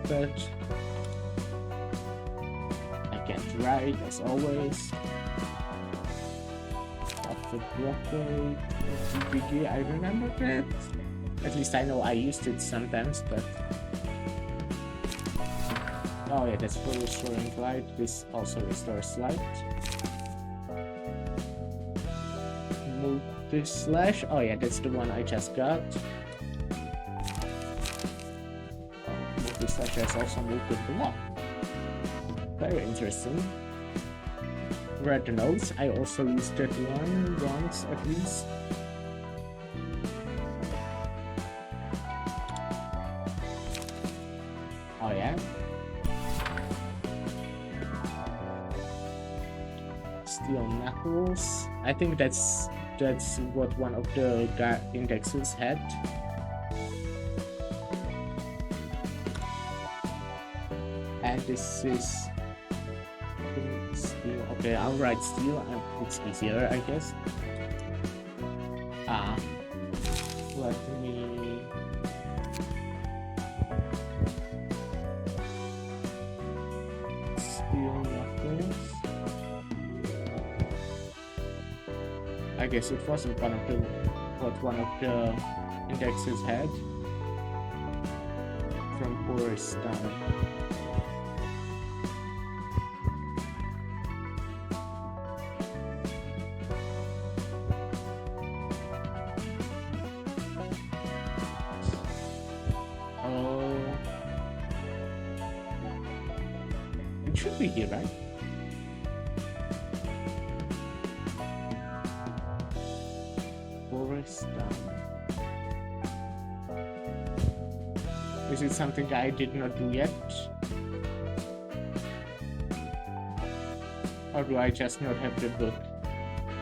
But I can't write as always. After blockade, BG, I remember that. At least I know I used it sometimes, but... Oh yeah, that's for restoring light. This also restores light. Move this slash. Oh yeah, that's the one I just got. Oh, move this slash has also moved with the block. Very interesting. Red notes. I also used that one once at least. Oh yeah. Steel knuckles. I think that's what one of the indexes had. And this is steel. Okay, I'll write steel. It's easier, I guess. Let me. Steel knuckles. I guess it wasn't one of the indexes had from Forest Town. Oh, it should be here, right? Is it something I did not do yet? Or do I just not have the book?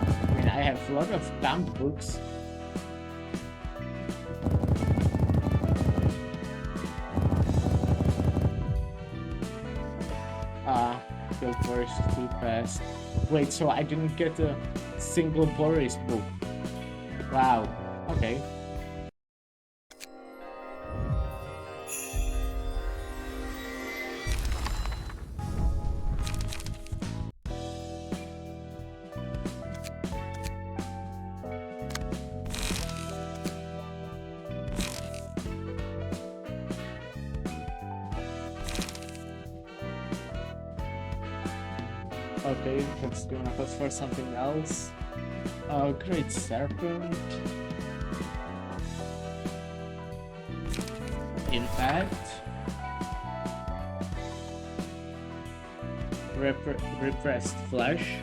I mean, I have a lot of dumb books. Kill Boris too fast. Wait, so I didn't get a single Boris book. Wow, okay. Okay, let's do knuckles for something else. Great Serpent. Impact. Repressed Flesh.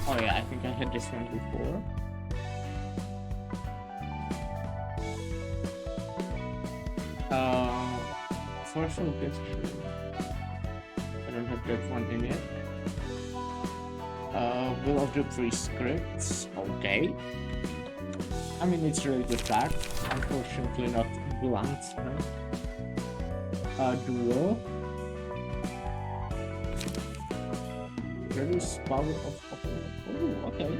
Oh yeah, I think I had this one before. Forceful Gesture. I don't have that one in yet. Will of the Prescripts. Okay. I mean, it's really good card. Unfortunately, not blunt. Duo. Reduce power of opponent. Oh, okay.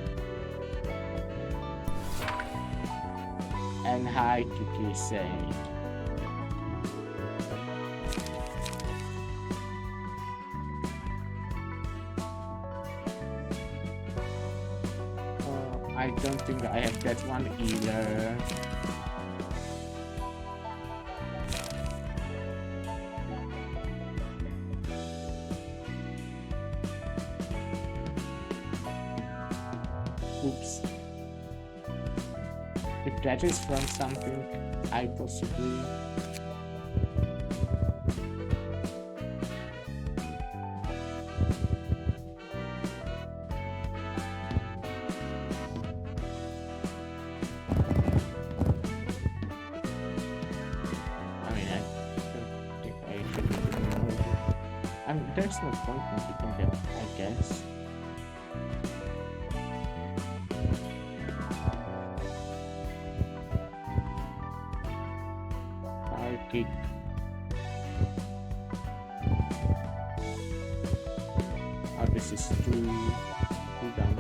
And hi to Kisei. I don't think I have that one either. Oops. If that is from something, I possibly... there's no point in picking them, I guess. I'll kick. Oh, this is too down.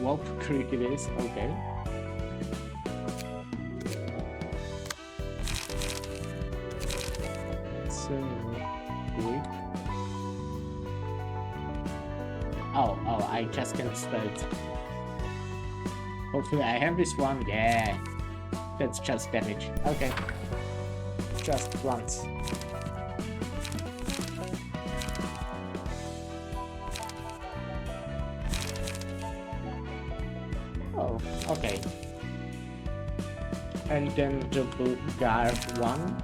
Wolf Creek it is, okay. Oh, I just can't spell it. Hopefully I have this one. Yeah. That's just damage. Okay. Just once. Oh, okay. And then double guard one.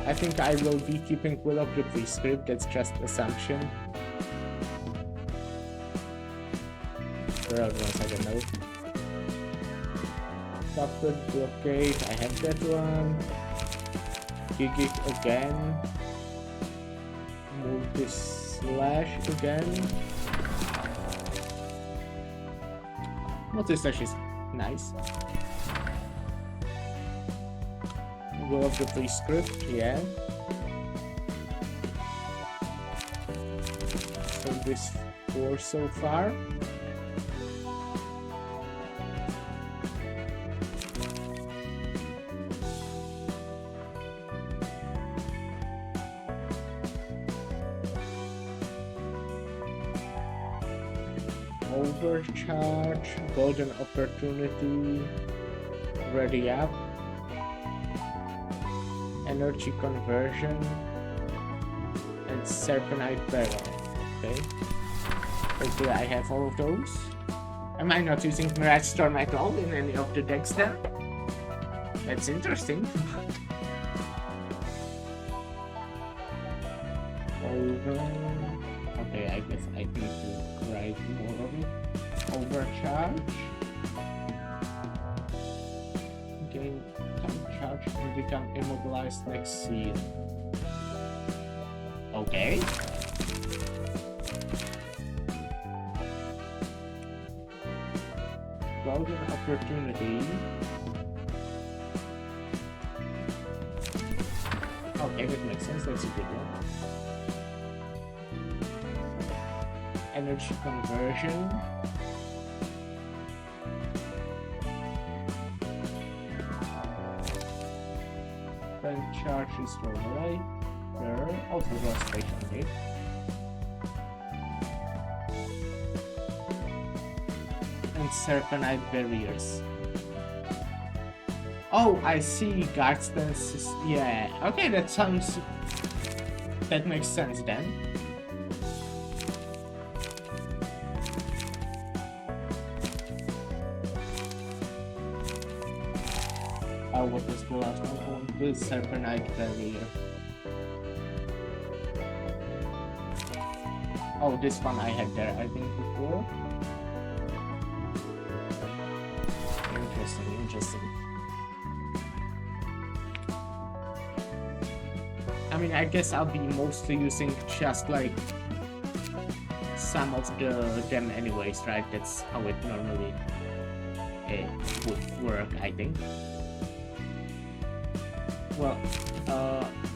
I think I will be keeping Will of the Prescript, that's just assumption. For else, I don't know. Backward Blockade, I have that one. Gigit again. Multi-slash again. Multi-slash is nice. Will of the Prescript, yeah. So this 4 so far. Overcharge, Golden Opportunity, Ready Up. Energy Conversion, and Serpenite Barrel. Okay. Hopefully I have all of those. Am I not using Mirage Storm at all in any of the decks then? That's interesting. Okay, I guess I need to write more of it. Overcharge. Gain charge and become immobilized next scene. Okay. Golden Opportunity. Okay, that makes sense. That's a good one. Energy Conversion. Then charge is thrown away. There also draw station gate. And Serpenite Barriers. Oh, I see. Guard stances. Yeah. Okay, that sounds. That makes sense then. What was the last one? The Serpenite Barrier. Oh, this one I had there, I think, before. Interesting. I mean, I guess I'll be mostly using just like some of them anyways, right? That's how it normally would work, I think. Well,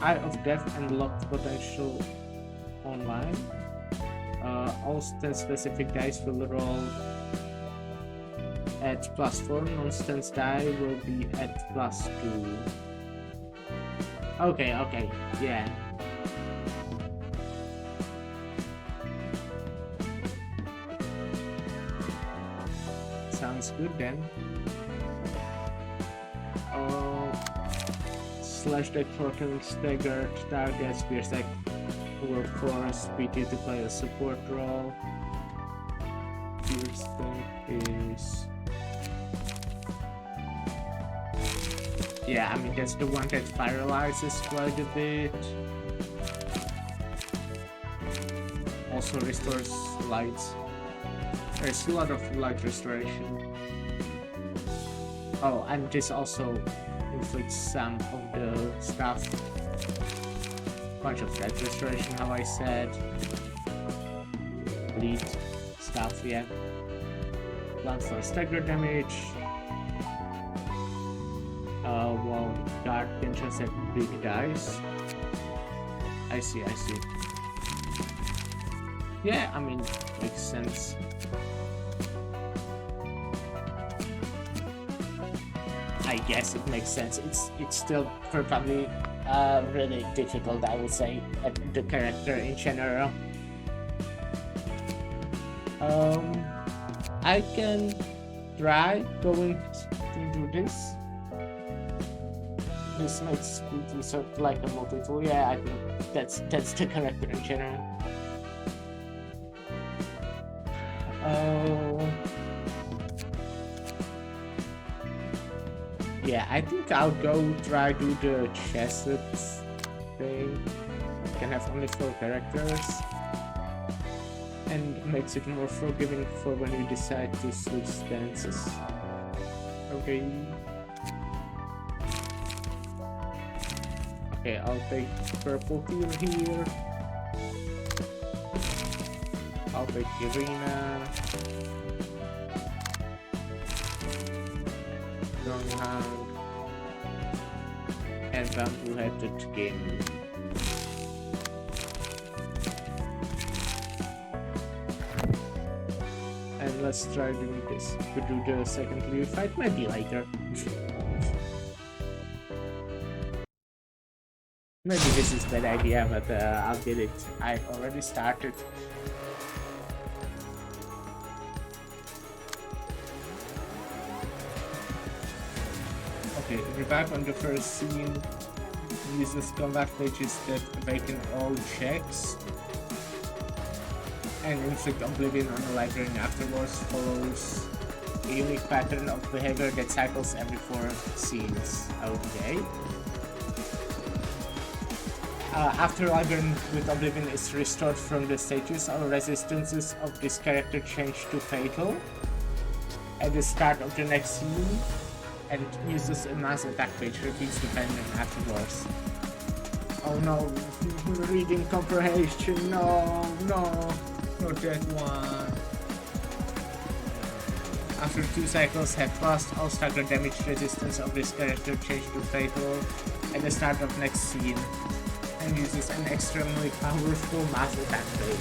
Eye of Death unlocked potential online. All stance-specific dice will roll at +4. Non-stance die will be at +2. Okay, yeah. Sounds good then. Slash deck for killing staggered targets, pierce deck workforce, PT to play a support role. Pierce deck is... Yeah, I mean that's the one that paralyzes quite a bit. Also restores lights. There's a lot of light restoration. Oh, and this also inflicts some of the stuff. Bunch of light restoration, how I said. Bleed stuff, yeah. Plans for stagger damage. Well, guard can just have big dice. I see. Yeah, I mean, makes sense. I guess it makes sense. It's still probably really difficult, I would say, at the character in general. I can try going to do this. This makes it sort of like a multi-tool. Yeah, I think that's the character in general. Yeah, I think I'll go try do the chassis thing. Can have only 4 characters. And makes it more forgiving for when you decide to switch stances. Okay. Okay, I'll take purple tier here. I'll take Irina. Stronghound. And bamboo-headed game. And let's try doing this. We do the second clear fight maybe later. Maybe this is a bad idea, but I'll get it. I already started. Okay, revive on the first scene uses combat pages that awaken all checks. And inflict oblivion on the library afterwards follows a unique pattern of behavior that cycles every 4 scenes. Okay. After library with oblivion is restored from the stages, all resistances of this character change to fatal at the start of the next scene, and uses a mass attack page, repeats the pattern afterwards. Oh no, reading comprehension, no, not that one. After 2 cycles have passed, all stagger damage resistance of this character change to fatal at the start of next scene, and uses an extremely powerful mass attack page.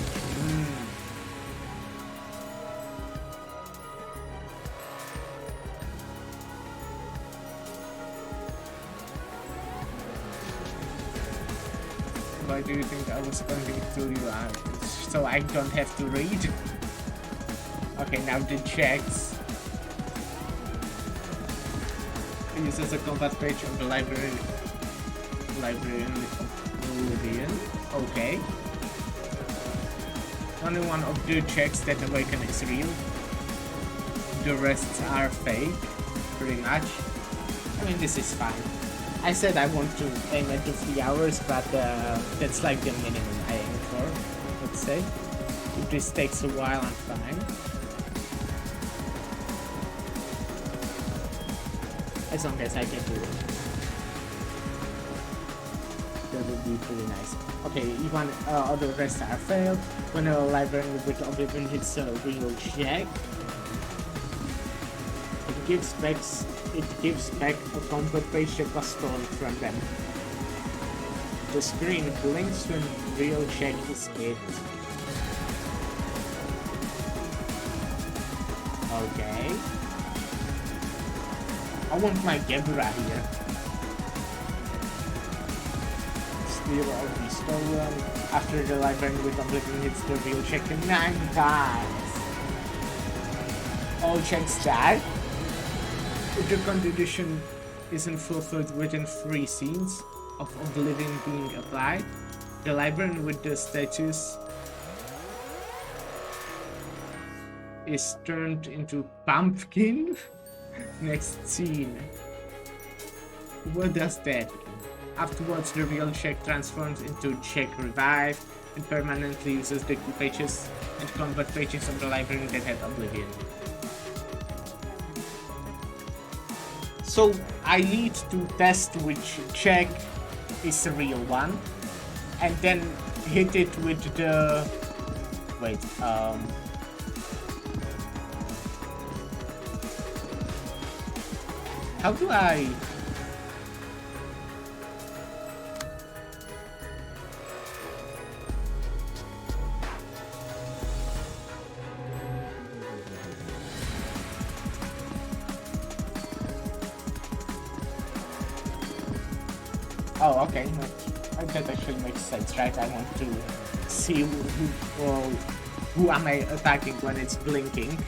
Why do you think I was going to you out? So I don't have to read? Okay, now the checks. It uses a combat page on the library of Oblivion. Okay. Only one of the checks that awaken is real. The rest are fake, pretty much. I mean, this is fine. I said I want to aim at the 3 hours, but that's like the minimum I aim for, let's say. If this takes a while, I'm fine. As long as I can do it. That would be pretty nice. Okay, even other rest are failed. When a library with Oblivion hits a real check, it gives back a combat page that was stolen from them. The screen blinks when real check is hit. Okay. I want my Gebra here. Steal all be stolen. After the library with Oblivion hits the real check 9 times. All checks die. If the condition isn't fulfilled within 3 scenes of Oblivion being applied, the librarian with the status is turned into pumpkin. Next scene. What does that mean? Afterwards, the real check transforms into check revive and permanently uses the key pages and combat pages of the librarian that had Oblivion. So I need to test which check is the real one, and then hit it with the... Wait, how do I... Oh, okay. That actually makes sense, right? I want to see who am I attacking when it's blinking.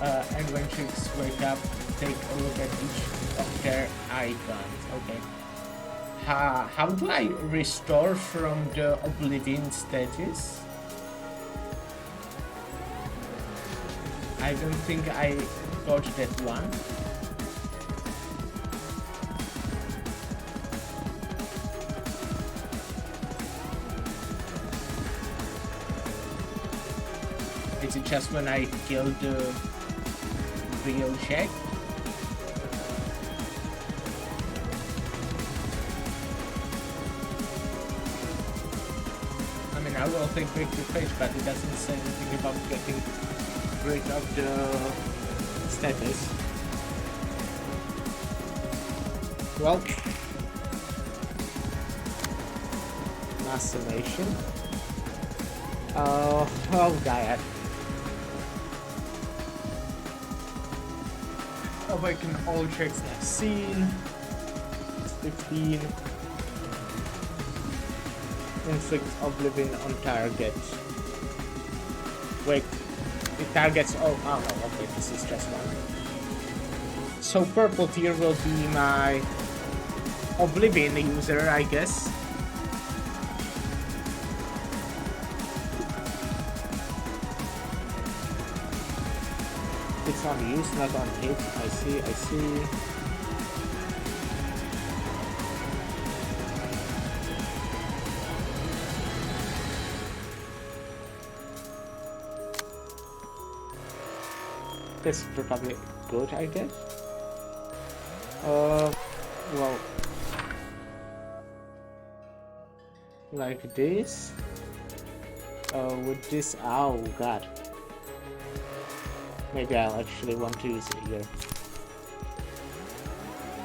And when chicks wake up, take a look at each of their icons. Okay. How do I restore from the Oblivion status? I don't think I got that one. Is it just when I kill the real check? I mean, I will take back the page, but it doesn't say anything about getting rid of the status. Well, machination. Oh god. Awaken all checks I've seen. It's 15. Inflict Oblivion on target. Wait, it targets. Oh no, okay, this is just one. So purple tier will be my Oblivion user, I guess. It's on use, not on hit. I see. This is probably good, I guess. Well, like this. With this, oh god. Maybe I'll actually want to use it here.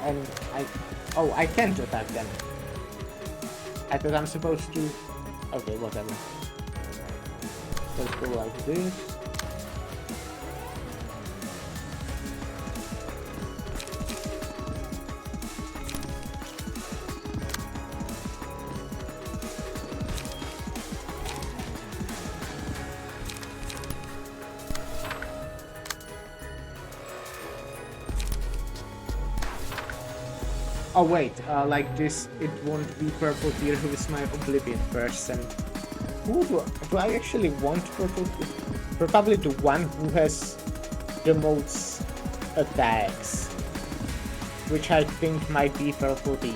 And I can't attack them. I thought I'm supposed to. Okay, whatever. Let's go like this. Oh wait, like this, it won't be purple tier who is my Oblivion person. Who do I actually want purple tier? Probably the one who has the most attacks, which I think might be purple tier.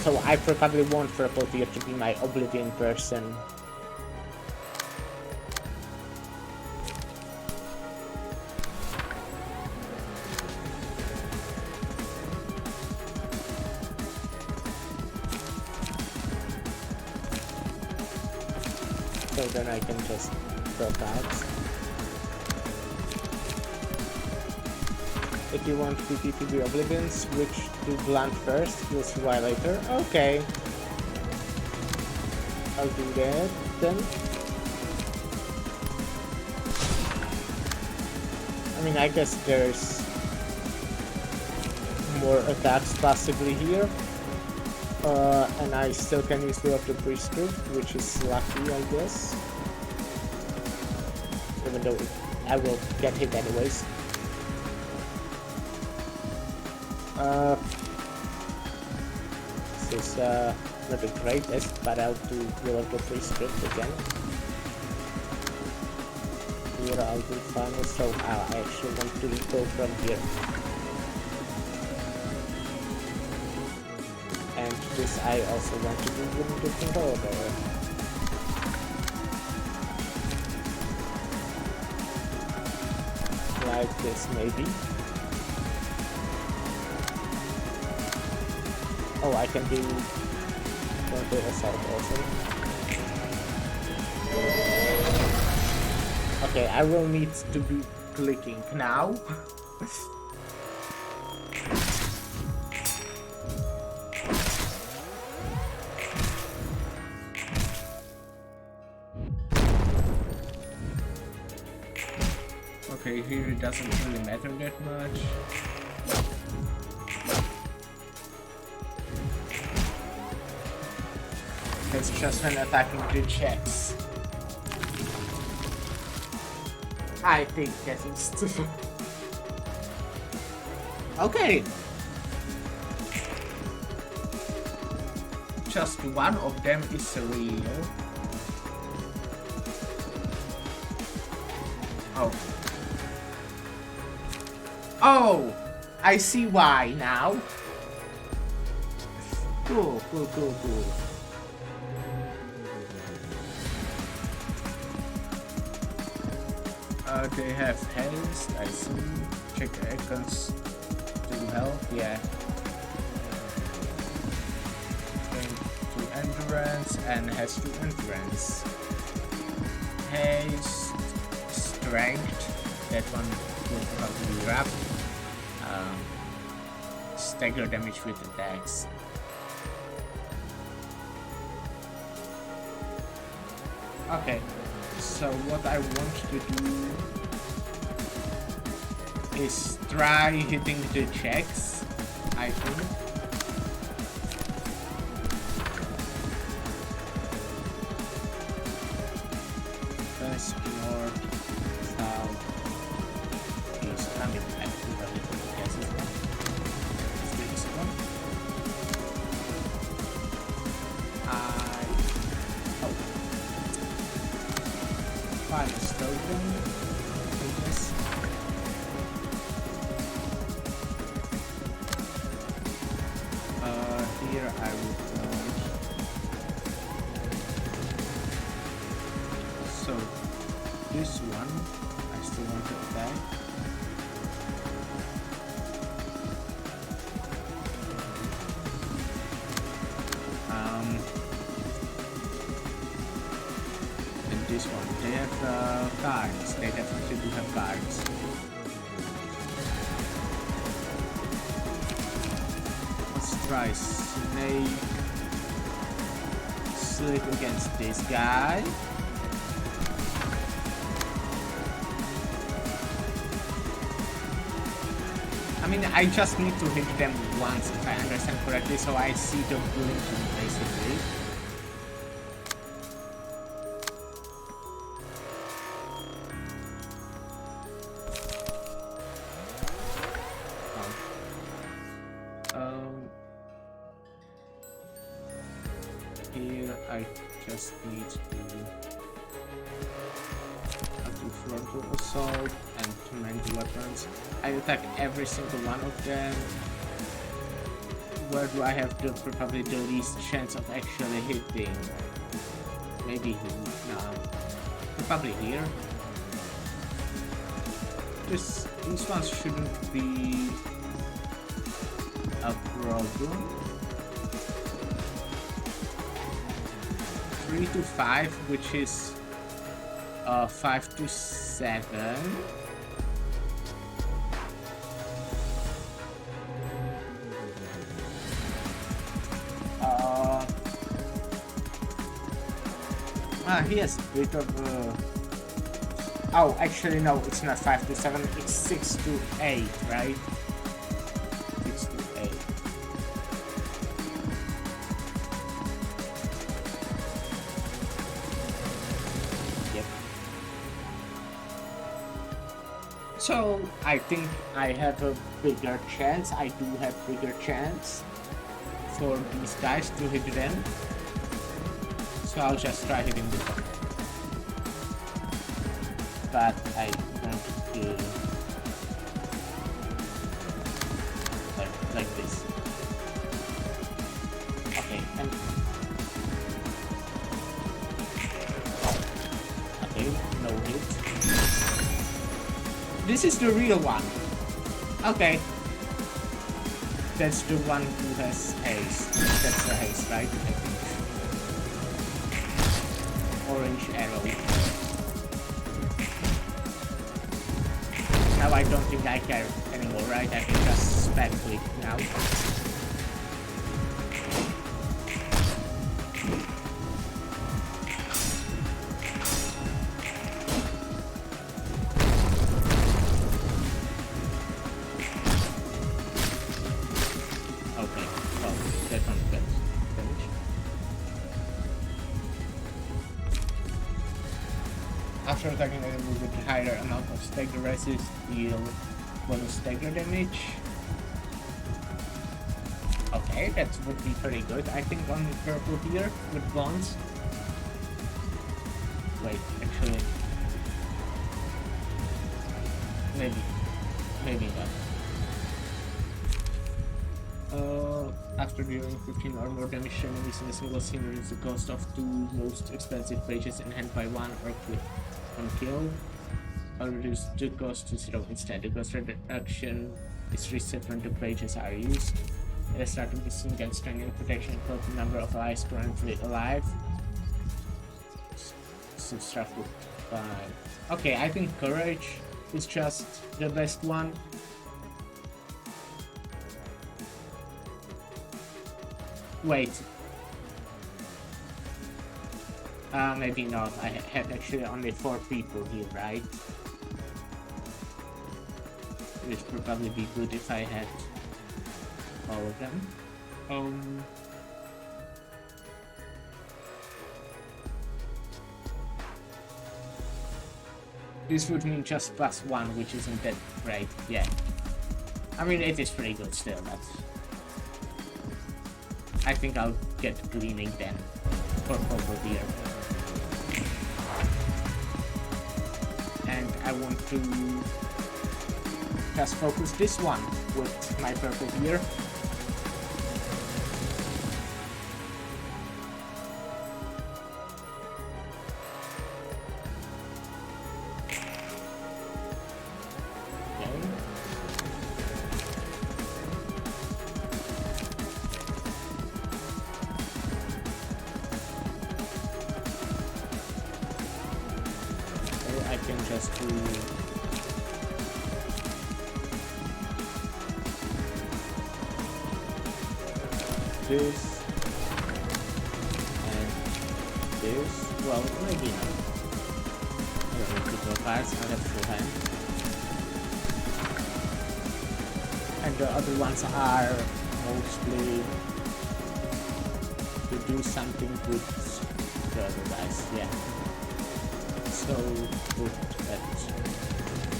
So I probably want purple tier to be my Oblivion person. So then I can just drop out. If you want PP to be Oblivion, switch to Blunt first, you'll see why later. Okay. I'll do that then. I mean, I guess there's more attacks possibly here. And I still can use two of the Priesthood, which is lucky, I guess. Even though I will get hit anyways. This is not the greatest, but I'll do Will of the Priesthood again. Here I'll do Final, so I actually want to go from here. And this I also want to do in a different order. Like this maybe. Oh, I can do Frontal Assault also. Okay, I will need to be clicking now. Okay, here it doesn't really matter that much. It's just when attacking the checks. I think that is okay. Just one of them is real. Oh. Oh! I see why now. Cool. They have haste, I see. Check icons to health, yeah. To endurance and has to endurance. Haste, strength, that one will probably wrap. Stagger damage with attacks. Okay, so what I want to do is try hitting the checks, I think. West, north, south, east. I mean, I think I can guess it. Is this one? Find a token, I guess. Here I would want. So this one I still want to attack. And this one, they have cards. They definitely do have cards. Let's try Slip against this guy. I mean, I just need to hit them once, if I understand correctly, so I see the blinking, basically. Here I just need to do frontal assault and command weapons. I attack every single one of them. Where do I have probably the least chance of actually hitting? Maybe here. No. Probably here. These ones shouldn't be a problem. 3 to 5, which is 5 to 7. He has a bit of oh, actually no, it's not 5 to 7, it's 6 to 8, right? 6 to 8. Yep. So I think I have a bigger chance. I do have bigger chance for these guys to hit them. So I'll just try hitting this one. But I want to like this. Okay, and okay, no hit. This is the real one. Okay. That's the one who has haste. That's the haste, right? I think. Orange arrow. Now I don't think I care anymore, right? I can just spam click now. After attacking an enemy with a higher amount of stagger resist, deal bonus stagger damage. Okay, that would be pretty good. I think on the purple here with bonds. Wait, actually, maybe not. After dealing 15 or more damage to enemies in a single scene, reduce the cost of 2 most expensive pages in hand by 1 or click on kill. Or reduce the cost to 0 instead. The cost reduction is reset when the pages are used. At the start of the scene, gain strength and protection equal to the number of allies currently alive. Subtract with 5. Okay, I think courage is just the best one. Wait. Maybe not. I have actually only 4 people here, right? It would probably be good if I had all of them. This would mean just +1, which isn't that great, yeah. I mean, it is pretty good still, but I think I'll get gleaning then for purple deer. And I want to just focus this one with my purple deer. This and this. Well, maybe not. I don't need to go fast. I have full hand. And the other ones are mostly to do something with the other guys. Yeah. So good at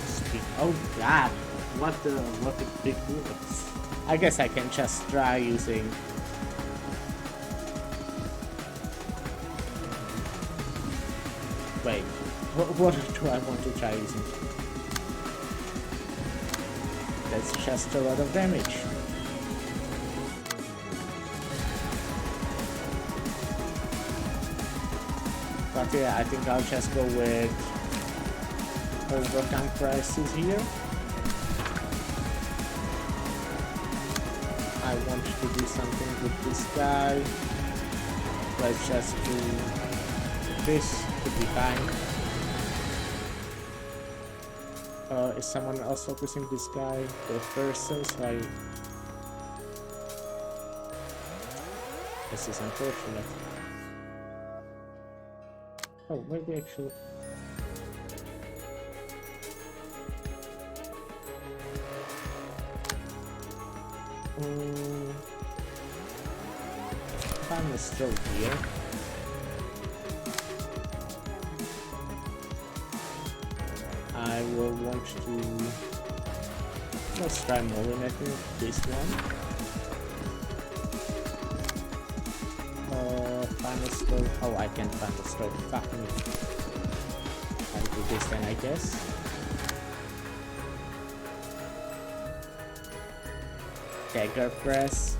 speed. Oh god! What a big movement. I guess I can just try using. Wait, what do I want to try using? That's just a lot of damage. But yeah, I think I'll just go with overcome prices here. I want to do something with this guy. Let's just do this. Could be fine. Is someone else focusing this guy? The person, so this is unfortunate. Oh, maybe actually. Time is still here. I will want to. Let's try Molin, I think. This one. Final stroke. Oh, I can't final stroke. Fuck me. I'll do this then, I guess. Dagger press.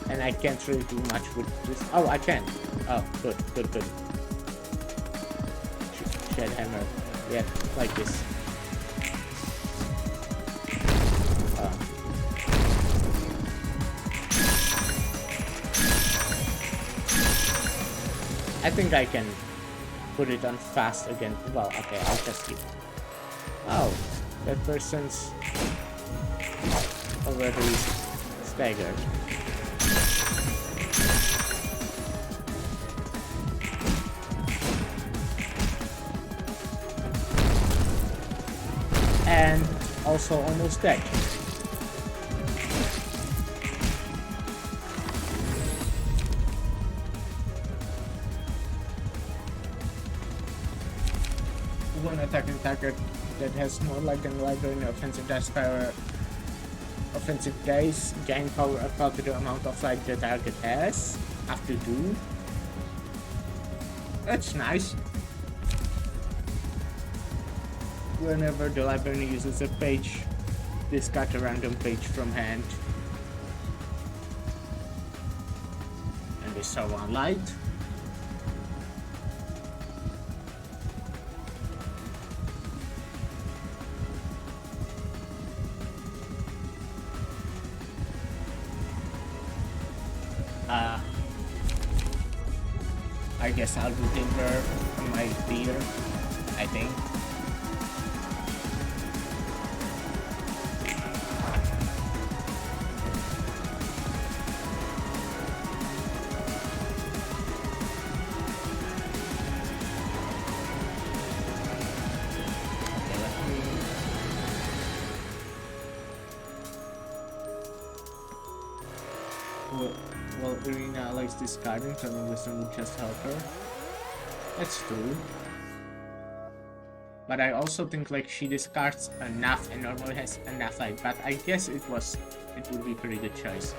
And I can't really do much with this. Oh, I can. Oh, good. Shed hammer. Yeah, like this. I think I can put it on fast again. Well, okay, I'll just keep. Oh, that person's already staggered. And also almost dead. attacking target that has more like an library in offensive dice power. Offensive dice gain power equal to the amount of light the target has after 2. That's nice. Whenever the library uses a page, discard a random page from hand. And they saw 1 light. I guess I'll do timber on my deer, I think. Well, Irina likes discarding, turning wisdom would just help her. That's true. But I also think like she discards enough and normally has enough light, but I guess it would be a pretty good choice.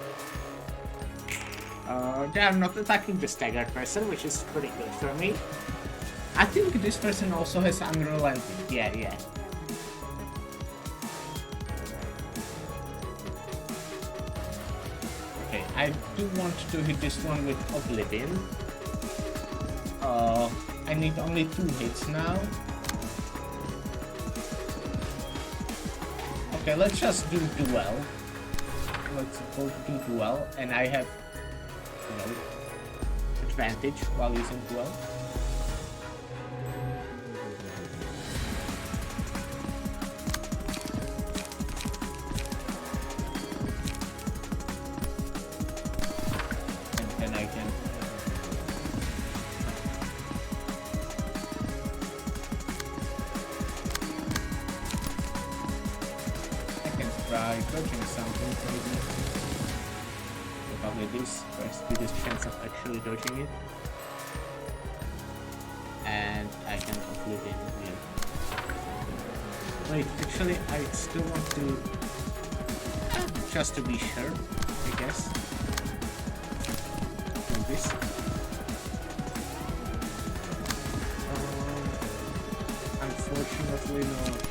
They are not attacking the staggered person, which is pretty good for me. I think this person also has unrelenting. Yeah. Okay, I do want to hit this one with Oblivion. I need only 2 hits now. Okay, let's just do duel. Let's both do duel, and I have, advantage while using duel. Dodging something, maybe. Probably this first, biggest chance of actually dodging it. And I can conclude it here. Wait, actually, I still want to. Just to be sure, I guess. Do this. Unfortunately, not.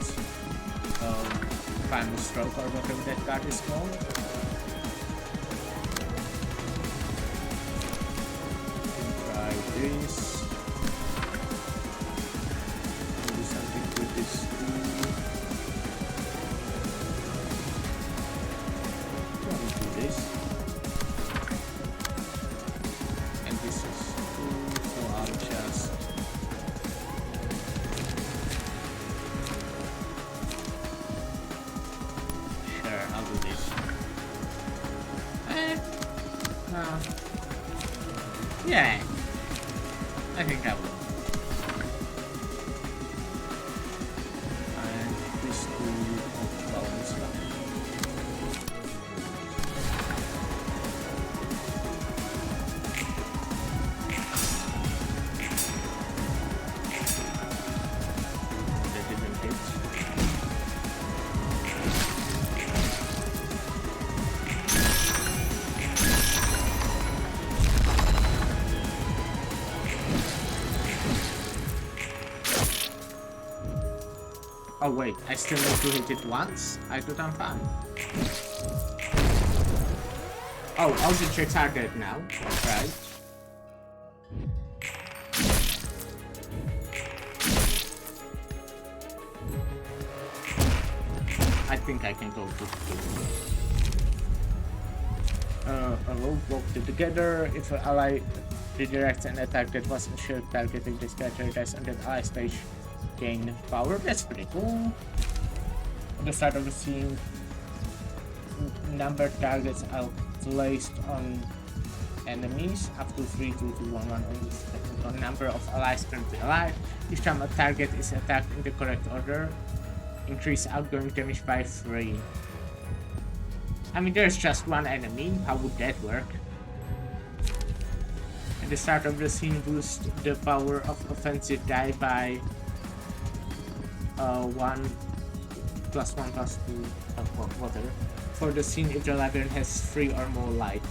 Final stroke or whatever that card is called. Try this. Do something with this too. Do this. And this is cool, so I'll just yeah, I think I will. And this will balance that. That didn't hit. Oh wait, I still need to hit it once? I thought I'm fine. Oh, all the checks are dead now, right? I think I can go to a rogue walk together. If an ally redirects an attack that was ensured targeting this character dice on that ally stage, gain power. That's pretty cool. At the start of the scene, numbered targets are placed on enemies up to 3, 2, 2, 1, 1 on the number of allies currently alive. Each time a target is attacked in the correct order, increase outgoing damage by 3. I mean, there's just one enemy. How would that work? At the start of the scene, boost the power of offensive die by 1 plus 1 plus 2 whatever for the scene if the labyrinth has 3 or more light.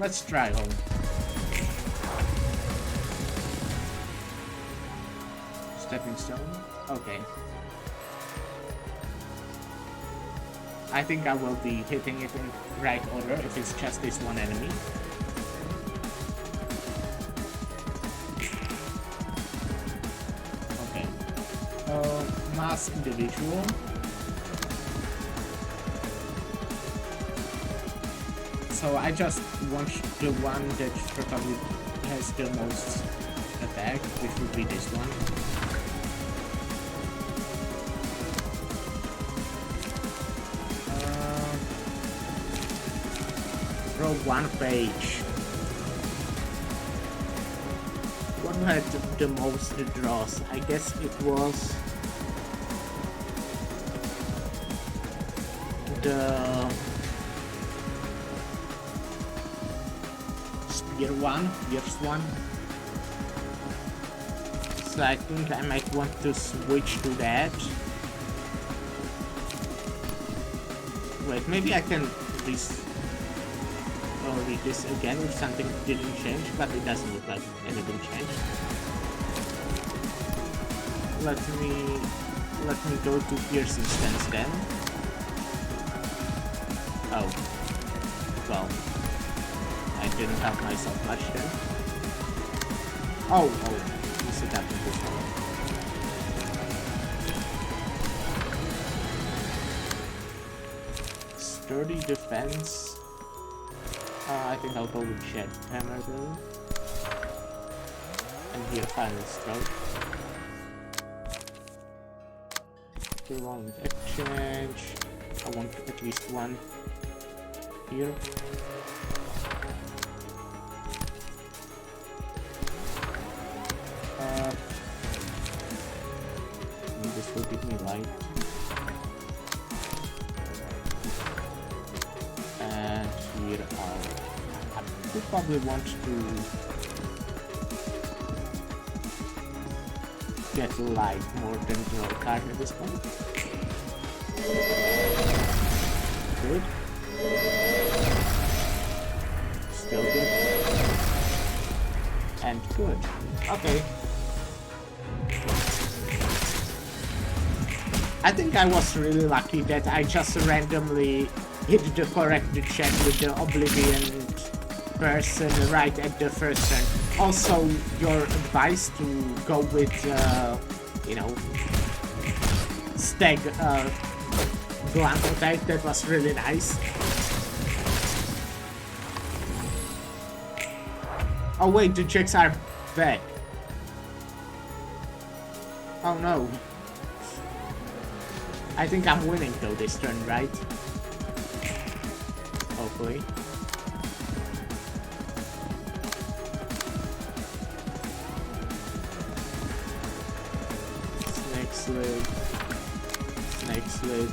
Let's try home. Stepping stone. Okay. I think I will be hitting it in right order if it's just this one enemy. Okay. Mass individual. So I just want the one that probably has the most attack, which would be this one. Draw 1 page. What had the most draws? I guess it was the spear one, fierce one. So I think I might want to switch to that. Wait, maybe I can read this again if something didn't change, but it doesn't look like anything changed. Let me go to piercing stance then. Oh. Well. I didn't help myself much then. Oh, you see that in this one. Sturdy defense. I think I'll go with Jet Hammer though. And here, final stroke. Prolonged exchange. I want at least one here. This will give me light. And here I would probably want to get light more than draw a card at this point. Good. Still good. And good. Okay. I think I was really lucky that I just randomly hit the correct check with the Oblivion person right at the first turn. Also, your advice to go with, you know, stag blunt attack, that was really nice. Oh wait, the checks are back. Oh no. I think I'm winning though this turn, right? Hopefully. Snake slit. Snake slit.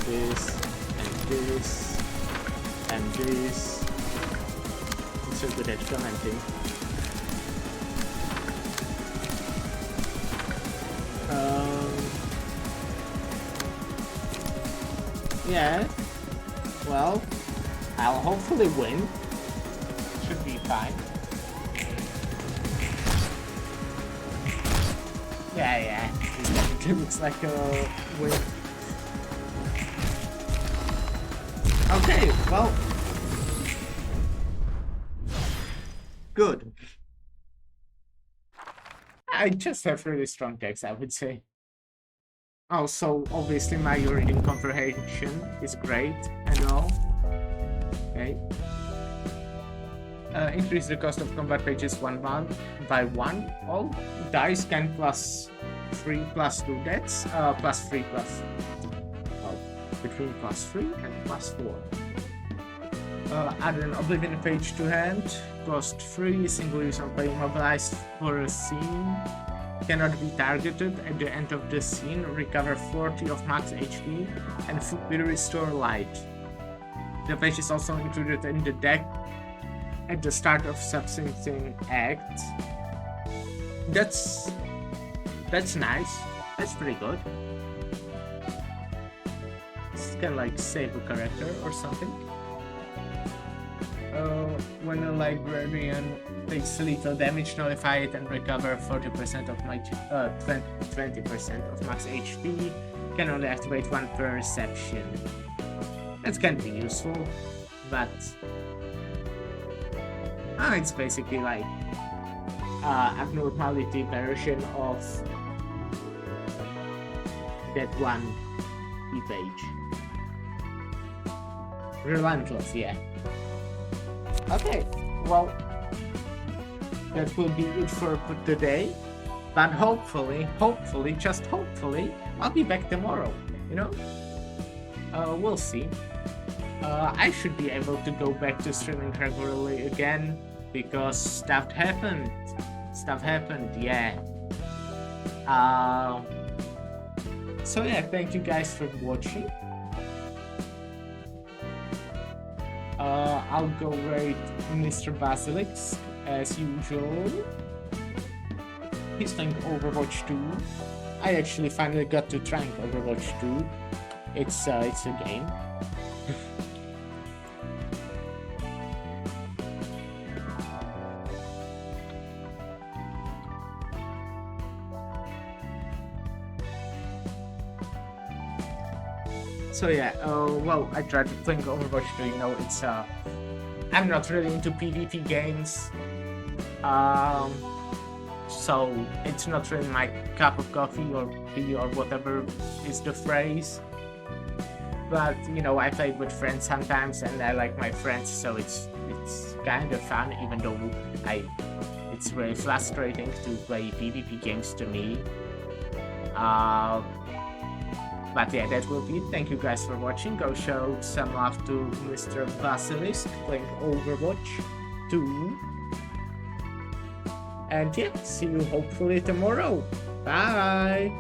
This and this and this. I'm so good at commenting. Yeah, well, I'll hopefully win. Should be fine. Yeah, it looks like a win. Okay, well, good. I just have really strong decks, I would say. Also, obviously my reading comprehension is great and all. Okay. Increase the cost of combat pages by 1. All dice can plus 3 plus 2 deaths. Plus 3 plus... Oh, between plus 3 and plus 4. Add an Oblivion page to hand. Cost 3, single use on being mobilized for a scene. Cannot be targeted at the end of the scene, recover 40 of max HP, and fully restore light. The page is also included in the deck at the start of substanting act. That's nice. That's pretty good. This can like save a character or something. When a librarian takes little damage, nullify it and recover 40% of my 20% of max HP. Can only activate one perception. That can be useful, but it's basically like abnormality version of that one page. Relentless, yeah. Okay, well, that will be it for today. But hopefully, just hopefully, I'll be back tomorrow, you know? We'll see. I should be able to go back to streaming regularly again, because stuff happened, yeah. So yeah, thank you guys for watching. I'll go rate Mr. Basilisk as usual. He's playing Overwatch 2. I actually finally got to try Overwatch 2. It's a game. So yeah, well, I tried playing Overwatch 2, you know, it's I'm not really into PvP games, so it's not really my cup of coffee or tea or whatever is the phrase. But you know, I play with friends sometimes, and I like my friends, so it's kind of fun, even though it's really frustrating to play PvP games to me. But yeah, that will be it. Thank you guys for watching. Go show some love to Mr. Basilisk playing Overwatch 2. And yeah, see you hopefully tomorrow. Bye!